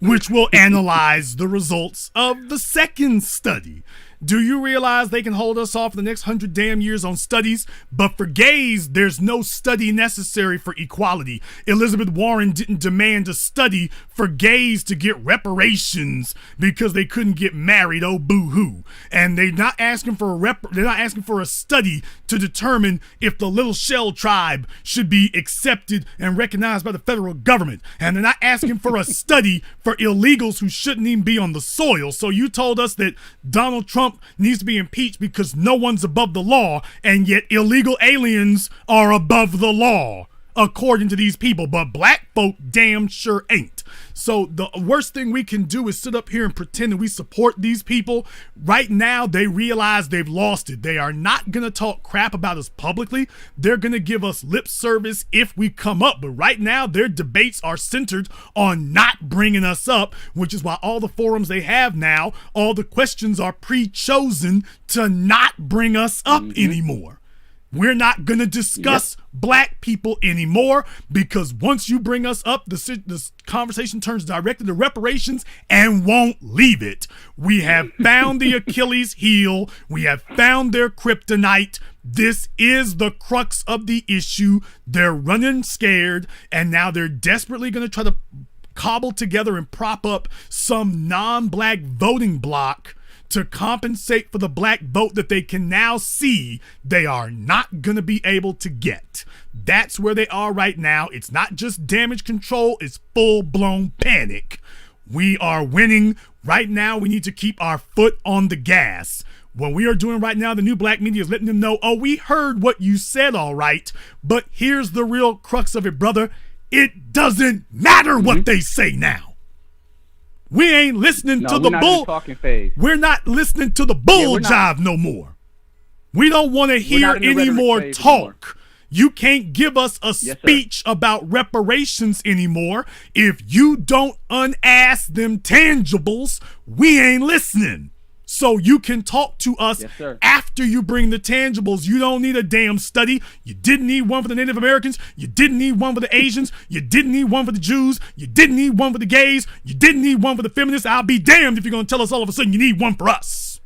Speaker 1: which will analyze the results of the second study. Do you realize they can hold us off for the next 100 damn years on studies? But for gays, there's no study necessary for equality. Elizabeth Warren didn't demand a study for gays to get reparations because they couldn't get married. Oh, boo-hoo. And they're not asking for a study to determine if the Little Shell tribe should be accepted and recognized by the federal government. And they're not asking for a study for illegals who shouldn't even be on the soil. So you told us that Donald Trump needs to be impeached because no one's above the law, and yet illegal aliens are above the law, according to these people. But black folk damn sure ain't. So the worst thing we can do is sit up here and pretend that we support these people. Right now, they realize they've lost it. They are not going to talk crap about us publicly. They're going to give us lip service if we come up. But right now, their debates are centered on not bringing us up, which is why all the forums they have now, all the questions are pre-chosen to not bring us up anymore. We're not going to discuss black people anymore, because once you bring us up, this conversation turns directly to reparations and won't leave it. We have found the Achilles heel. We have found their kryptonite. This is the crux of the issue. They're running scared, and now they're desperately going to try to cobble together and prop up some non-black voting bloc to compensate for the black vote that they can now see they are not going to be able to get. That's where they are right now. It's not just damage control, it's full-blown panic. We are winning. Right now, we need to keep our foot on the gas. What we are doing right now, the new black media is letting them know, oh, we heard what you said, all right, but here's the real crux of it, brother. It doesn't matter what they say now. We ain't listening to the bull. We're not listening to the bull jive no more. We don't want to hear any more talk. You can't give us a speech about reparations anymore. If you don't unass them tangibles, we ain't listening. So you can talk to us after you bring the tangibles. You don't need a damn study. You didn't need one for the Native Americans. You didn't need one for the Asians. You didn't need one for the Jews. You didn't need one for the gays. You didn't need one for the feminists. I'll be damned if you're going to tell us all of a sudden you need one for us.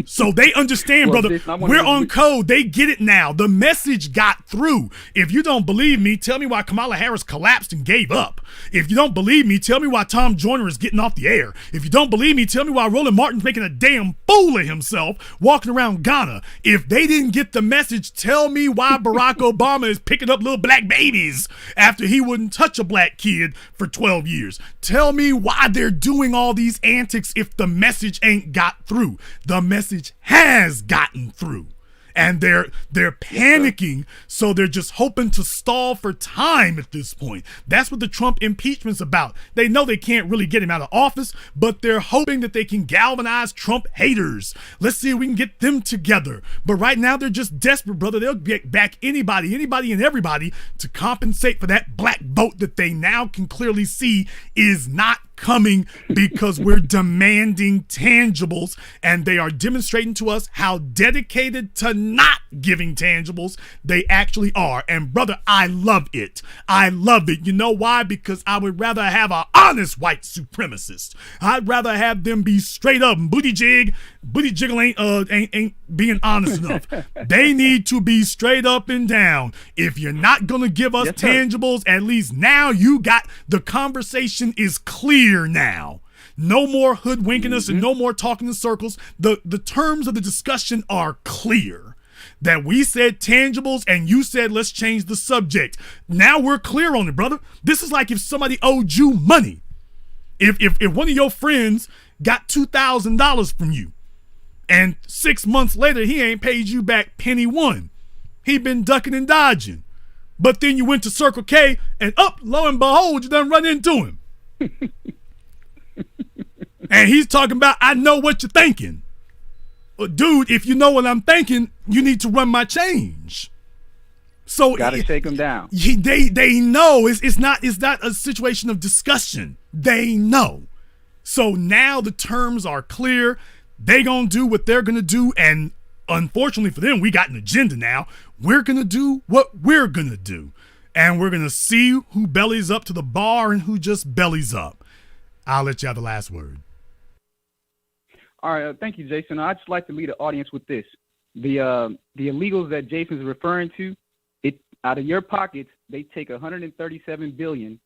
Speaker 1: So they understand, brother. We're on code. They get it now. The message got through. If you don't believe me, tell me why Kamala Harris collapsed and gave up. If you don't believe me, tell me why Tom Joyner is getting off the air. If you don't believe me, tell me why Roland Martin's making a damn fool of himself walking around Ghana. If they didn't get the message, tell me why Barack Obama is picking up little black babies after he wouldn't touch a black kid for 12 years. Tell me why they're doing all these antics if the message ain't got through. The message has gotten through, and they're panicking, so they're just hoping to stall for time at this point. That's what the Trump impeachment's about. They know they can't really get him out of office, but they're hoping that they can galvanize Trump haters. Let's see if we can get them together. But right now they're just desperate, brother. They'll get back anybody and everybody to compensate for that black vote that they now can clearly see is not coming, because we're demanding tangibles, and they are demonstrating to us how dedicated to not giving tangibles they actually are. And brother, I love it. I love it. You know why? Because I would rather have an honest white supremacist. I'd rather have them be straight up. Booty jiggle ain't being honest enough. They need to be straight up and down. If you're not gonna give us tangibles, at least now you got the conversation is clear now. No more hoodwinking us and no more talking in circles. The terms of the discussion are clear. That we said tangibles and you said let's change the subject. Now we're clear on it, brother. This is like if somebody owed you money. If one of your friends got $2,000 from you, and 6 months later he ain't paid you back penny one. He been ducking and dodging. But then you went to Circle K and lo and behold, you done run into him. And he's talking about, I know what you're thinking. Dude, if you know what I'm thinking, you need to run my change. So
Speaker 12: gotta shake them down.
Speaker 1: They know it's not a situation of discussion. They know. So now the terms are clear. They gonna do what they're gonna do, and unfortunately for them, we got an agenda now. We're gonna do what we're gonna do, and we're gonna see who bellies up to the bar and who just bellies up. I'll let you have the last word.
Speaker 12: All right, thank you, Jason. I'd just like to lead the audience with this. The illegals that Jason's referring to, it out of your pockets, they take $137 billion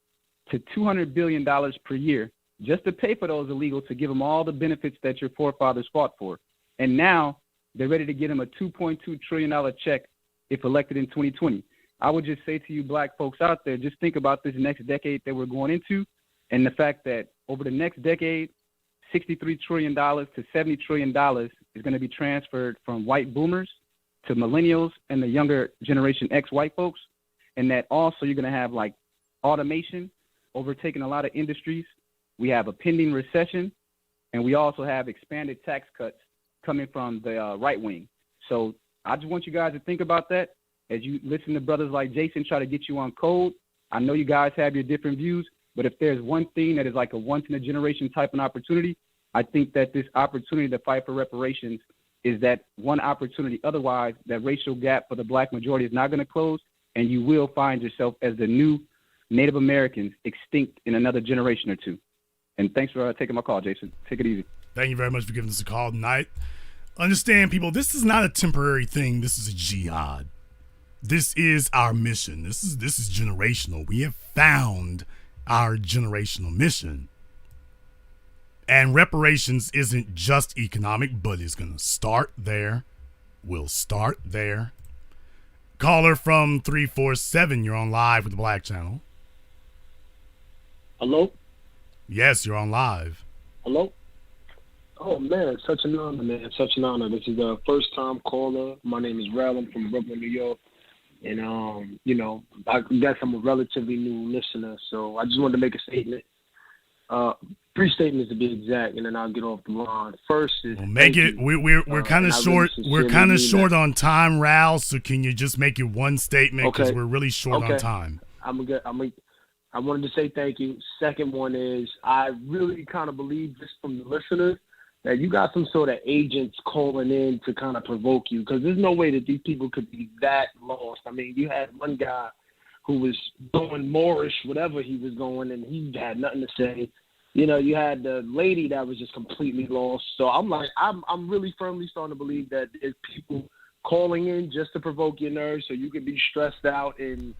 Speaker 12: to $200 billion per year just to pay for those illegals, to give them all the benefits that your forefathers fought for. And now they're ready to get them a $2.2 trillion check if elected in 2020. I would just say to you black folks out there, just think about this next decade that we're going into, and the fact that over the next decade, $63 trillion to $70 trillion is going to be transferred from white boomers to millennials and the younger generation X white folks. And that also you're going to have like automation overtaking a lot of industries. We have a pending recession, and we also have expanded tax cuts coming from the right wing. So I just want you guys to think about that as you listen to brothers like Jason try to get you on code. I know you guys have your different views, but if there's one thing that is like a once-in-a-generation type of opportunity, I think that this opportunity to fight for reparations is that one opportunity. Otherwise, that racial gap for the black majority is not going to close, and you will find yourself as the new Native Americans extinct in another generation or two. And thanks for taking my call, Jason. Take it easy.
Speaker 1: Thank you very much for giving us a call tonight. Understand, people, this is not a temporary thing. This is a jihad. This is our mission. This is generational. We have found our generational mission. And reparations isn't just economic, but it's going to start there. We'll start there. Caller from 347, you're on live with the Black Channel.
Speaker 13: Hello?
Speaker 1: Yes, you're on live.
Speaker 13: Hello? Oh, man, such an honor, man. Such an honor. This is the first-time caller. My name is Rel. I'm from Brooklyn, New York. And, I guess I'm a relatively new listener, so I just wanted to make a statement. 3 statements to be exact, and then I'll get off the line. First is
Speaker 1: we're kind of short. We're kind of short on time, Ral. So can you just make it one statement because we're really short on time.
Speaker 13: I wanted to say thank you. Second one is I really kind of believe just from the listeners that you got some sort of agents calling in to kind of provoke you, because there's no way that these people could be that lost. I mean, you had one guy who was going Moorish, whatever he was going, and he had nothing to say. You had the lady that was just completely lost. So I'm really firmly starting to believe that there's people calling in just to provoke your nerves so you can be stressed out and,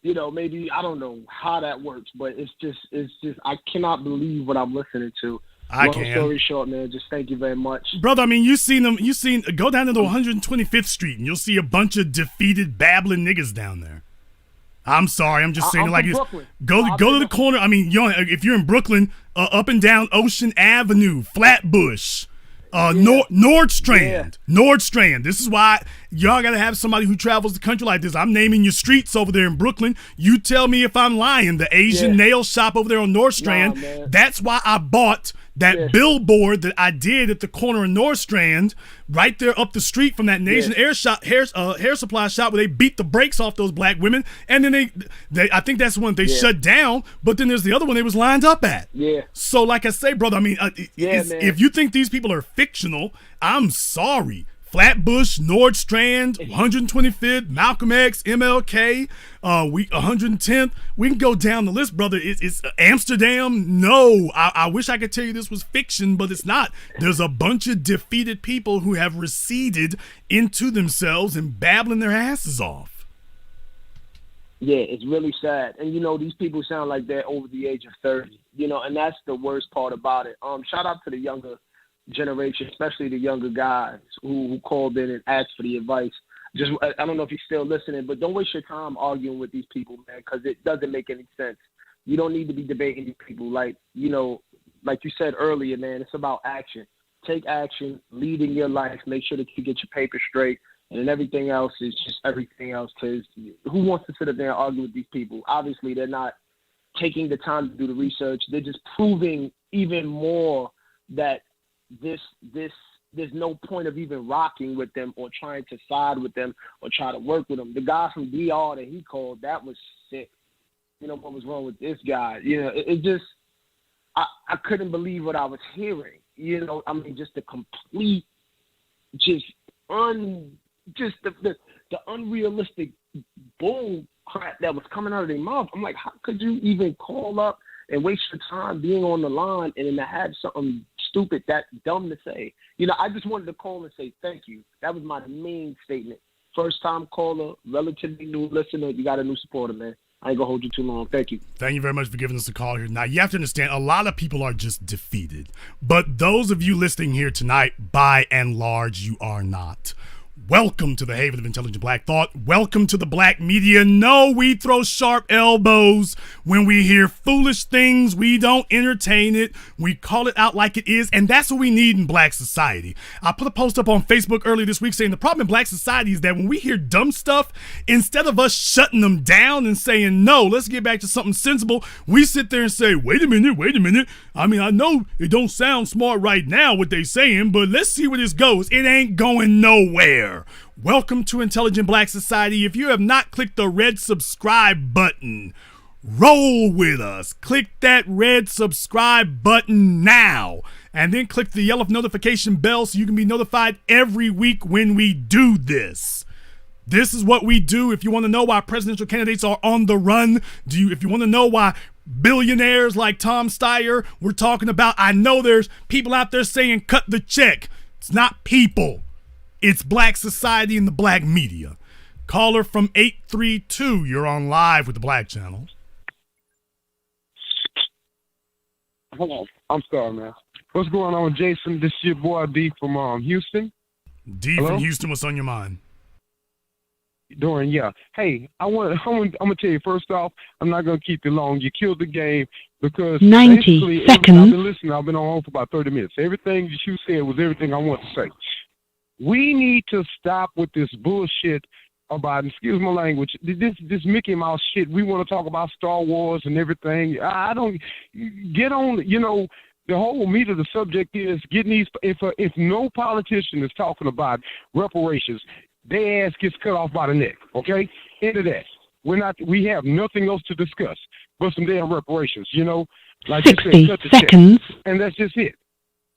Speaker 13: maybe, I don't know how that works, but it's just, I cannot believe what I'm listening to. Long story short, man, just thank you very much.
Speaker 1: Brother, I mean, go down to the 125th Street and you'll see a bunch of defeated, babbling niggas down there. I'm sorry, I'm just saying it like this. Go to the corner. I mean, if you're in Brooklyn, up and down Ocean Avenue, Flatbush, Nordstrand. This is why y'all got to have somebody who travels the country like this. I'm naming your streets over there in Brooklyn. You tell me if I'm lying. The Asian nail shop over there on Nordstrand. That's why I bought that billboard that I did at the corner of Nordstrand, right there up the street from that Asian hair supply shop where they beat the brakes off those black women. And then they I think that's the one they shut down. But then there's the other one they was lined up at.
Speaker 13: Yeah.
Speaker 1: So like I say, brother, I mean, if you think these people are fictional, I'm sorry. Flatbush, Nordstrand, 125th, Malcolm X, MLK, 110th. We can go down the list, brother. It's Amsterdam. No, I wish I could tell you this was fiction, but it's not. There's a bunch of defeated people who have receded into themselves and babbling their asses off.
Speaker 13: Yeah, it's really sad. And, these people sound like they're over the age of 30, and that's the worst part about it. Shout out to the younger generation, especially the younger guys who called in and asked for the advice. I don't know if he's still listening, but don't waste your time arguing with these people, man, because it doesn't make any sense. You don't need to be debating these people. Like you said earlier, man, it's about action. Take action, lead in your life, make sure that you get your paper straight, and then everything else is just everything else. Because who wants to sit up there and argue with these people? Obviously, they're not taking the time to do the research. They're just proving even more that there's no point of even rocking with them or trying to side with them or try to work with them. The guy from DR that he called, that was sick. What was wrong with this guy? It just, I couldn't believe what I was hearing. I mean, just the complete, the unrealistic bull crap that was coming out of their mouth. I'm like, how could you even call up and waste your time being on the line and then to have something stupid, that dumb to say? I just wanted to call and say thank you. That was my main statement. First time caller, relatively new listener. You got a new supporter, man. I ain't gonna hold you too long. Thank you.
Speaker 1: Thank you very much for giving us a call here. Now, you have to understand, a lot of people are just defeated. But those of you listening here tonight, by and large, you are not. Welcome to the Haven of Intelligent Black Thought. Welcome to the black media. No, we throw sharp elbows when we hear foolish things. We don't entertain it. We call it out like it is, and that's what we need in black society. I put a post up on Facebook earlier this week saying the problem in black society is that when we hear dumb stuff, instead of us shutting them down and saying, no, let's get back to something sensible, we sit there and say, wait a minute. I mean, I know it don't sound smart right now what they saying, but let's see where this goes. It ain't going nowhere. Welcome to Intelligent Black Society. If you have not clicked the red subscribe button roll with us. Click that red subscribe button now, and then click the yellow notification bell so you can be notified every week when we do this. This is what we do. If you want to know why presidential candidates are on the run, if you want to know why billionaires like Tom Steyer we're talking about, I know there's people out there saying cut the check. It's not people. It's black society and the black media. Caller from 832, you're on live with the Black Channel.
Speaker 14: Hello. I'm sorry, man. What's going on, Jason? This is your boy D from Houston.
Speaker 1: D
Speaker 14: Hello?
Speaker 1: from Houston, what's on your mind?
Speaker 14: Doing, yeah. Hey, I'm gonna tell you, first off, I'm not gonna keep you long. You killed the game because
Speaker 15: 90 seconds.
Speaker 14: I've been listening. I've been on hold for about 30 minutes. Everything that you said was everything I want to say. We need to stop with this bullshit about, excuse my language, this Mickey Mouse shit. We want to talk about Star Wars and everything. I don't get on. You know, the whole meat of the subject is getting these. If no politician is talking about reparations, their ass gets cut off by the neck, okay? End of that. We have nothing else to discuss but some damn reparations, you know? Like
Speaker 15: 60
Speaker 14: you said, cut the
Speaker 15: seconds.
Speaker 14: check. And that's just it.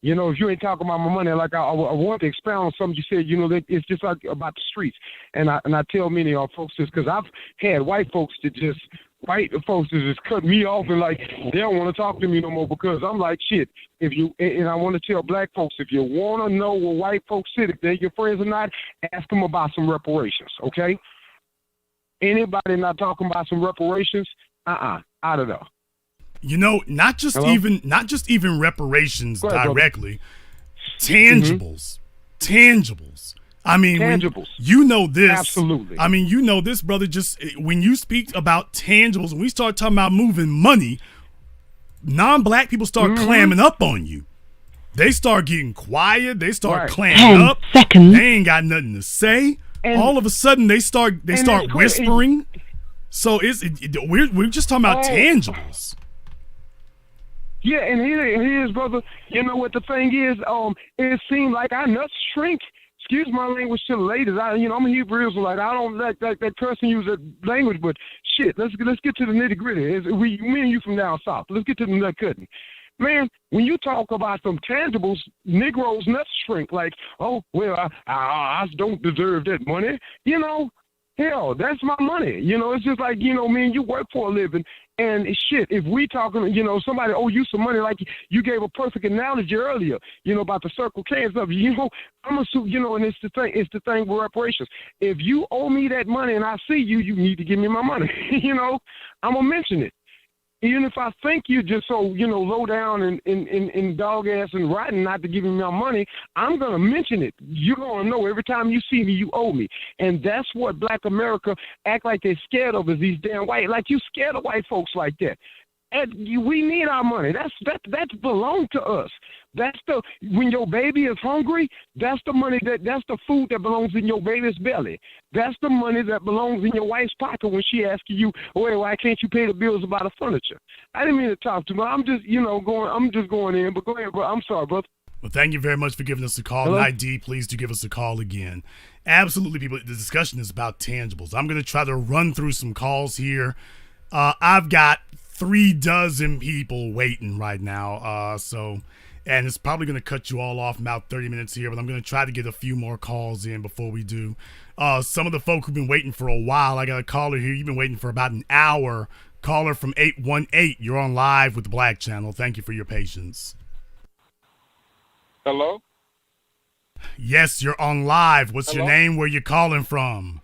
Speaker 14: You know, if you ain't talking about my money, like I want to expound on something you said, you know, that it's just like about the streets. And I tell many of y'all folks this because I've had white folks that just cut me off and like they don't want to talk to me no more because I'm like, shit, and I want to tell black folks, if you want to know where white folks sit, if they're your friends or not, ask them about some reparations, okay? Anybody not talking about some reparations, out of there.
Speaker 1: You know, not just even reparations directly, tangibles. Tangibles. I mean, you know this.
Speaker 14: Absolutely.
Speaker 1: I mean, you know this, brother. Just when you speak about tangibles, when we start talking about moving money, non-black people start clamming up on you. They start getting quiet. They start clamming up.
Speaker 15: 10 seconds.
Speaker 1: They ain't got nothing to say. And all of a sudden, they start whispering. So we're just talking about tangibles.
Speaker 14: Yeah, and here's brother. You know what the thing is? It seemed like our nuts shrink. Excuse my language to the ladies. I'm a Hebrew Israelite. I don't like that person use that language, but shit, let's get to the nitty gritty. Me and you from down south. Let's get to the nut cutting. Man, when you talk about some tangibles, Negroes nuts shrink. Like, oh well, I don't deserve that money. You know, hell, that's my money. You know, it's just like, you know, me and you work for a living. And shit, if we talking, you know, somebody owe you some money, like you gave a perfect analogy earlier, you know, about the Circle K and stuff. You know, I'm assuming, you know, and it's the thing with reparations. If you owe me that money and I see you, you need to give me my money. You know, I'm gonna mention it. Even if I think you're just so, you know, low down and dog ass and rotten not to give me my money, I'm going to mention it. You're going to know every time you see me, you owe me. And that's what black America act like they're scared of, is these damn white, like you scared of white folks like that. And we need our money. That's belong to us. That's when your baby is hungry, that's the money that's the food that belongs in your baby's belly. That's the money that belongs in your wife's pocket when she asks you, "Well, why can't you pay the bills about the furniture?" I didn't mean to talk to you, but I'm just, you know, going in. But go ahead, bro. I'm sorry, brother.
Speaker 1: Well, thank you very much for giving us a call.
Speaker 14: Hello?
Speaker 1: Night D, please do give us a call again. Absolutely, people. The discussion is about tangibles. I'm going to try to run through some calls here. I've got 36 people waiting right now. And it's probably going to cut you all off in about 30 minutes here, but I'm going to try to get a few more calls in before we do. Some of the folk who've been waiting for a while, I got a caller here. You've been waiting for about an hour. Caller from 818, you're on live with the Black Channel. Thank you for your patience.
Speaker 16: Hello?
Speaker 1: Yes, you're on live. What's
Speaker 16: Hello?
Speaker 1: your name? Where you calling from?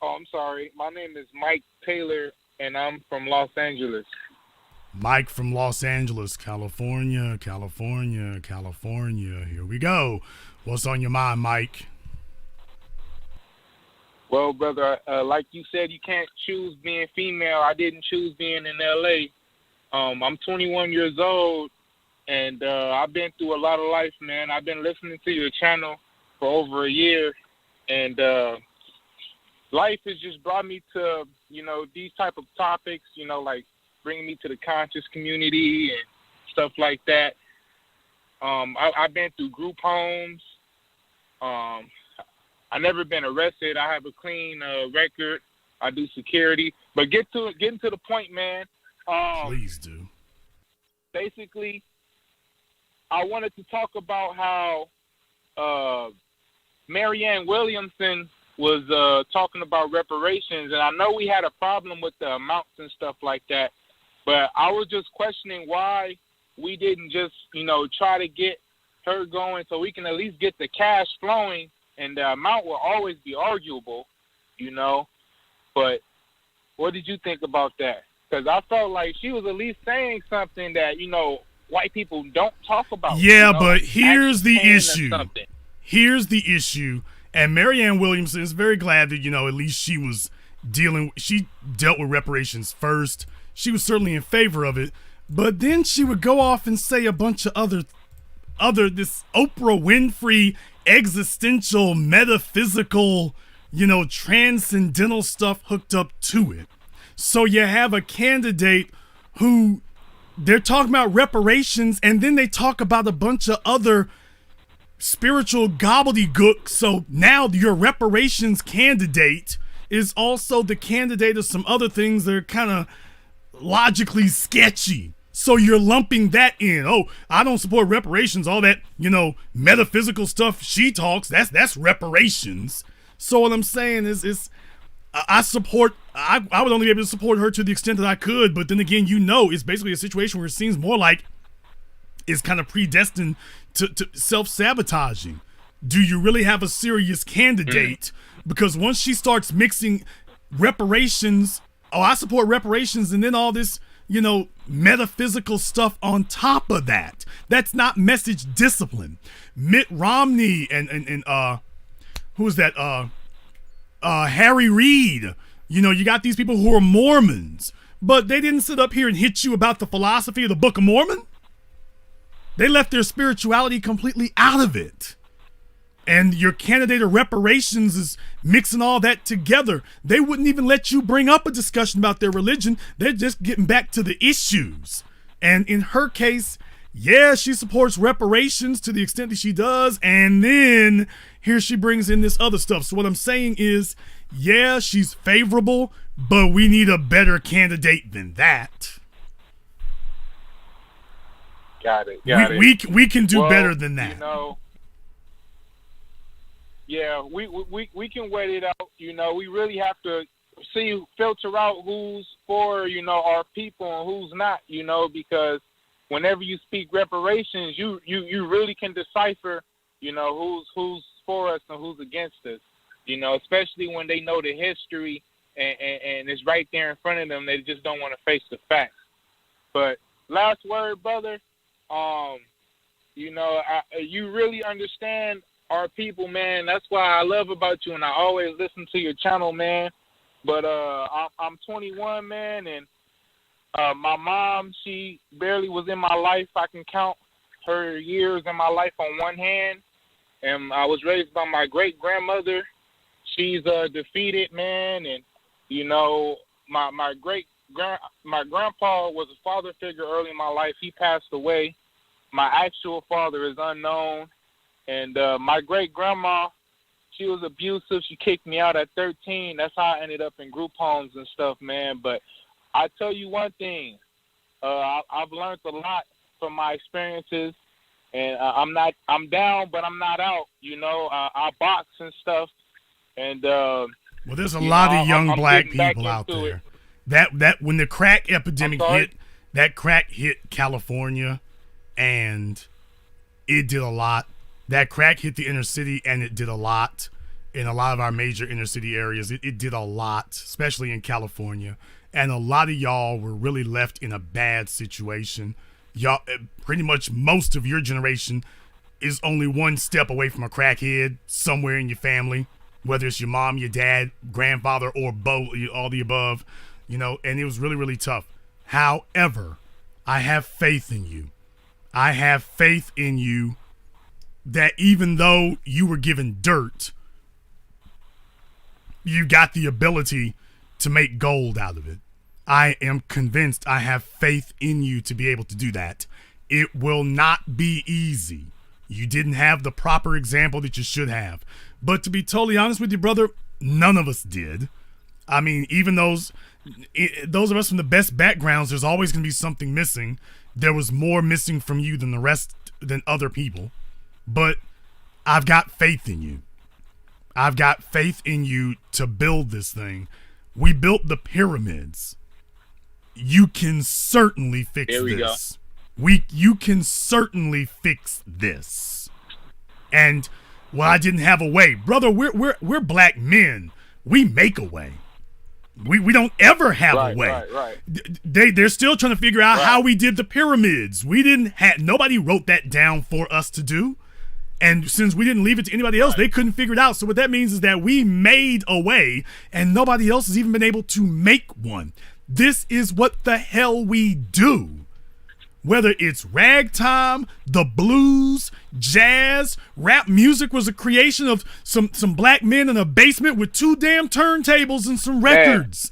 Speaker 16: Oh, I'm sorry. My name is Mike Taylor, and I'm from Los Angeles.
Speaker 1: Mike from Los Angeles, California. Here we go. What's on your mind, Mike?
Speaker 16: Well, brother, like you said, you can't choose being female. I didn't choose being in L.A. I'm 21 years old, and I've been through a lot of life, man. I've been listening to your channel for over a year, and life has just brought me to, you know, these type of topics, you know, like bringing me to the conscious community and stuff like that. I've been through group homes. I've never been arrested. I have a clean record. I do security. But getting to the point, man.
Speaker 1: Please do.
Speaker 16: Basically, I wanted to talk about how Marianne Williamson was talking about reparations, and I know we had a problem with the amounts and stuff like that, but I was just questioning why we didn't just, try to get her going so we can at least get the cash flowing, and the amount will always be arguable, but what did you think about that? Because I felt like she was at least saying something that, white people don't talk about.
Speaker 1: Yeah, but here's the issue. Here's the issue. And Marianne Williamson is very glad that, at least she dealt with reparations first. She was certainly in favor of it. But then she would go off and say a bunch of other this Oprah Winfrey existential, metaphysical, transcendental stuff hooked up to it. So you have a candidate who they're talking about reparations, and then they talk about a bunch of other spiritual gobbledygook. So now your reparations candidate is also the candidate of some other things that are kind of logically sketchy. So you're lumping that in. Oh, I don't support reparations. All that, metaphysical stuff she talks, that's reparations. So what I'm saying is I would only be able to support her to the extent that I could. But then again, it's basically a situation where it seems more like it's kind of predestined to self-sabotaging. Do you really have a serious candidate? Because once she starts mixing reparations, I support reparations, and then all this, metaphysical stuff on top of that. That's not message discipline. Mitt Romney and who is that? Harry Reid. You got these people who are Mormons, but they didn't sit up here and hit you about the philosophy of the Book of Mormon. They left their spirituality completely out of it. And your candidate of reparations is mixing all that together. They wouldn't even let you bring up a discussion about their religion. They're just getting back to the issues. And in her case, yeah, she supports reparations to the extent that she does. And then here she brings in this other stuff. So what I'm saying is, yeah, she's favorable, but we need a better candidate than that.
Speaker 16: Got it.
Speaker 1: We can do better than that.
Speaker 16: Yeah, we can wait it out. We really have to filter out who's for, our people and who's not, because whenever you speak reparations, you really can decipher, who's for us and who's against us, especially when they know the history and it's right there in front of them. They just don't want to face the facts. But last word, brother. You really understand our people, man. That's why I love about you, and I always listen to your channel, man. But I'm 21, man, and my mom, she barely was in my life. I can count her years in my life on one hand, and I was raised by my great-grandmother. She's defeated, man, and my grandpa was a father figure early in my life. He passed away. My actual father is unknown. And my great-grandma, she was abusive. She kicked me out at 13. That's how I ended up in group homes and stuff, man. But I tell you one thing. I've learned a lot from my experiences. And I'm down, but I'm not out. I box and stuff. And
Speaker 1: well, there's a lot of young black people out there. That when the crack epidemic hit California, and it did a lot. That crack hit the inner city, and it did a lot in a lot of our major inner city areas. It did a lot, especially in California. And a lot of y'all were really left in a bad situation. Y'all, pretty much most of your generation is only one step away from a crackhead somewhere in your family, whether it's your mom, your dad, grandfather, or both, all the above, and it was really, really tough. However, I have faith in you. I have faith in you that even though you were given dirt, you got the ability to make gold out of it. I am convinced. I have faith in you to be able to do that. It will not be easy. You didn't have the proper example that you should have. But to be totally honest with you, brother, none of us did. I mean, even those of us from the best backgrounds, there's always going to be something missing. There was more missing from you than other people. But I've got faith in you. I've got faith in you to build this thing. We built the pyramids. You can certainly fix this. You can certainly fix this. And well, I didn't have a way, brother. We're black men. We make a way. We don't ever have a way.
Speaker 13: Right.
Speaker 1: They're still trying to figure out how we did the pyramids. Nobody wrote that down for us to do. And since we didn't leave it to anybody else, they couldn't figure it out. So what that means is that we made a way and nobody else has even been able to make one. This is what the hell we do. Whether it's ragtime, the blues, jazz, rap music was a creation of some black men in a basement with 2 damn turntables and some records.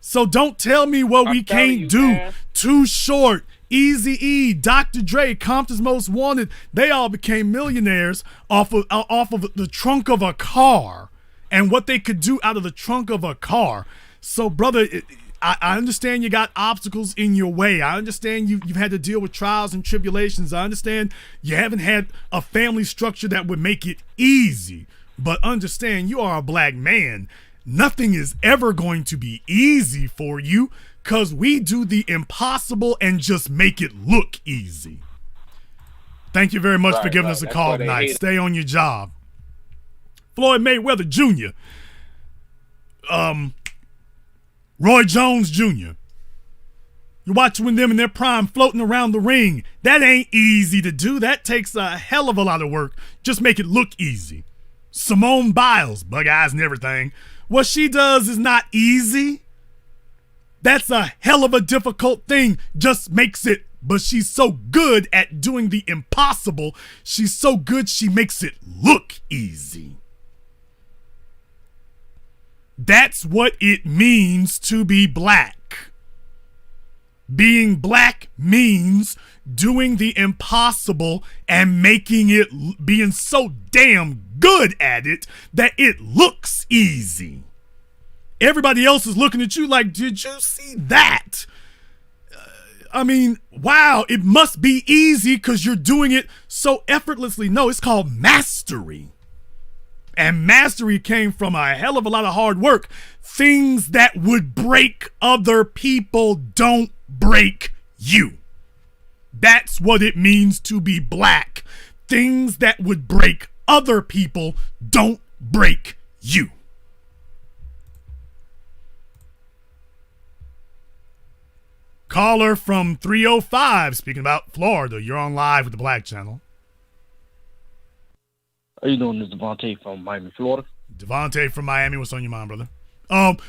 Speaker 1: So don't tell me what we can't do. Man. Too Short, Eazy-E, Dr. Dre, Compton's Most Wanted, they all became millionaires off of the trunk of a car and what they could do out of the trunk of a car. So, brother, I understand you got obstacles in your way. I understand you've had to deal with trials and tribulations. I understand you haven't had a family structure that would make it easy. But understand, you are a black man. Nothing is ever going to be easy for you because we do the impossible and just make it look easy. Thank you very much for giving us a call tonight. Stay on your job. Floyd Mayweather Jr., Roy Jones Jr. You're watching them in their prime floating around the ring. That ain't easy to do. That takes a hell of a lot of work. Just make it look easy. Simone Biles, bug eyes and everything. What she does is not easy. That's a hell of a difficult thing. Just makes it, but she's so good at doing the impossible. She's so good she makes it look easy. That's what it means to be black. Being black means doing the impossible and making it, being so damn good at it that it looks easy. Everybody else is looking at you like, did you see that? I mean, wow, it must be easy because you're doing it so effortlessly. No, it's called mastery. And mastery came from a hell of a lot of hard work. Things that would break other people don't break you. That's what it means to be black. Things that would break other people don't break you. Caller from 305, speaking about Florida. You're on live with the Black Channel.
Speaker 15: How you doing? This is Devontae from Miami, Florida.
Speaker 1: Devontae from Miami. What's on your mind, brother?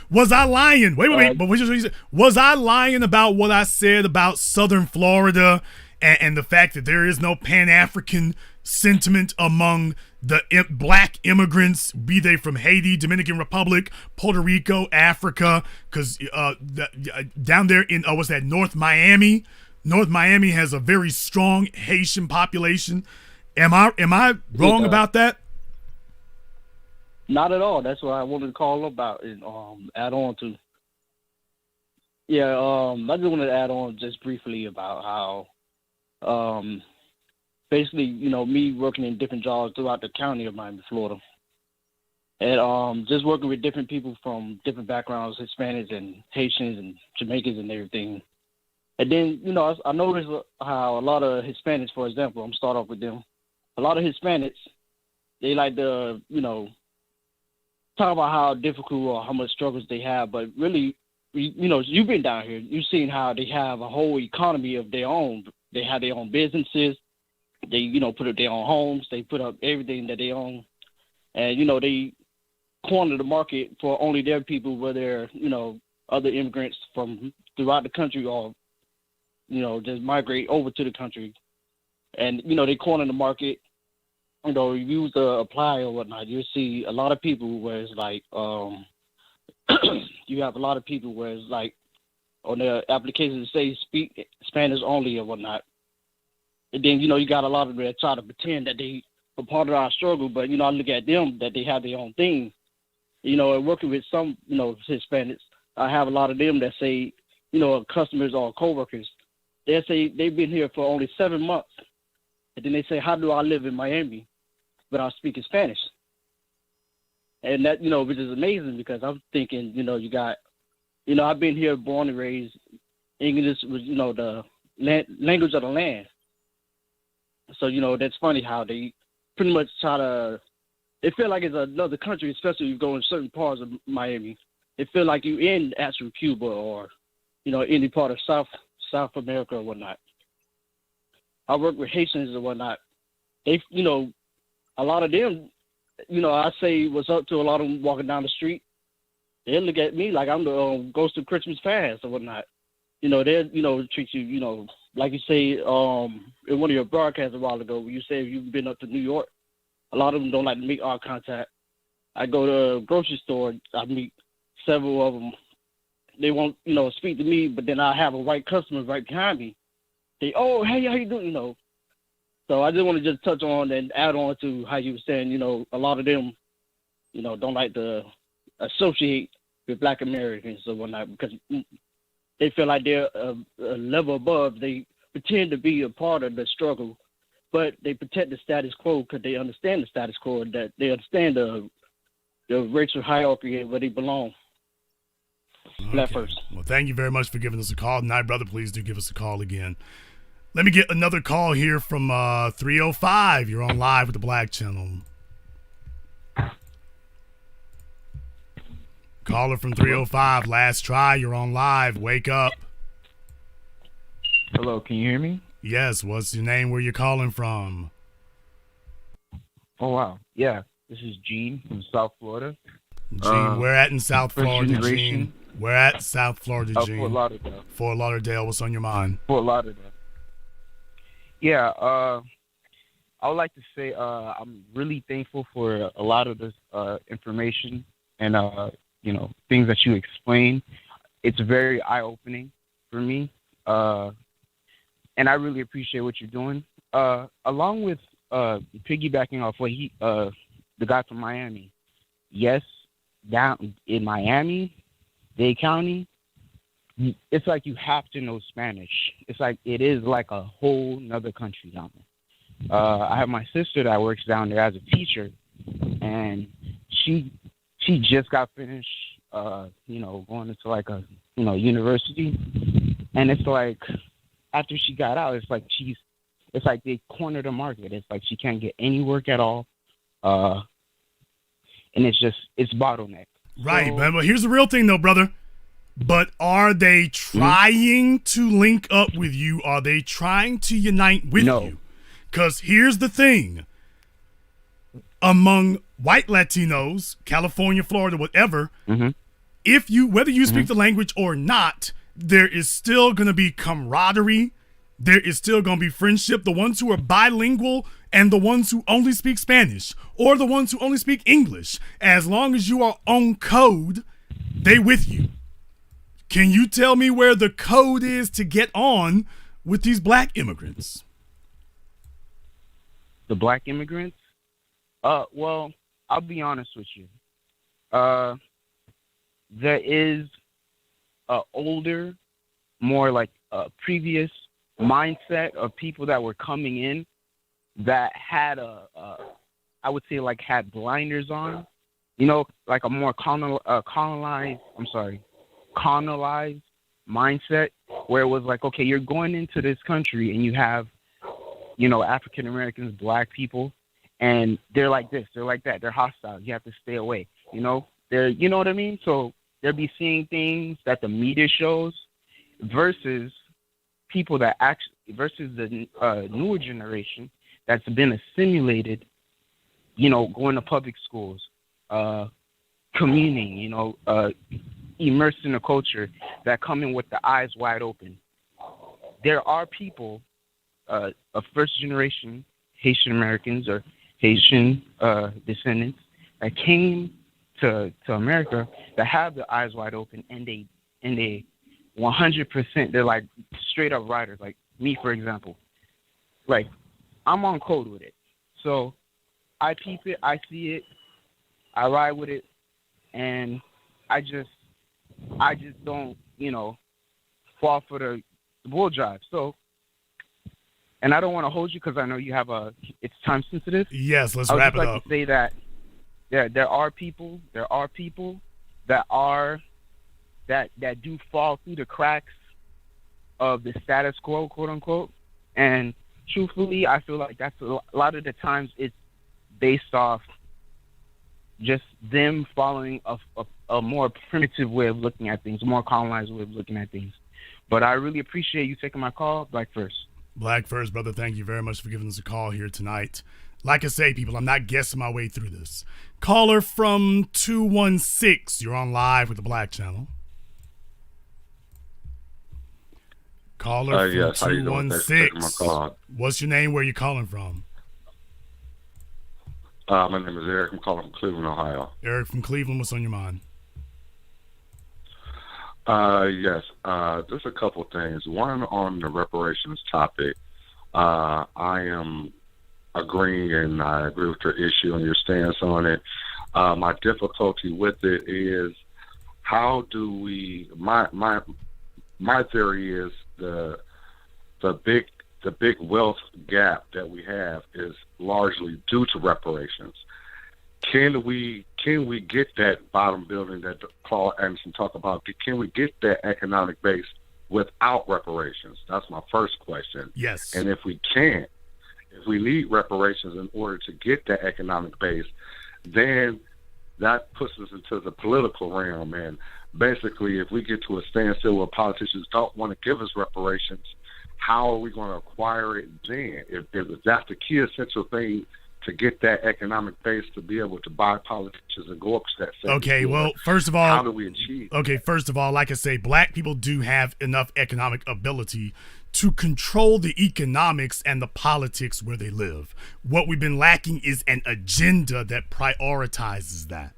Speaker 1: Was I lying? Wait. But what you said? Was I lying about what I said about Southern Florida and the fact that there is no Pan-African sentiment among the black immigrants, be they from Haiti, Dominican Republic, Puerto Rico, Africa? Because down there in what's that, North Miami? North Miami has a very strong Haitian population. Am I wrong about that?
Speaker 15: Not at all. That's what I wanted to call about and add on to. Yeah, I just wanted to add on just briefly about how basically, you know, me working in different jobs throughout the county of Miami, Florida. And just working with different people from different backgrounds, Hispanics and Haitians and Jamaicans and everything. And then, you know, I noticed how a lot of Hispanics, for example, I'm start off with them. A lot of Hispanics, they like to, you know, talk about how difficult or how much struggles they have. But really, you know, you've been down here. You've seen how they have a whole economy of their own. They have their own businesses. They, you know, put up their own homes. They put up everything that they own. And, you know, they corner the market for only their people, whether, you know, other immigrants from throughout the country or, you know, just migrate over to the country. And, you know, they corner the market. You know, use the apply or whatnot, you'll see a lot of people where it's like, you have a lot of people where it's like on their applications say speak Spanish only or whatnot. And then, you know, you got a lot of them that try to pretend that they are part of our struggle, but, you know, I look at them that they have their own thing. And working with some, Hispanics, I have a lot of them that say, customers or coworkers, they say they've been here for only 7 months. And then they say, how do I live in Miami without speaking Spanish? And that, which is amazing because I'm thinking, you got, I've been here born and raised. English was, the language of the land. So, that's funny how they pretty much try to, it feel like it's another country, especially if you go in certain parts of Miami. It feel like you're in actual Cuba or, any part of South America or whatnot. I work with Haitians and whatnot. They, a lot of them, I say what's up to a lot of them walking down the street. They look at me like I'm the Ghost of Christmas Past or whatnot. They'll, treat you, like you say in one of your broadcasts a while ago, where you say if you've been up to New York, a lot of them don't like to make eye contact. I go to a grocery store, I meet several of them. They won't, speak to me, but then I have a white customer right behind me. They, oh, hey, how you doing, So I just want to just touch on and add on to how you were saying, a lot of them, don't like to associate with Black Americans or whatnot because they feel like they're a level above. They pretend to be a part of the struggle, but they protect the status quo because they understand the status quo, that they understand the racial hierarchy and where they belong.
Speaker 1: Okay.
Speaker 15: That first.
Speaker 1: Well, thank you very much for giving us a call tonight, brother. Please do give us a call again. Let me get another call here from 305. You're on live with the Black Channel. Caller from 305, last try. You're on live. Wake up.
Speaker 17: Hello, can you hear me?
Speaker 1: Yes. What's your name? Where you calling from?
Speaker 17: Oh, wow. Yeah, this is Gene from South Florida.
Speaker 1: Gene, where at in South
Speaker 17: first
Speaker 1: Florida,
Speaker 17: generation.
Speaker 1: Gene? Where at South Florida, Gene?
Speaker 17: Fort Lauderdale.
Speaker 1: Fort Lauderdale. What's on your mind?
Speaker 17: Fort Lauderdale. Yeah, I would like to say I'm really thankful for a lot of this information and things that you explain. It's very eye-opening for me, and I really appreciate what you're doing. Along with piggybacking off what the guy from Miami, yes, down in Miami, Dade County, it's like you have to know Spanish. It's like it is like a whole nother country down there. I have my sister that works down there as a teacher, and she just got finished, going into like a university, and it's like after she got out, it's like they cornered the market. It's like she can't get any work at all, and it's bottleneck.
Speaker 1: Right, so, but here's the real thing, though, brother. But are they trying to link up with you? Are they trying to unite with you? Because here's the thing. Among white Latinos, California, Florida, whatever, whether you speak the language or not, there is still going to be camaraderie. There is still going to be friendship. The ones who are bilingual and the ones who only speak Spanish or the ones who only speak English, as long as you are on code, they with you. Can you tell me where the code is to get on with these black immigrants?
Speaker 17: The black immigrants? Well, I'll be honest with you. There is a older, more like previous mindset of people that were coming in that had I would say like had blinders on, like a more colonized mindset where it was like, okay, you're going into this country and you have, African Americans, black people, and they're like this, they're like that, they're hostile. You have to stay away. They're, you know what I mean? So they'll be seeing things that the media shows versus people that versus the newer generation that's been assimilated, going to public schools, communing, immersed in a culture that come in with the eyes wide open. There are people of first generation Haitian Americans or Haitian descendants that came to America that have their eyes wide open, and they 100%, they're like straight up riders. Like me, for example, like I'm on code with it. So I peep it, I see it, I ride with it, and I just don't, fall for the bull drive. So, and I don't want to hold you because I know you have it's time sensitive.
Speaker 1: Yes, let's
Speaker 17: I would
Speaker 1: wrap
Speaker 17: just
Speaker 1: it
Speaker 17: like
Speaker 1: up.
Speaker 17: to say that there are people that do fall through the cracks of the status quo, quote unquote. And truthfully, I feel like that's a lot of the times it's based off just them following a more primitive way of looking at things, a more colonized way of looking at things. But I really appreciate you taking my call. Black first.
Speaker 1: Black first, brother. Thank you very much for giving us a call here tonight. Like I say, people, I'm not guessing my way through this. Caller from 216. You're on live with the Black Channel. Caller from
Speaker 18: yes. How you doing? Thanks for taking my
Speaker 1: 216.
Speaker 18: call.
Speaker 1: What's your name? Where you calling from?
Speaker 18: My name is Eric. I'm calling from Cleveland, Ohio.
Speaker 1: Eric from Cleveland. What's on your mind?
Speaker 18: Yes. Just a couple of things. One, on the reparations topic, I am agreeing, and I agree with your issue and your stance on it. My difficulty with it is, how do we? My theory is the big wealth gap that we have is largely due to reparations. Can we get that bottom building that Claude Anderson talked about? Can we get that economic base without reparations? That's my first question.
Speaker 1: Yes.
Speaker 18: And if we can't, if we need reparations in order to get that economic base, then that puts us into the political realm. And basically, if we get to a standstill where politicians don't want to give us reparations, how are we going to acquire it then? If that's the key essential thing to get that economic base to be able to buy politicians and go up to that second
Speaker 1: Okay,
Speaker 18: tier,
Speaker 1: well, first of all,
Speaker 18: how do we achieve?
Speaker 1: Okay, first of all, like I say, black people do have enough economic ability to control the economics and the politics where they live. What we've been lacking is an agenda that prioritizes that.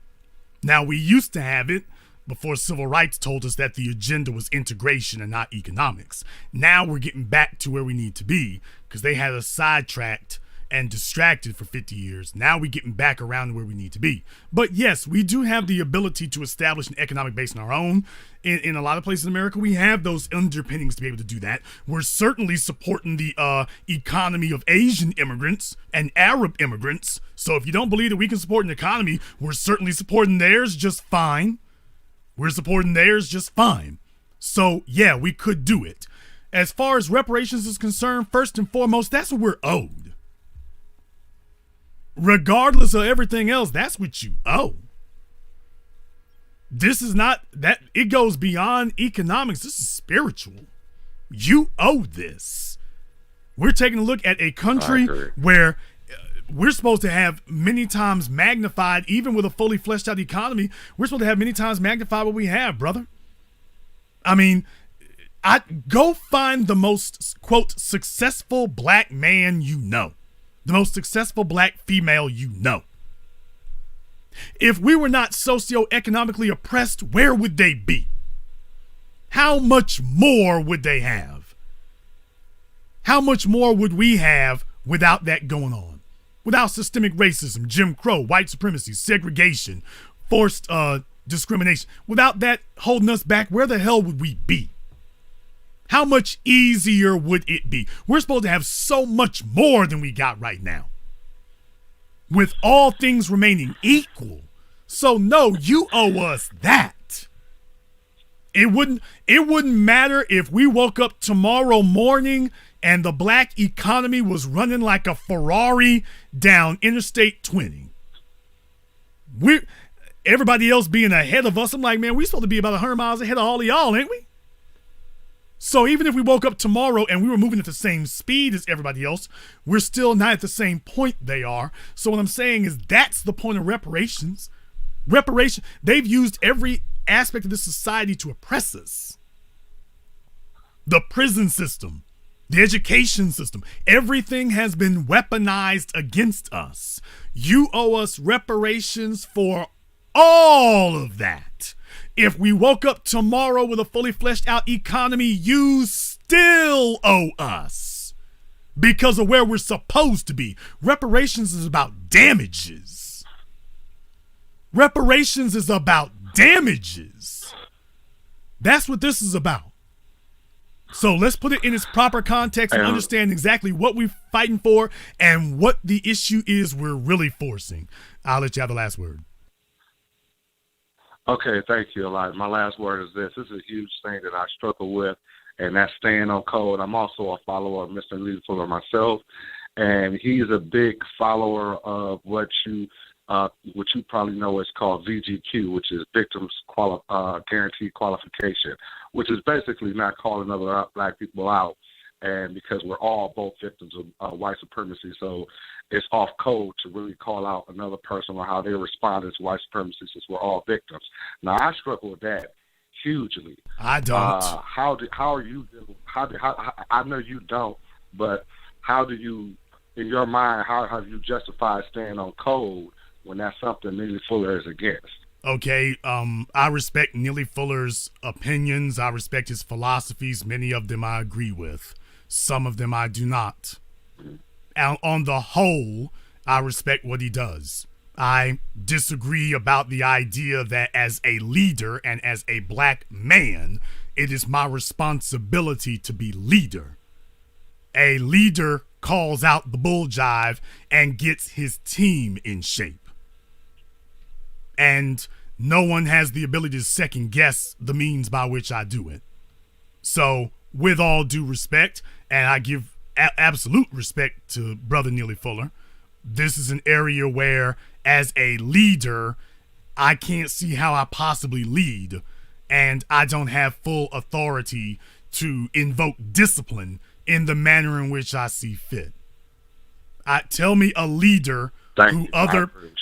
Speaker 1: Now, we used to have it before civil rights told us that the agenda was integration and not economics. Now we're getting back to where we need to be because they had us sidetracked and distracted for 50 years. Now we're getting back around to where we need to be. But yes, we do have the ability to establish an economic base on our own. In a lot of places in America, we have those underpinnings to be able to do that. We're certainly supporting the economy of Asian immigrants and Arab immigrants. So if you don't believe that we can support an economy, we're certainly supporting theirs just fine. We're supporting theirs just fine. So yeah, we could do it. As far as reparations is concerned, first and foremost, that's what we're owed. Regardless of everything else, that's what you owe. This is not that, it goes beyond economics. This is spiritual. You owe this. We're taking a look at a country where we're supposed to have many times magnified, even with a fully fleshed out economy, we're supposed to have many times magnified what we have, brother. I mean, I go find the most, quote, successful black man you know. The most successful black female you know. If we were not socioeconomically oppressed, where would they be? How much more would they have? How much more would we have without that going on? Without systemic racism, Jim Crow, white supremacy, segregation, forced discrimination. Without that holding us back, where the hell would we be? How much easier would it be? We're supposed to have so much more than we got right now, with all things remaining equal. So no, you owe us that. It wouldn't matter if we woke up tomorrow morning and the black economy was running like a Ferrari down Interstate 20. Everybody else being ahead of us. I'm like, man, we're supposed to be about 100 miles ahead of all of y'all, ain't we? So even if we woke up tomorrow and we were moving at the same speed as everybody else, we're still not at the same point they are. So what I'm saying is that's the point of reparations. They've used every aspect of this society to oppress us. The prison system, the education system, everything has been weaponized against us. You owe us reparations for all of that. If we woke up tomorrow with a fully fleshed out economy, you still owe us because of where we're supposed to be. Reparations is about damages. Reparations is about damages. That's what this is about. So let's put it in its proper context and understand exactly what we're fighting for and what the issue is we're really forcing. I'll let you have the last word.
Speaker 18: Okay, thank you, Elijah. My last word is this. This is a huge thing that I struggle with, and that's staying on code. I'm also a follower of Mr. Lee Fuller myself, and he's a big follower of what you probably know is called VGQ, which is Victims Guaranteed Qualification, which is basically not calling other black people out, and because we're all both victims of white supremacy, so it's off code to really call out another person or how they responded to white supremacy since we're all victims. Now, I struggle with that hugely.
Speaker 1: I don't.
Speaker 18: How are you? I know you don't, but how do you, in your mind, how have you justified staying on code when that's something Neely Fuller is against?
Speaker 1: Okay, I respect Neely Fuller's opinions. I respect his philosophies. Many of them I agree with. Some of them I do not. On the whole, I respect what he does. I disagree about the idea that as a leader and as a black man, it is my responsibility to be leader. A leader calls out the bull jive and gets his team in shape. And no one has the ability to second guess the means by which I do it. So, with all due respect, and I give absolute respect to Brother Neely Fuller, this is an area where, as a leader, I can't see how I possibly lead, and I don't have full authority to invoke discipline in the manner in which I see fit. Tell me a leader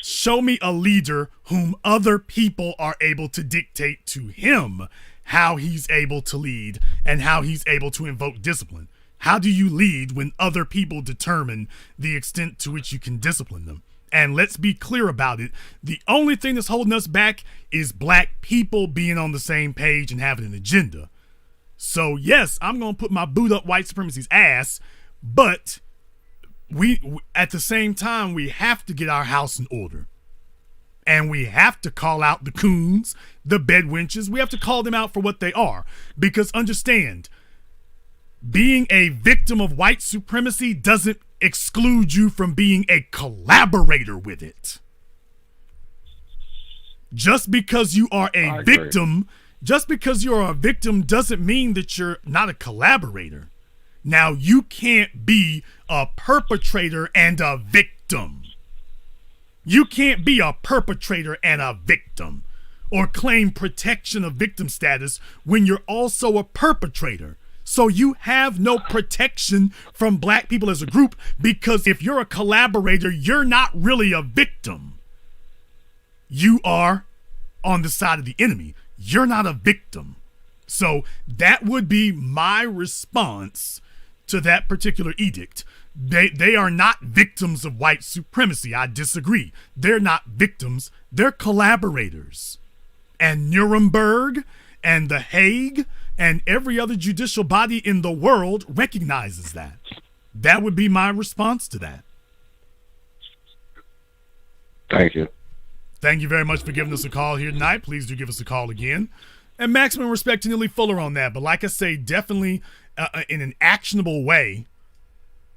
Speaker 1: show me a leader whom other people are able to dictate to him how he's able to lead and how he's able to invoke discipline. How do you lead when other people determine the extent to which you can discipline them? And let's be clear about it. The only thing that's holding us back is black people being on the same page and having an agenda. So yes, I'm going to put my boot up white supremacy's ass, but we at the same time, we have to get our house in order. And we have to call out the coons, the bedwenches. We have to call them out for what they are. Because understand, being a victim of white supremacy doesn't exclude you from being a collaborator with it. Just because you are a victim doesn't mean that you're not a collaborator. Now, you can't be a perpetrator and a victim. You can't be a perpetrator and a victim or claim protection of victim status when you're also a perpetrator. So you have no protection from black people as a group, because if you're a collaborator, you're not really a victim. You are on the side of the enemy. You're not a victim. So that would be my response to that particular edict. They are not victims of white supremacy. I disagree. They're not victims. They're collaborators. And Nuremberg and The Hague and every other judicial body in the world recognizes that. That would be my response to that.
Speaker 18: Thank you.
Speaker 1: Thank you very much for giving us a call here tonight. Please do give us a call again. And maximum respect to Neely Fuller on that. But like I say, definitely in an actionable way,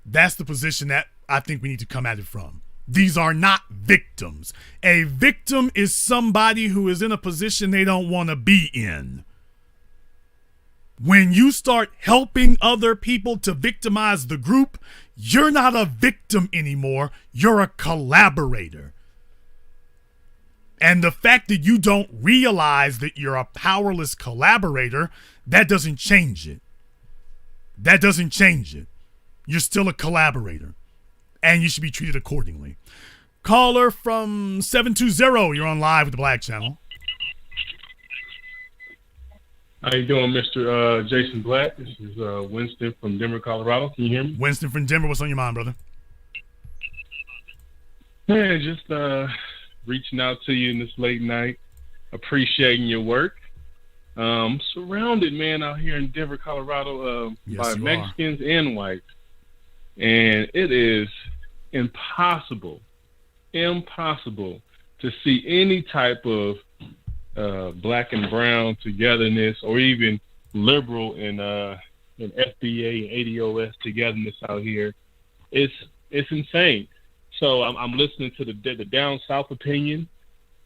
Speaker 1: that's the position that I think we need to come at it from. These are not victims. A victim is somebody who is in a position they don't want to be in. When you start helping other people to victimize the group, you're not a victim anymore. You're a collaborator. And the fact that you don't realize that you're a powerless collaborator, that doesn't change it. That doesn't change it. You're still a collaborator, and you should be treated accordingly. Caller from 720, you're on live with the Black Channel.
Speaker 19: How you doing, Mr. Jason Black? This is Winston from Denver, Colorado. Can you hear me?
Speaker 1: Winston from Denver, what's on your mind, brother?
Speaker 19: Hey, just reaching out to you in this late night, appreciating your work. I'm surrounded, man, out here in Denver, Colorado, by Mexicans and whites. And it is impossible to see any type of black and brown togetherness, or even liberal and FBA and ADOS togetherness out here. It's insane. So I'm listening to the down south opinion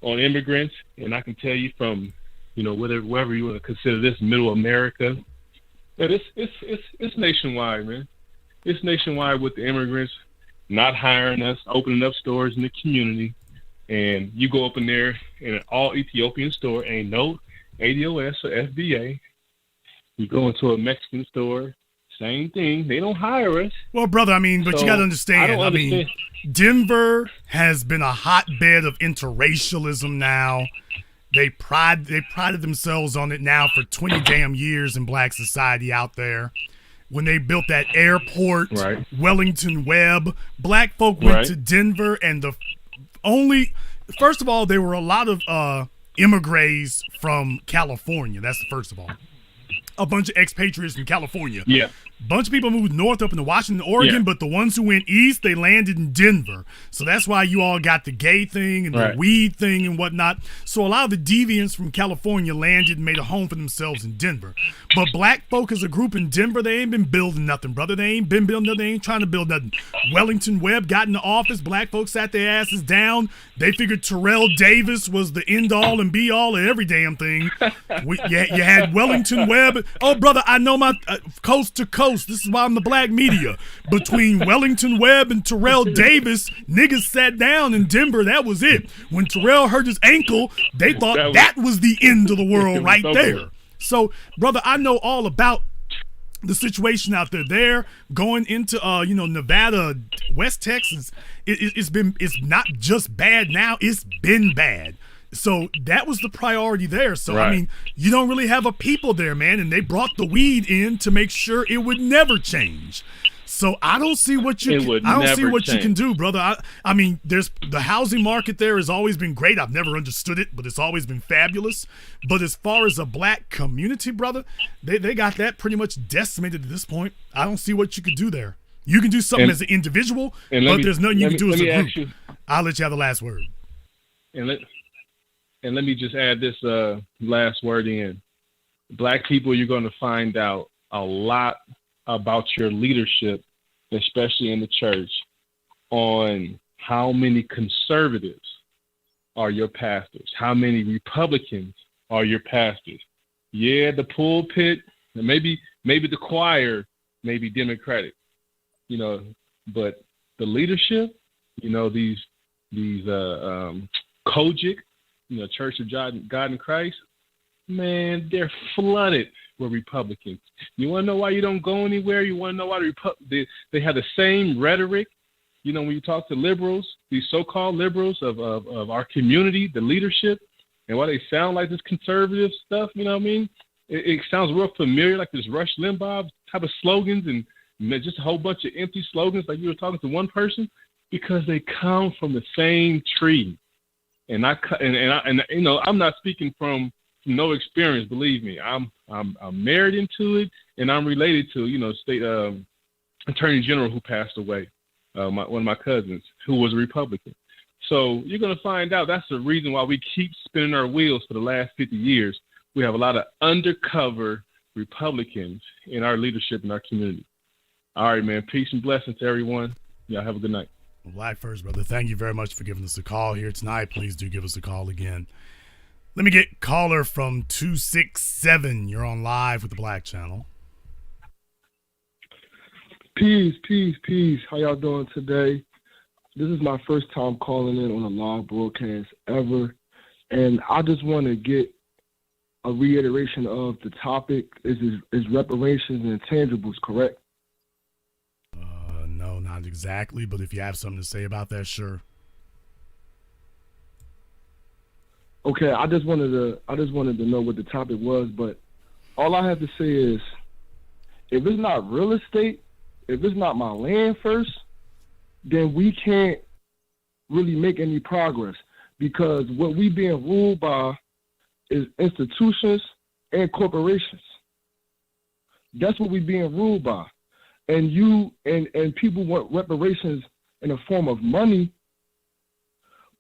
Speaker 19: on immigrants, and I can tell you from, wherever you want to consider this, middle America, that it's nationwide, man. It's nationwide with the immigrants not hiring us, opening up stores in the community, and you go up in there in an all Ethiopian store, ain't no ADOS or FBA. You go into a Mexican store, same thing. They don't hire us.
Speaker 1: Well, brother, but you got to understand. Denver has been a hotbed of interracialism now. They prided themselves on it now for 20 damn years in black society out there. When they built that airport, right. Wellington Webb, black folk went to Denver, and first of all, there were a lot of immigrants from California. That's the first of all. A bunch of expatriates from California. Yeah. Bunch of people moved north up into Washington, Oregon, but the ones who went east, they landed in Denver. So that's why you all got the gay thing and the weed thing and whatnot. So a lot of the deviants from California landed and made a home for themselves in Denver. But black folk as a group in Denver, they ain't been building nothing, brother. They ain't been building nothing. They ain't trying to build nothing. Wellington Webb got in the office. Black folks sat their asses down. They figured Terrell Davis was the end-all and be-all of every damn thing. You had Wellington Webb. Oh, brother, I know my coast to coast. This is why I'm the black media. Between Wellington Webb and Terrell Davis, niggas sat down in Denver. That was it. When Terrell hurt his ankle, they thought that was the end of the world right there. So, brother, I know all about the situation out there. Going into Nevada, West Texas, it's not just bad now, it's been bad. So that was the priority there. So, you don't really have a people there, man. And they brought the weed in to make sure it would never change. So I don't see what you can do, brother. There's the housing market there has always been great. I've never understood it, but it's always been fabulous. But as far as a black community, brother, they got that pretty much decimated at this point. I don't see what you could do there. You can do something as an individual, but there's nothing you can do as a group. I'll let you have the last word.
Speaker 19: And let me just add this last word in. Black people, you're going to find out a lot about your leadership, especially in the church, on how many conservatives are your pastors, how many Republicans are your pastors. Yeah, the pulpit, maybe the choir may be Democratic, but the leadership, these Kojic, Church of God in Christ, man, they're flooded with Republicans. You want to know why you don't go anywhere? You want to know why they have the same rhetoric? When you talk to liberals, these so-called liberals of our community, the leadership, and why they sound like this conservative stuff, It sounds real familiar, like this Rush Limbaugh type of slogans and just a whole bunch of empty slogans like you were talking to one person, because they come from the same tree. And I'm not speaking from no experience. Believe me, I'm married into it, and I'm related to state attorney general who passed away, one of my cousins who was a Republican. So you're gonna find out that's the reason why we keep spinning our wheels for the last 50 years. We have a lot of undercover Republicans in our leadership in our community. All right, man. Peace and blessings to everyone. Y'all have a good night.
Speaker 1: Black first, brother. Thank you very much for giving us a call here tonight. Please do give us a call again. Let me get caller from 267. You're on live with the Black Channel.
Speaker 20: Peace. How y'all doing today? This is my first time calling in on a live broadcast ever. And I just want to get a reiteration of the topic. Is reparations and intangibles correct?
Speaker 1: No, not exactly, but if you have something to say about that, sure.
Speaker 20: Okay, I just wanted to know what the topic was, but all I have to say is, if it's not real estate, if it's not my land first, then we can't really make any progress, because what we being ruled by is institutions and corporations. That's what we being ruled by. And you and people want reparations in the form of money,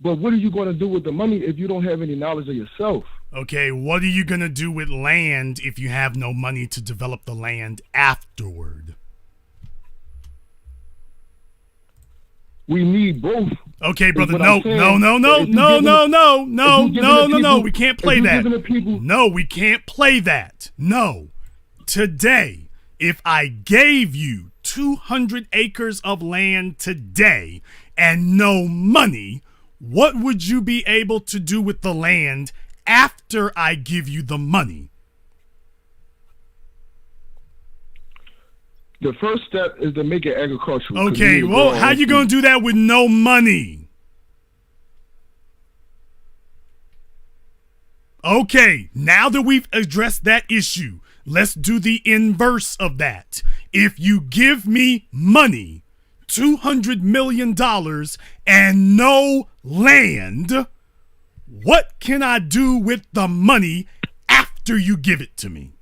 Speaker 20: But what are you going to do with the money if you don't have any knowledge of yourself?
Speaker 1: Okay, what are you going to do with land if you have no money to develop the land afterward?
Speaker 20: We need both.
Speaker 1: Okay, brother, no. We can't play that. No, we can't play that. No. Today, if I gave you 200 acres of land today and no money, what would you be able to do with the land after I give you the money?
Speaker 20: The first step is to make it agricultural.
Speaker 1: Okay, well, how you going to do that with no money? Okay, now that we've addressed that issue, let's do the inverse of that. If you give me money, $200 million, and no land, what can I do with the money after you give it to me?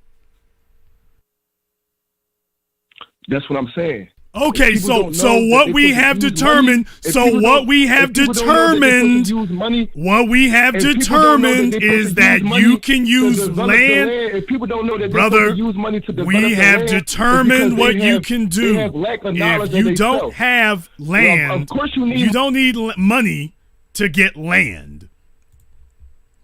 Speaker 20: That's what I'm saying.
Speaker 1: Okay, so what we have determined is that you can use land.
Speaker 20: If people don't know that
Speaker 1: brother,
Speaker 20: use money to develop
Speaker 1: we have determined what you can do.
Speaker 20: If
Speaker 1: you don't have land,
Speaker 20: of course you
Speaker 1: don't need money to get land.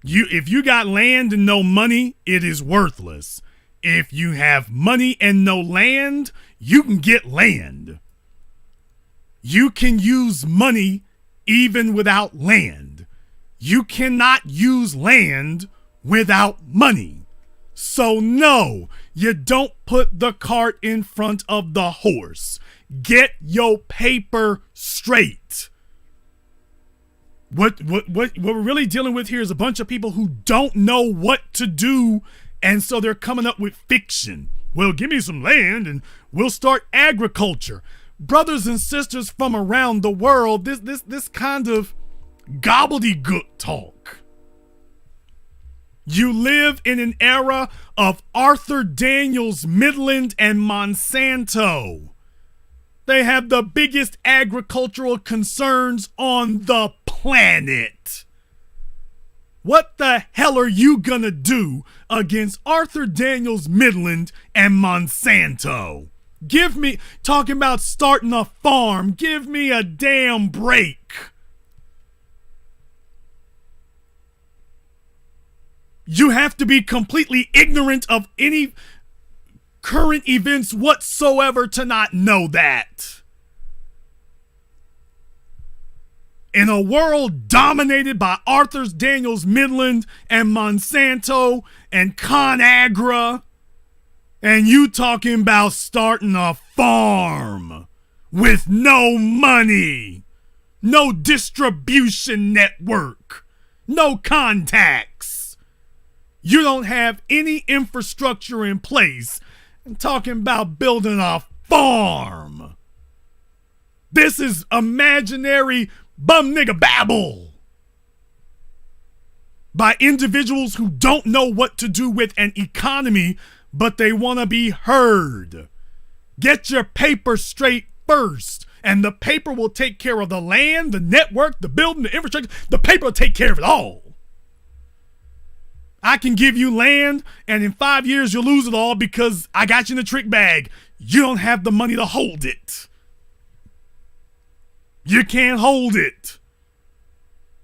Speaker 1: If you got land and no money, it is worthless. If you have money and no land, you can get land. You can use money even without land. You cannot use land without money. So no, you don't put the cart in front of the horse. Get your paper straight. What we're really dealing with here is a bunch of people who don't know what to do, and so they're coming up with fiction. Well, give me some land and we'll start agriculture. Brothers and sisters from around the world, this kind of gobbledygook talk. You live in an era of Arthur Daniels, Midland, and Monsanto. They have the biggest agricultural concerns on the planet. What the hell are you gonna do against Arthur Daniels, Midland, and Monsanto? Talking about starting a farm, give me a damn break. You have to be completely ignorant of any current events whatsoever to not know that. In a world dominated by Arthur Daniels, Midland, and Monsanto, and ConAgra, and you talking about starting a farm with no money, no distribution network, no contacts. You don't have any infrastructure in place, and talking about building a farm. This is imaginary bum nigga babble by individuals who don't know what to do with an economy, but they want to be heard. Get your paper straight first, and the paper will take care of the land, the network, the building, the infrastructure. The paper will take care of it all. I can give you land, and in 5 years you'll lose it all because I got you in a trick bag. You don't have the money to hold it. You can't hold it.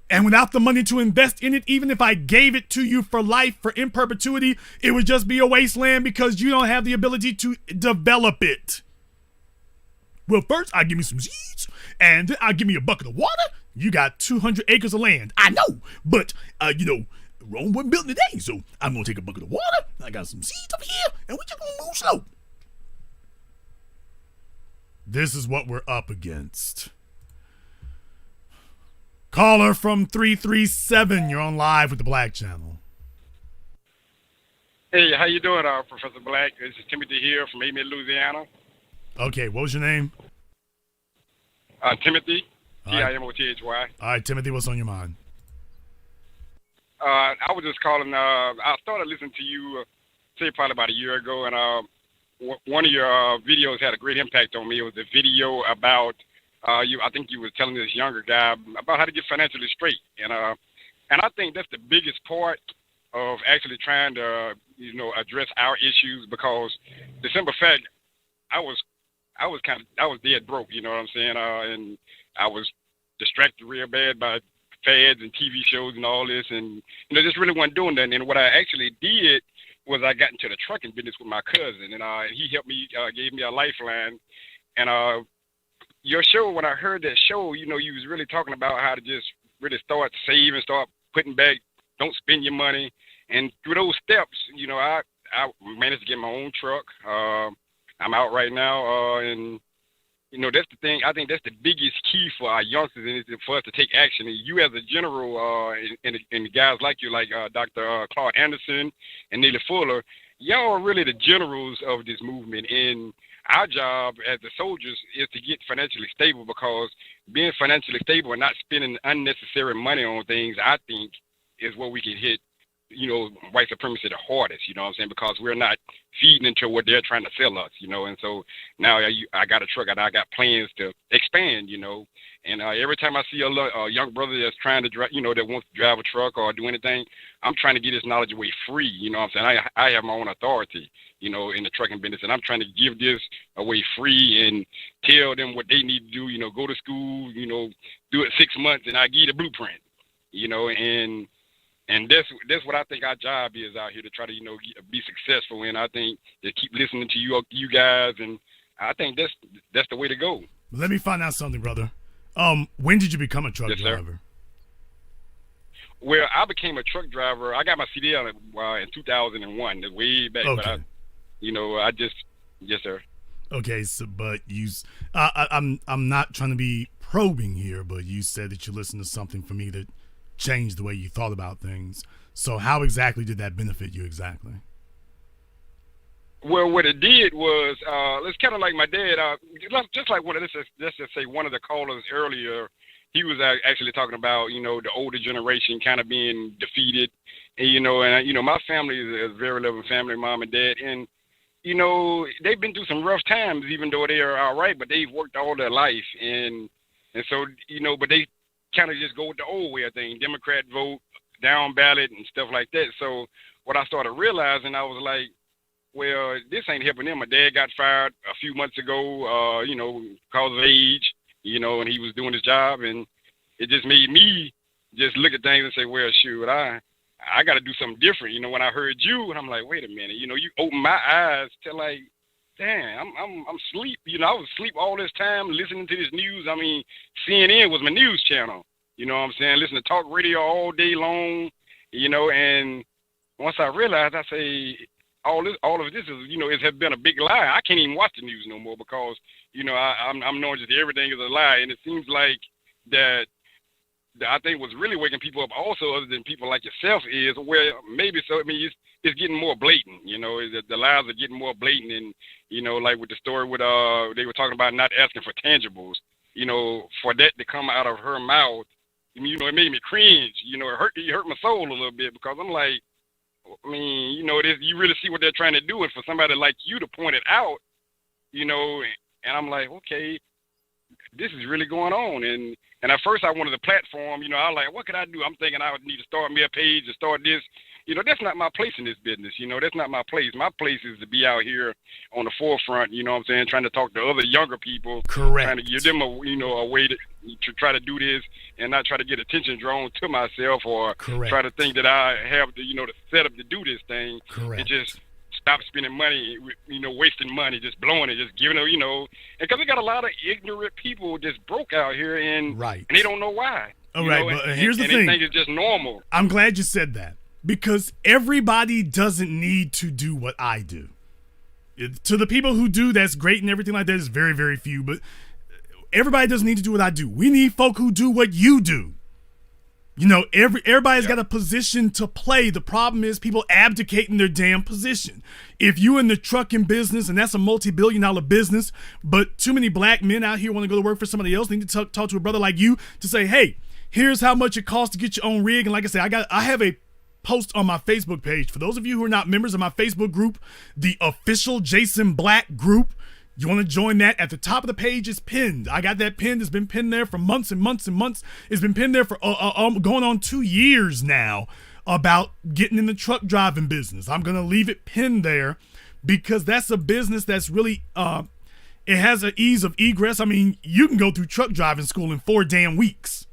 Speaker 1: And without the money to invest in it, even if I gave it to you for life, for in perpetuity, it would just be a wasteland because you don't have the ability to develop it. Well, first, I'll give me some seeds, and then I'll give me a bucket of water. You got 200 acres of land. I know, but, Rome wasn't built today, so I'm going to take a bucket of water. I got some seeds up here, and we're just going to move slow. This is what we're up against. Caller from 337, you're on live with the Black Channel.
Speaker 21: Hey, how you doing, Professor Black? This is Timothy here from Amen, Louisiana.
Speaker 1: Okay, what was your name?
Speaker 21: Timothy, Timothy.
Speaker 1: All right, Timothy, what's on your mind?
Speaker 21: I was just calling. I started listening to you, say probably about a year ago, and one of your videos had a great impact on me. It was a video about I think you were telling this younger guy about how to get financially straight, and I think that's the biggest part of actually trying to address our issues, because the simple fact I was dead broke, you know what I'm saying, and I was distracted real bad by fads and TV shows and all this, and just really wasn't doing that. And what I actually did was I got into the trucking business with my cousin, and he helped me, gave me a lifeline. And your show, when I heard that show, you was really talking about how to just really start saving, start putting back, don't spend your money. And through those steps, I managed to get my own truck. I'm out right now, and that's the thing. I think that's the biggest key for our youngsters, and is for us to take action. And you, as a general, and guys like you, like Dr. Claude Anderson and Neely Fuller, y'all are really the generals of this movement. And our job as the soldiers is to get financially stable, because being financially stable and not spending unnecessary money on things, I think, is where we can hit, white supremacy the hardest, you know what I'm saying? Because we're not feeding into what they're trying to sell us, and so now I got a truck, and I got plans to expand, and every time I see a young brother that's trying to drive, that wants to drive a truck or do anything, I'm trying to get his knowledge away free, you know what I'm saying? I have my own authority, in the trucking business, and I'm trying to give this away free and tell them what they need to do, go to school, do it 6 months, and I give you the blueprint, and that's what I think our job is out here, to try to, be successful. And I think to keep listening to you guys, and I think that's the way to go.
Speaker 1: Let me find out something, brother. When did you become a truck driver?
Speaker 21: Well, I became a truck driver. I got my CDL in 2001. That's way back.
Speaker 1: Okay.
Speaker 21: But yes, sir.
Speaker 1: Okay, so but I'm not trying to be probing here, but you said that you listened to something for me that changed the way you thought about things. So how exactly did that benefit you exactly?
Speaker 21: Well, what it did was, it's kind of like my dad, just like let's just say one of the callers earlier, he was actually talking about, the older generation kind of being defeated. And, my family is a very loving family, mom and dad. And, they've been through some rough times, even though they are all right, but they've worked all their life. And so, but they kind of just go with the old way of things, Democrat vote, down ballot and stuff like that. So what I started realizing, I was like, well, this ain't helping them. My dad got fired a few months ago, because of age, and he was doing his job, and it just made me just look at things and say, well, shoot, I got to do something different. When I heard you, and I'm like, wait a minute, you opened my eyes to like, damn, I'm asleep. I was asleep all this time listening to this news. I mean, CNN was my news channel. You know what I'm saying? Listening to talk radio all day long, and once I realized, I say, all of this is, it has been a big lie. I can't even watch the news no more, because, I'm knowing just everything is a lie. And it seems like that I think what's really waking people up also, other than people like yourself, is where maybe so. I mean, it's getting more blatant. The lies are getting more blatant, and like with the story with they were talking about not asking for tangibles. For that to come out of her mouth, it made me cringe. It hurt my soul a little bit, because I'm like, I mean, you really see what they're trying to do, and for somebody like you to point it out, and I'm like, okay, this is really going on. And at first I wanted a platform, I was like, what could I do? I'm thinking I would need to start me a page to start this. That's not my place in this business. That's not my place. My place is to be out here on the forefront, what I'm saying, trying to talk to other younger people.
Speaker 1: Correct.
Speaker 21: Trying to give them a way to try to do this, and not try to get attention drawn to myself, or
Speaker 1: Correct.
Speaker 21: Try to think that I have the setup to do this thing.
Speaker 1: Correct.
Speaker 21: And just stop spending money, wasting money, just blowing it, just giving it, and because we got a lot of ignorant people just broke out here, and
Speaker 1: right.
Speaker 21: And they don't know why.
Speaker 1: All right, but here's the thing.
Speaker 21: And they think it's just normal.
Speaker 1: I'm glad you said that, because everybody doesn't need to do what I do. To the people who do, that's great and everything like that. Is very, very few, but everybody doesn't need to do what I do. We need folk who do what you do. Everybody's got a position to play. The problem is people abdicating their damn position. If you in the trucking business, and that's a multi-billion-dollar business, but too many black men out here want to go to work for somebody else, they need to talk to a brother like you to say, hey, here's how much it costs to get your own rig. And like I said, I have a post on my Facebook page. For those of you who are not members of my Facebook group, the official Jason Black group, You want to join that? At the top of the page is pinned. I got that pinned. It's been pinned there for months and months and months. It's been pinned there for going on 2 years now about getting in the truck driving business. I'm going to leave it pinned there because that's a business that's really, it has an ease of egress. I mean, you can go through truck driving school in 4 damn weeks.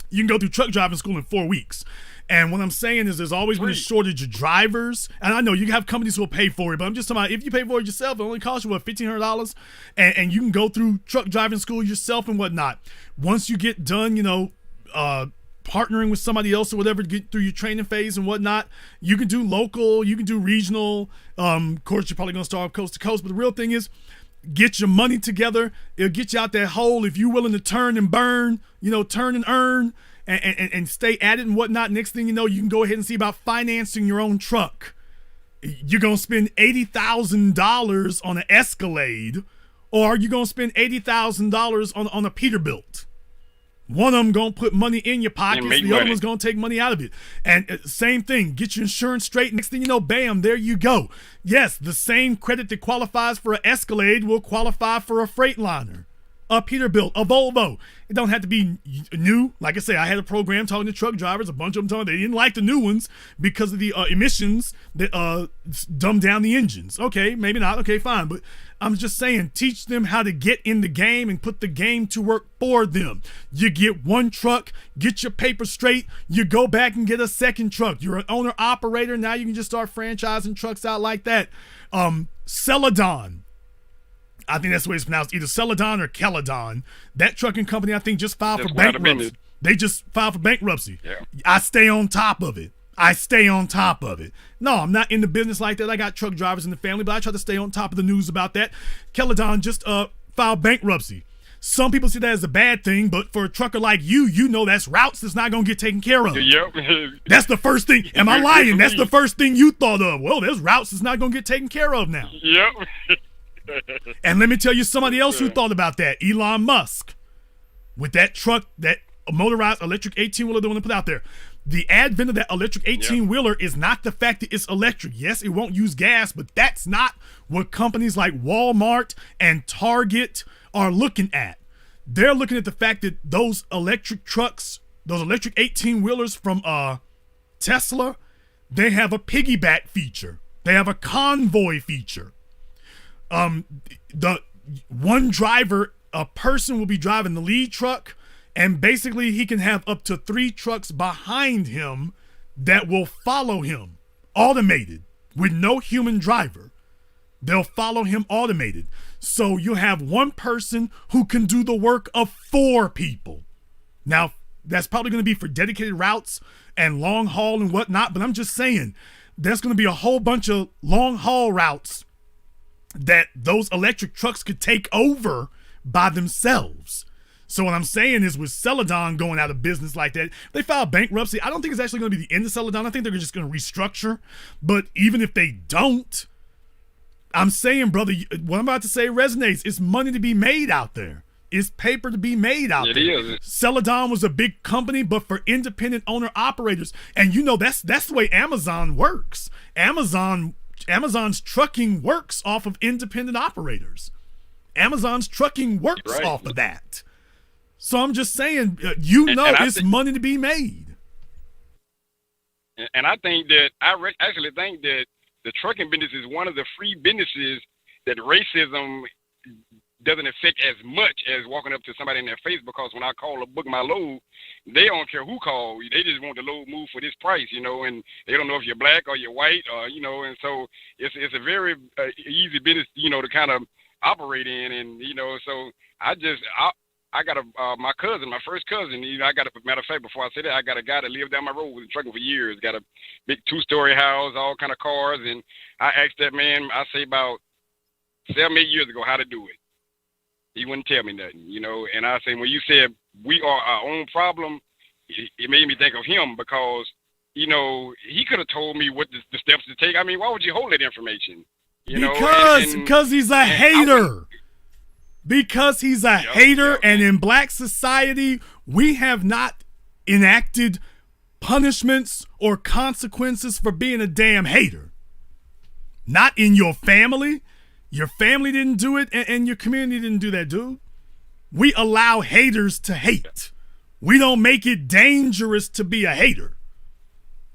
Speaker 1: You can go through truck driving school in 4 weeks. And what I'm saying is there's always been a shortage of drivers. And I know you have companies who will pay for it, but I'm just talking about if you pay for it yourself, it only costs you, $1,500? And you can go through truck driving school yourself and whatnot. Once you get done, partnering with somebody else or whatever to get through your training phase and whatnot, you can do local, you can do regional. Of course, you're probably going to start coast to coast. But the real thing is, get your money together. It'll get you out that hole if you're willing to turn and burn, turn and earn. And stay at it and whatnot. Next thing you know, you can go ahead and see about financing your own truck. You're going to spend $80,000 on an Escalade, or you're going to spend $80,000 on a Peterbilt. One of them going to put money in your pockets, the other one's going to take money out of it. And same thing, get your insurance straight. Next thing you know, bam, there you go. Yes, the same credit that qualifies for an Escalade will qualify for a Freightliner, a Peterbilt, a Volvo. It don't have to be new. Like I say, I had a program talking to truck drivers. A bunch of them told me they didn't like the new ones because of the emissions that dumb down the engines. Okay, maybe not. Okay, fine. But I'm just saying, teach them how to get in the game and put the game to work for them. You get one truck, get your paper straight, you go back and get a second truck. You're an owner-operator. Now you can just start franchising trucks out like that. Celadon. I think that's the way it's pronounced, either Celadon or Caledon. That trucking company, I think, just filed for bankruptcy. They just filed for bankruptcy. Yeah. I stay on top of it. No, I'm not in the business like that. I got truck drivers in the family, but I try to stay on top of the news about that. Caledon just filed bankruptcy. Some people see that as a bad thing, but for a trucker like you, that's routes that's not going to get taken care of.
Speaker 21: Yep.
Speaker 1: That's the first thing. Am I lying? That's the first thing you thought of. Well, there's routes that's not going to get taken care of now.
Speaker 21: Yep.
Speaker 1: And let me tell you somebody else who thought about that. Elon Musk. With that truck, that motorized electric 18-wheeler they want to put out there. The advent of that electric 18-wheeler is not the fact that it's electric. Yes, it won't use gas, but that's not what companies like Walmart and Target are looking at. They're looking at the fact that those electric trucks, those electric 18-wheelers from Tesla, they have a piggyback feature. They have a convoy feature. The one driver, a person will be driving the lead truck, and basically he can have up to 3 trucks behind him that will follow him, automated, with no human driver. They'll follow him automated. So you'll have one person who can do the work of 4 people. Now, that's probably going to be for dedicated routes and long haul and whatnot, but I'm just saying, there's going to be a whole bunch of long haul routes that those electric trucks could take over by themselves. So what I'm saying is, with Celadon going out of business like that, they filed bankruptcy. I don't think it's actually going to be the end of Celadon. I think they're just going to restructure. But even if they don't, I'm saying, brother, what I'm about to say resonates. It's money to be made out there. It's paper to be made out there. It is. Celadon was a big company, but for independent owner operators. And that's the way Amazon works. Amazon's trucking works off of independent operators. Amazon's trucking works off of that. So I'm just saying, it's money to be made.
Speaker 21: And I think that actually think that the trucking business is one of the free businesses that racism doesn't affect as much as walking up to somebody in their face, because when I call or book my load, they don't care who called. They just want the load moved for this price, and they don't know if you're black or you're white, or, and so it's a very easy business, to kind of operate in. And, so I got my cousin, my first cousin, matter of fact, before I say that, I got a guy that lived down my road, was trucking for years, got a big 2-story house, all kind of cars. And I asked that man, I say about 7-8 years ago, how to do it. He wouldn't tell me nothing, and I say, when you said we are our own problem, it made me think of him, because, he could have told me what the steps to take. I mean, why would you hold that information?
Speaker 1: Because he's a hater. Because he's a hater, and in black society, we have not enacted punishments or consequences for being a damn hater. Not in your family. Your family didn't do it, and your community didn't do that, dude. We allow haters to hate. We don't make it dangerous to be a hater.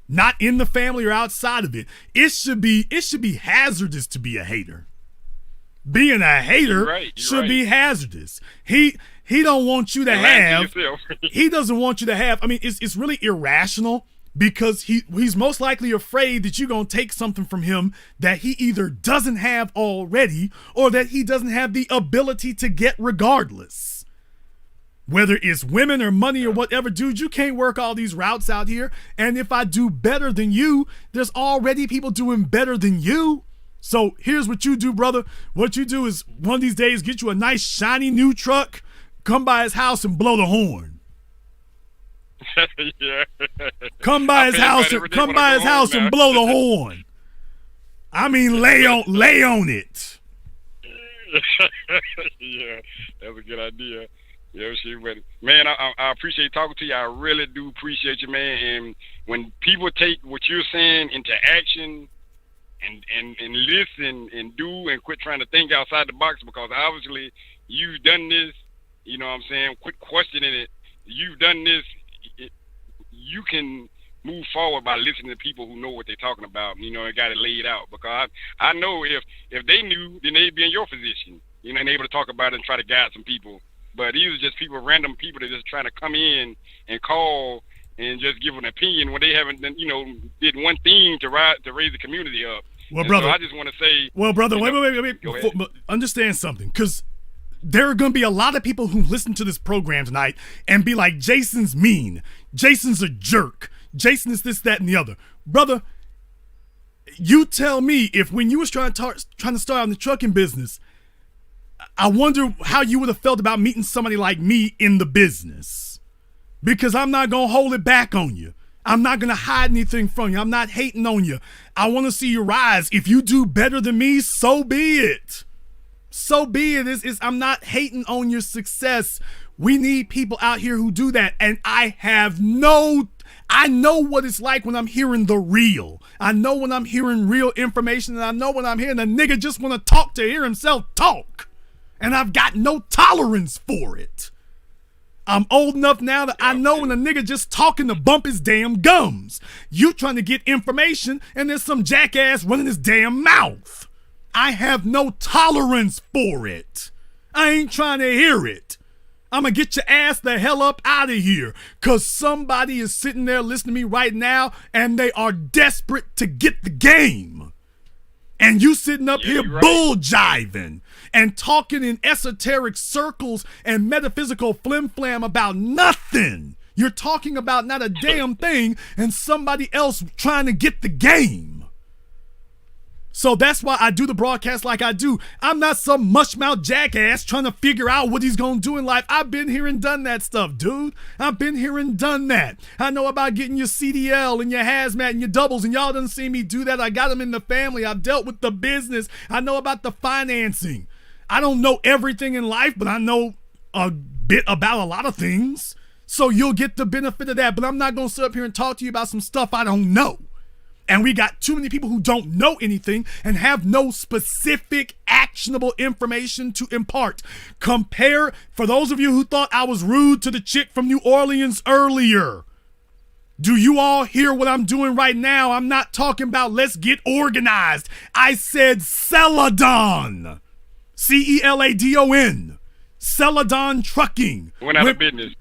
Speaker 1: Not in the family or outside of it. It should be hazardous to be a hater. Being a hater should be hazardous. He don't want you to have. He doesn't want you to have. I mean, it's really irrational because he's most likely afraid that you're gonna take something from him that he either doesn't have already or that he doesn't have the ability to get regardless. Whether it's women or money or whatever, dude, you can't work all these routes out here. And if I do better than you, there's already people doing better than you. So here's what you do, brother. What you do is one of these days get you a nice shiny new truck, come by his house and blow the horn.
Speaker 21: Yeah.
Speaker 1: Come by his house and blow the horn. I mean, lay on it.
Speaker 21: Yeah, that's a good idea. Yeah, shit, but man, I appreciate talking to you. I really do appreciate you, man. And when people take what you're saying into action and listen and do and quit trying to think outside the box, because obviously you've done this, you know what I'm saying? Quit questioning it. You've done this. You can move forward by listening to people who know what they're talking about, you know, and got it laid out. Because I know if they knew, then they'd be in your position, you know, and able to talk about it and try to guide some people. But these are just people, random people that just trying to come in and call and just give an opinion when they haven't, you know, did one thing to raise the community up.
Speaker 1: Well,
Speaker 21: and
Speaker 1: brother,
Speaker 21: so I just want to say.
Speaker 1: Well, brother,
Speaker 21: wait.
Speaker 1: Wait. Understand something, because there are going to be a lot of people who listen to this program tonight and be like, Jason's mean. Jason's a jerk. Jason is this, that, and the other. Brother, you tell me, if when you was trying to start out in the trucking business, I wonder how you would have felt about meeting somebody like me in the business. Because I'm not going to hold it back on you. I'm not going to hide anything from you. I'm not hating on you. I want to see you rise. If you do better than me, so be it. So be it. I'm not hating on your success. We need people out here who do that. And I know what it's like when I'm hearing the real. I know when I'm hearing real information, and I know when I'm hearing a nigga just want to talk to hear himself talk. And I've got no tolerance for it. I'm old enough now that I know when a nigga just talking to bump his damn gums. You trying to get information and there's some jackass running his damn mouth. I have no tolerance for it. I ain't trying to hear it. I'm going to get your ass the hell up out of here, because somebody is sitting there listening to me right now and they are desperate to get the game. And you sitting up here bull jiving and talking in esoteric circles and metaphysical flim-flam about nothing. You're talking about not a damn thing, and somebody else trying to get the game. So that's why I do the broadcast like I do. I'm not some mushmouth jackass trying to figure out what he's going to do in life. I've been here and done that stuff, dude. I've been here and done that. I know about getting your CDL and your hazmat and your doubles, and y'all done see me do that. I got them in the family. I've dealt with the business. I know about the financing. I don't know everything in life, but I know a bit about a lot of things. So you'll get the benefit of that. But I'm not going to sit up here and talk to you about some stuff I don't know. And we got too many people who don't know anything and have no specific actionable information to impart. Compare, for those of you who thought I was rude to the chick from New Orleans earlier, do you all hear what I'm doing right now? I'm not talking about let's get organized. I said Celadon. Celadon. Celadon Trucking.
Speaker 21: Went out of business.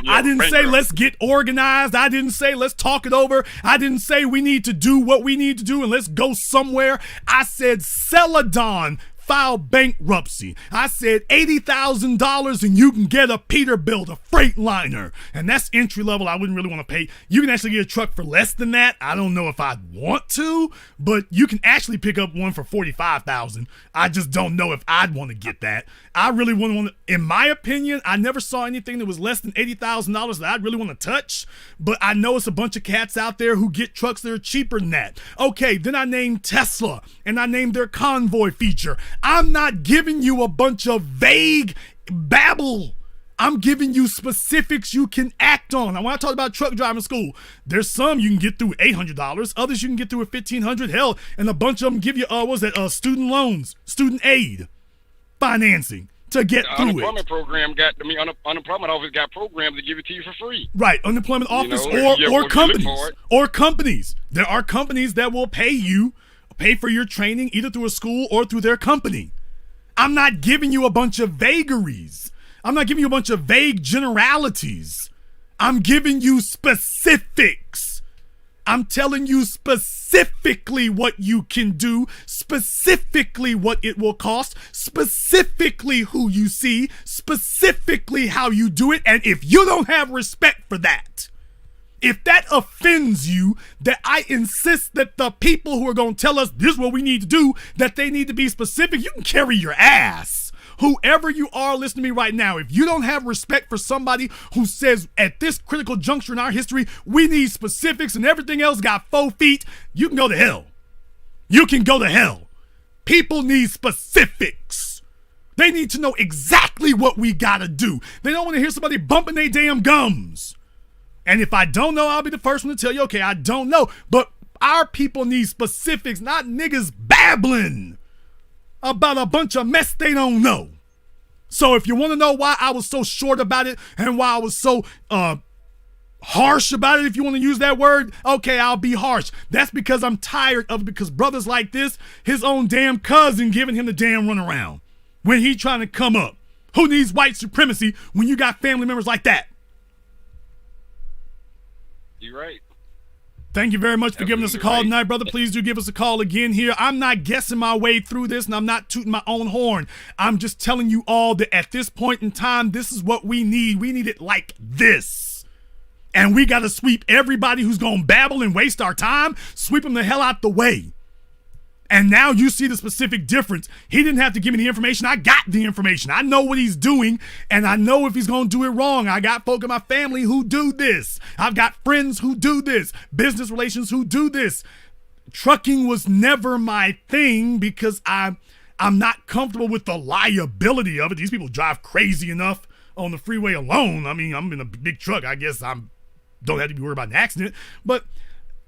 Speaker 1: I didn't say let's get organized. I didn't say let's talk it over. I didn't say we need to do what we need to do and let's go somewhere. I said Celadon file bankruptcy. I said $80,000 and you can get a Peterbilt, a Freightliner. And that's entry level. I wouldn't really want to pay. You can actually get a truck for less than that. I don't know if I'd want to, but you can actually pick up one for $45,000. I just don't know if I'd want to get that. I really want to, in my opinion, I never saw anything that was less than $80,000 that I'd really want to touch, but I know it's a bunch of cats out there who get trucks that are cheaper than that. Okay, then I named Tesla, and I named their Convoy feature. I'm not giving you a bunch of vague babble. I'm giving you specifics you can act on. Now, when I talk about truck driving school, there's some you can get through $800, others you can get through at $1,500. Hell, and a bunch of them give you student loans, student aid, financing to get through it.
Speaker 21: Unemployment program unemployment office got programs to give it to you for free.
Speaker 1: Right, unemployment office or companies. There are companies that will pay for your training either through a school or through their company. I'm not giving you a bunch of vagaries. I'm not giving you a bunch of vague generalities. I'm giving you specifics. I'm telling you specifically what you can do, specifically what it will cost, specifically who you see, specifically how you do it. And if you don't have respect for that, if that offends you, that I insist that the people who are going to tell us this is what we need to do, that they need to be specific, you can carry your ass. Whoever you are listening to me right now, if you don't have respect for somebody who says at this critical juncture in our history, we need specifics and everything else got 4 feet, you can go to hell. You can go to hell. People need specifics. They need to know exactly what we gotta do. They don't want to hear somebody bumping their damn gums. And if I don't know, I'll be the first one to tell you, okay, I don't know. But our people need specifics, not niggas babbling about a bunch of mess they don't know. So if you want to know why I was so short about it and why I was so harsh about it, if you want to use that word, okay, I'll be harsh. That's because I'm tired of it, because brothers like this, his own damn cousin giving him the damn runaround when he trying to come up. Who needs white supremacy when you got family members like that?
Speaker 21: You're right.
Speaker 1: Thank you very much for giving us a call tonight, brother. Please do give us a call again here. I'm not guessing my way through this, and I'm not tooting my own horn. I'm just telling you all that at this point in time, this is what we need. We need it like this. And we got to sweep everybody who's going to babble and waste our time, sweep them the hell out the way. And now you see the specific difference. He didn't have to give me the information. I got the information. I know what he's doing, and I know if he's going to do it wrong. I got folk in my family who do this. I've got friends who do this, business relations who do this. Trucking was never my thing because I'm not comfortable with the liability of it. These people drive crazy enough on the freeway alone. I mean, I'm in a big truck. I guess I don't have to be worried about an accident, but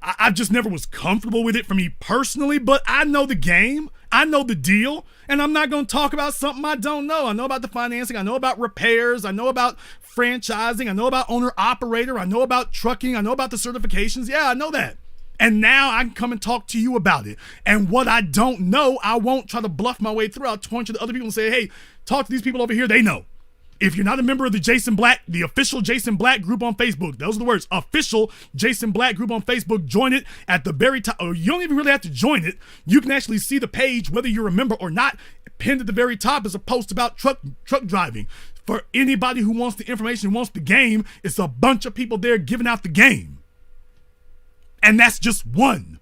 Speaker 1: I just never was comfortable with it for me personally, but I know the game. I know the deal, and I'm not going to talk about something I don't know. I know about the financing. I know about repairs. I know about franchising. I know about owner-operator. I know about trucking. I know about the certifications. Yeah, I know that. And now I can come and talk to you about it. And what I don't know, I won't try to bluff my way through. I'll point to the other people and say, hey, talk to these people over here. They know. If you're not a member of the official Jason Black group on Facebook, those are the words, official Jason Black group on Facebook, join it at the very top. Or you don't even really have to join it. You can actually see the page, whether you're a member or not. Pinned at the very top is a post about truck driving. For anybody who wants the information, wants the game, it's a bunch of people there giving out the game. And that's just one.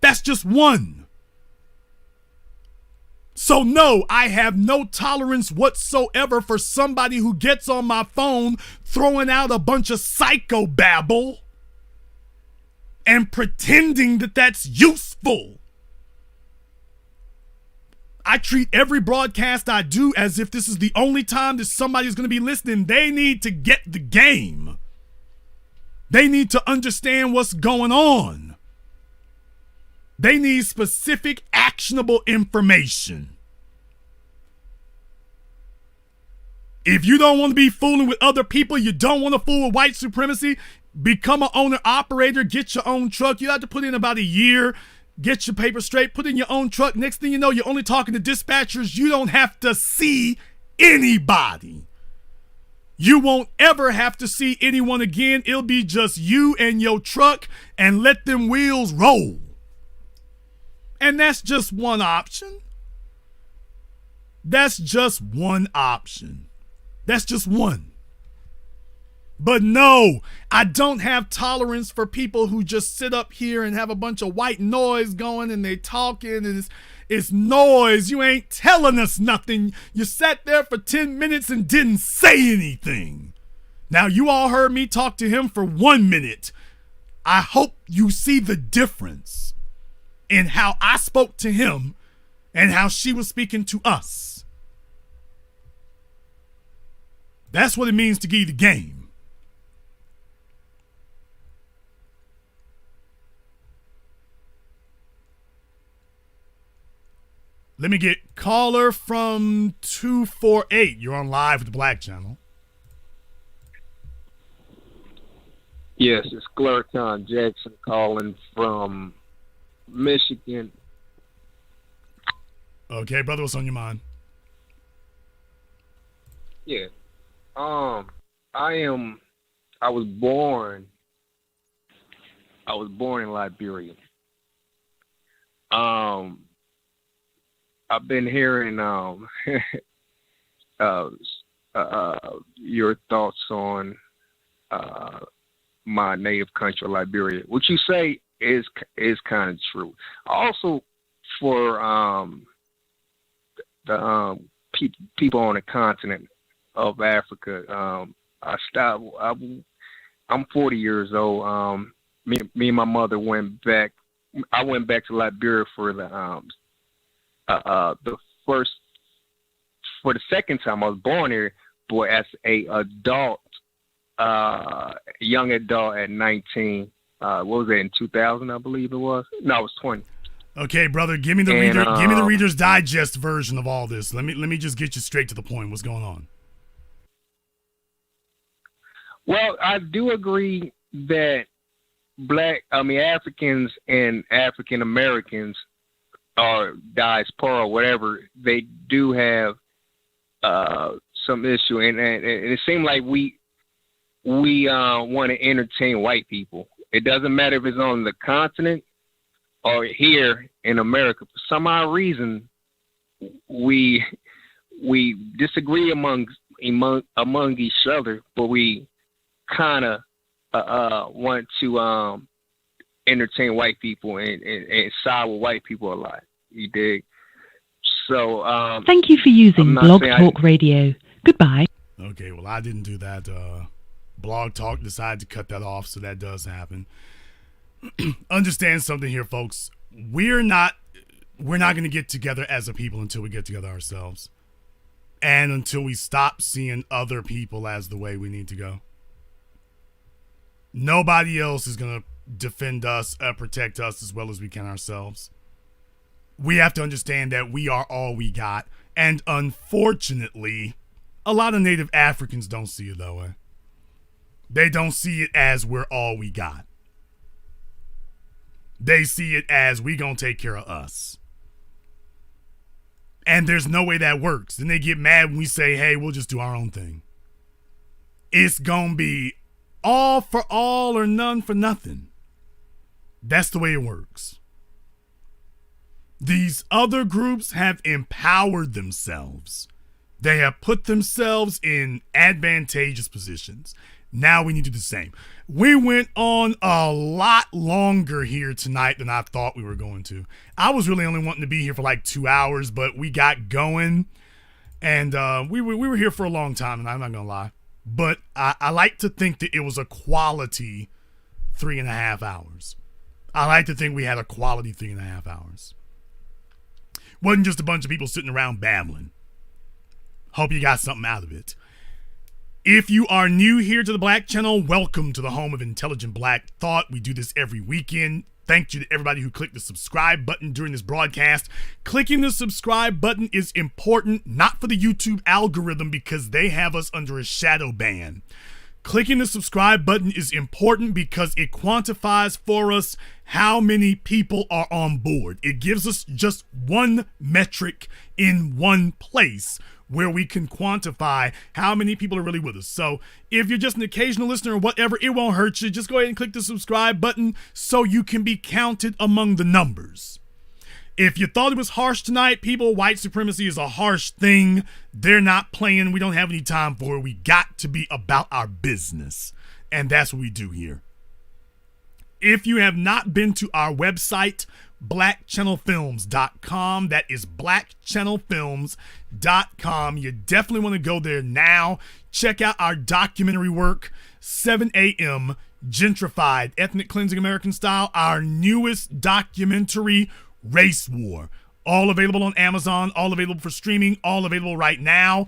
Speaker 1: That's just one. So no, I have no tolerance whatsoever for somebody who gets on my phone throwing out a bunch of psychobabble and pretending that that's useful. I treat every broadcast I do as if this is the only time that somebody's going to be listening. They need to get the game. They need to understand what's going on. They need specific, actionable information. If you don't want to be fooling with other people, you don't want to fool with white supremacy, become an owner-operator, get your own truck. You have to put in about a year, get your paper straight, put in your own truck. Next thing you know, you're only talking to dispatchers. You don't have to see anybody. You won't ever have to see anyone again. It'll be just you and your truck, and let them wheels roll. And that's just one option. That's just one option. That's just one. But no, I don't have tolerance for people who just sit up here and have a bunch of white noise going and they talking and it's noise. You ain't telling us nothing. You sat there for 10 minutes and didn't say anything. Now, you all heard me talk to him for 1 minute. I hope you see the difference in how I spoke to him and how she was speaking to us. That's what it means to give you the game. Let me get caller from 248. You're on live with the Black Channel.
Speaker 2: Yes, it's Clarkon Jackson calling from Michigan.
Speaker 1: Okay, brother, what's on your mind?
Speaker 2: Yeah. I was born in Liberia. I've been hearing your thoughts on my native country, Liberia. What you say is kind of true. Also, for the people on the continent of Africa, I'm 40 years old. Me and my mother went back. I went back to Liberia for the second time. I was born here, but as a adult, young adult at 19. What was that, in 2000? I believe it was. No, it was 20.
Speaker 1: Okay, brother, give me the Reader's Digest version of all this. Let me just get you straight to the point. What's going on?
Speaker 2: Well, I do agree that Africans and African Americans or diaspora, whatever, they do have some issue, and it seems like we want to entertain white people. It doesn't matter if it's on the continent or here in America. For some odd reason, we disagree among each other, but we kind of want to entertain white people and side with white people a lot. You dig? So
Speaker 22: thank you for using Blog Talk Radio. Goodbye.
Speaker 1: Okay, well, I didn't do that. Blog Talk decided to cut that off, so that does happen. Understand something here, folks. We're not going to get together as a people until we get together ourselves, and until we stop seeing other people as the way we need to go. Nobody else is going to defend us, protect us as well as we can ourselves. We have to understand that we are all we got, and unfortunately, a lot of Native Africans don't see it that way. They don't see it as we're all we got. They see it as we gonna take care of us. And there's no way that works. Then they get mad when we say, hey, we'll just do our own thing. It's gonna be all for all or none for nothing. That's the way it works. These other groups have empowered themselves. They have put themselves in advantageous positions. Now we need to do the same. We went on a lot longer here tonight than I thought we were going to. I was really only wanting to be here for like 2 hours, but we got going, and we were here for a long time, and I'm not going to lie. But I like to think that it was a quality 3.5 hours. I like to think we had a quality 3.5 hours. Wasn't just a bunch of people sitting around babbling. Hope you got something out of it. If you are new here to the Black Channel, welcome to the home of intelligent Black thought. We do this every weekend. Thank you to everybody who clicked the subscribe button during this broadcast. Clicking the subscribe button is important, not for the YouTube algorithm because they have us under a shadow ban. Clicking the subscribe button is important because it quantifies for us how many people are on board. It gives us just one metric in one place where we can quantify how many people are really with us. So if you're just an occasional listener or whatever, it won't hurt you. Just go ahead and click the subscribe button so you can be counted among the numbers. If you thought it was harsh tonight, people, white supremacy is a harsh thing. They're not playing. We don't have any time for it. We got to be about our business. And that's what we do here. If you have not been to our website, blackchannelfilms.com, that is blackchannelfilms.com. You definitely want to go there now. Check out our documentary work, 7 a.m. Gentrified, Ethnic Cleansing American Style, our newest documentary, Race War. All available on Amazon, all available for streaming, all available right now.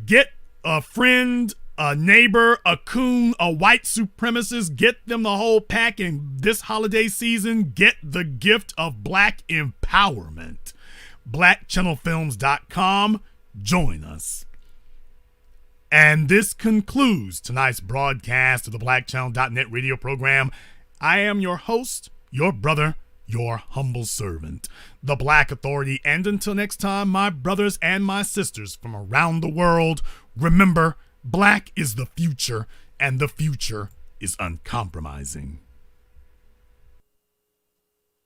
Speaker 1: Get a friend, a neighbor, a coon, a white supremacist. Get them the whole pack. And this holiday season, get the gift of black empowerment. BlackChannelFilms.com. Join us. And this concludes tonight's broadcast of the BlackChannel.net radio program. I am your host, your brother, your humble servant, the Black Authority. And until next time, my brothers and my sisters from around the world, remember, black is the future, and the future is uncompromising.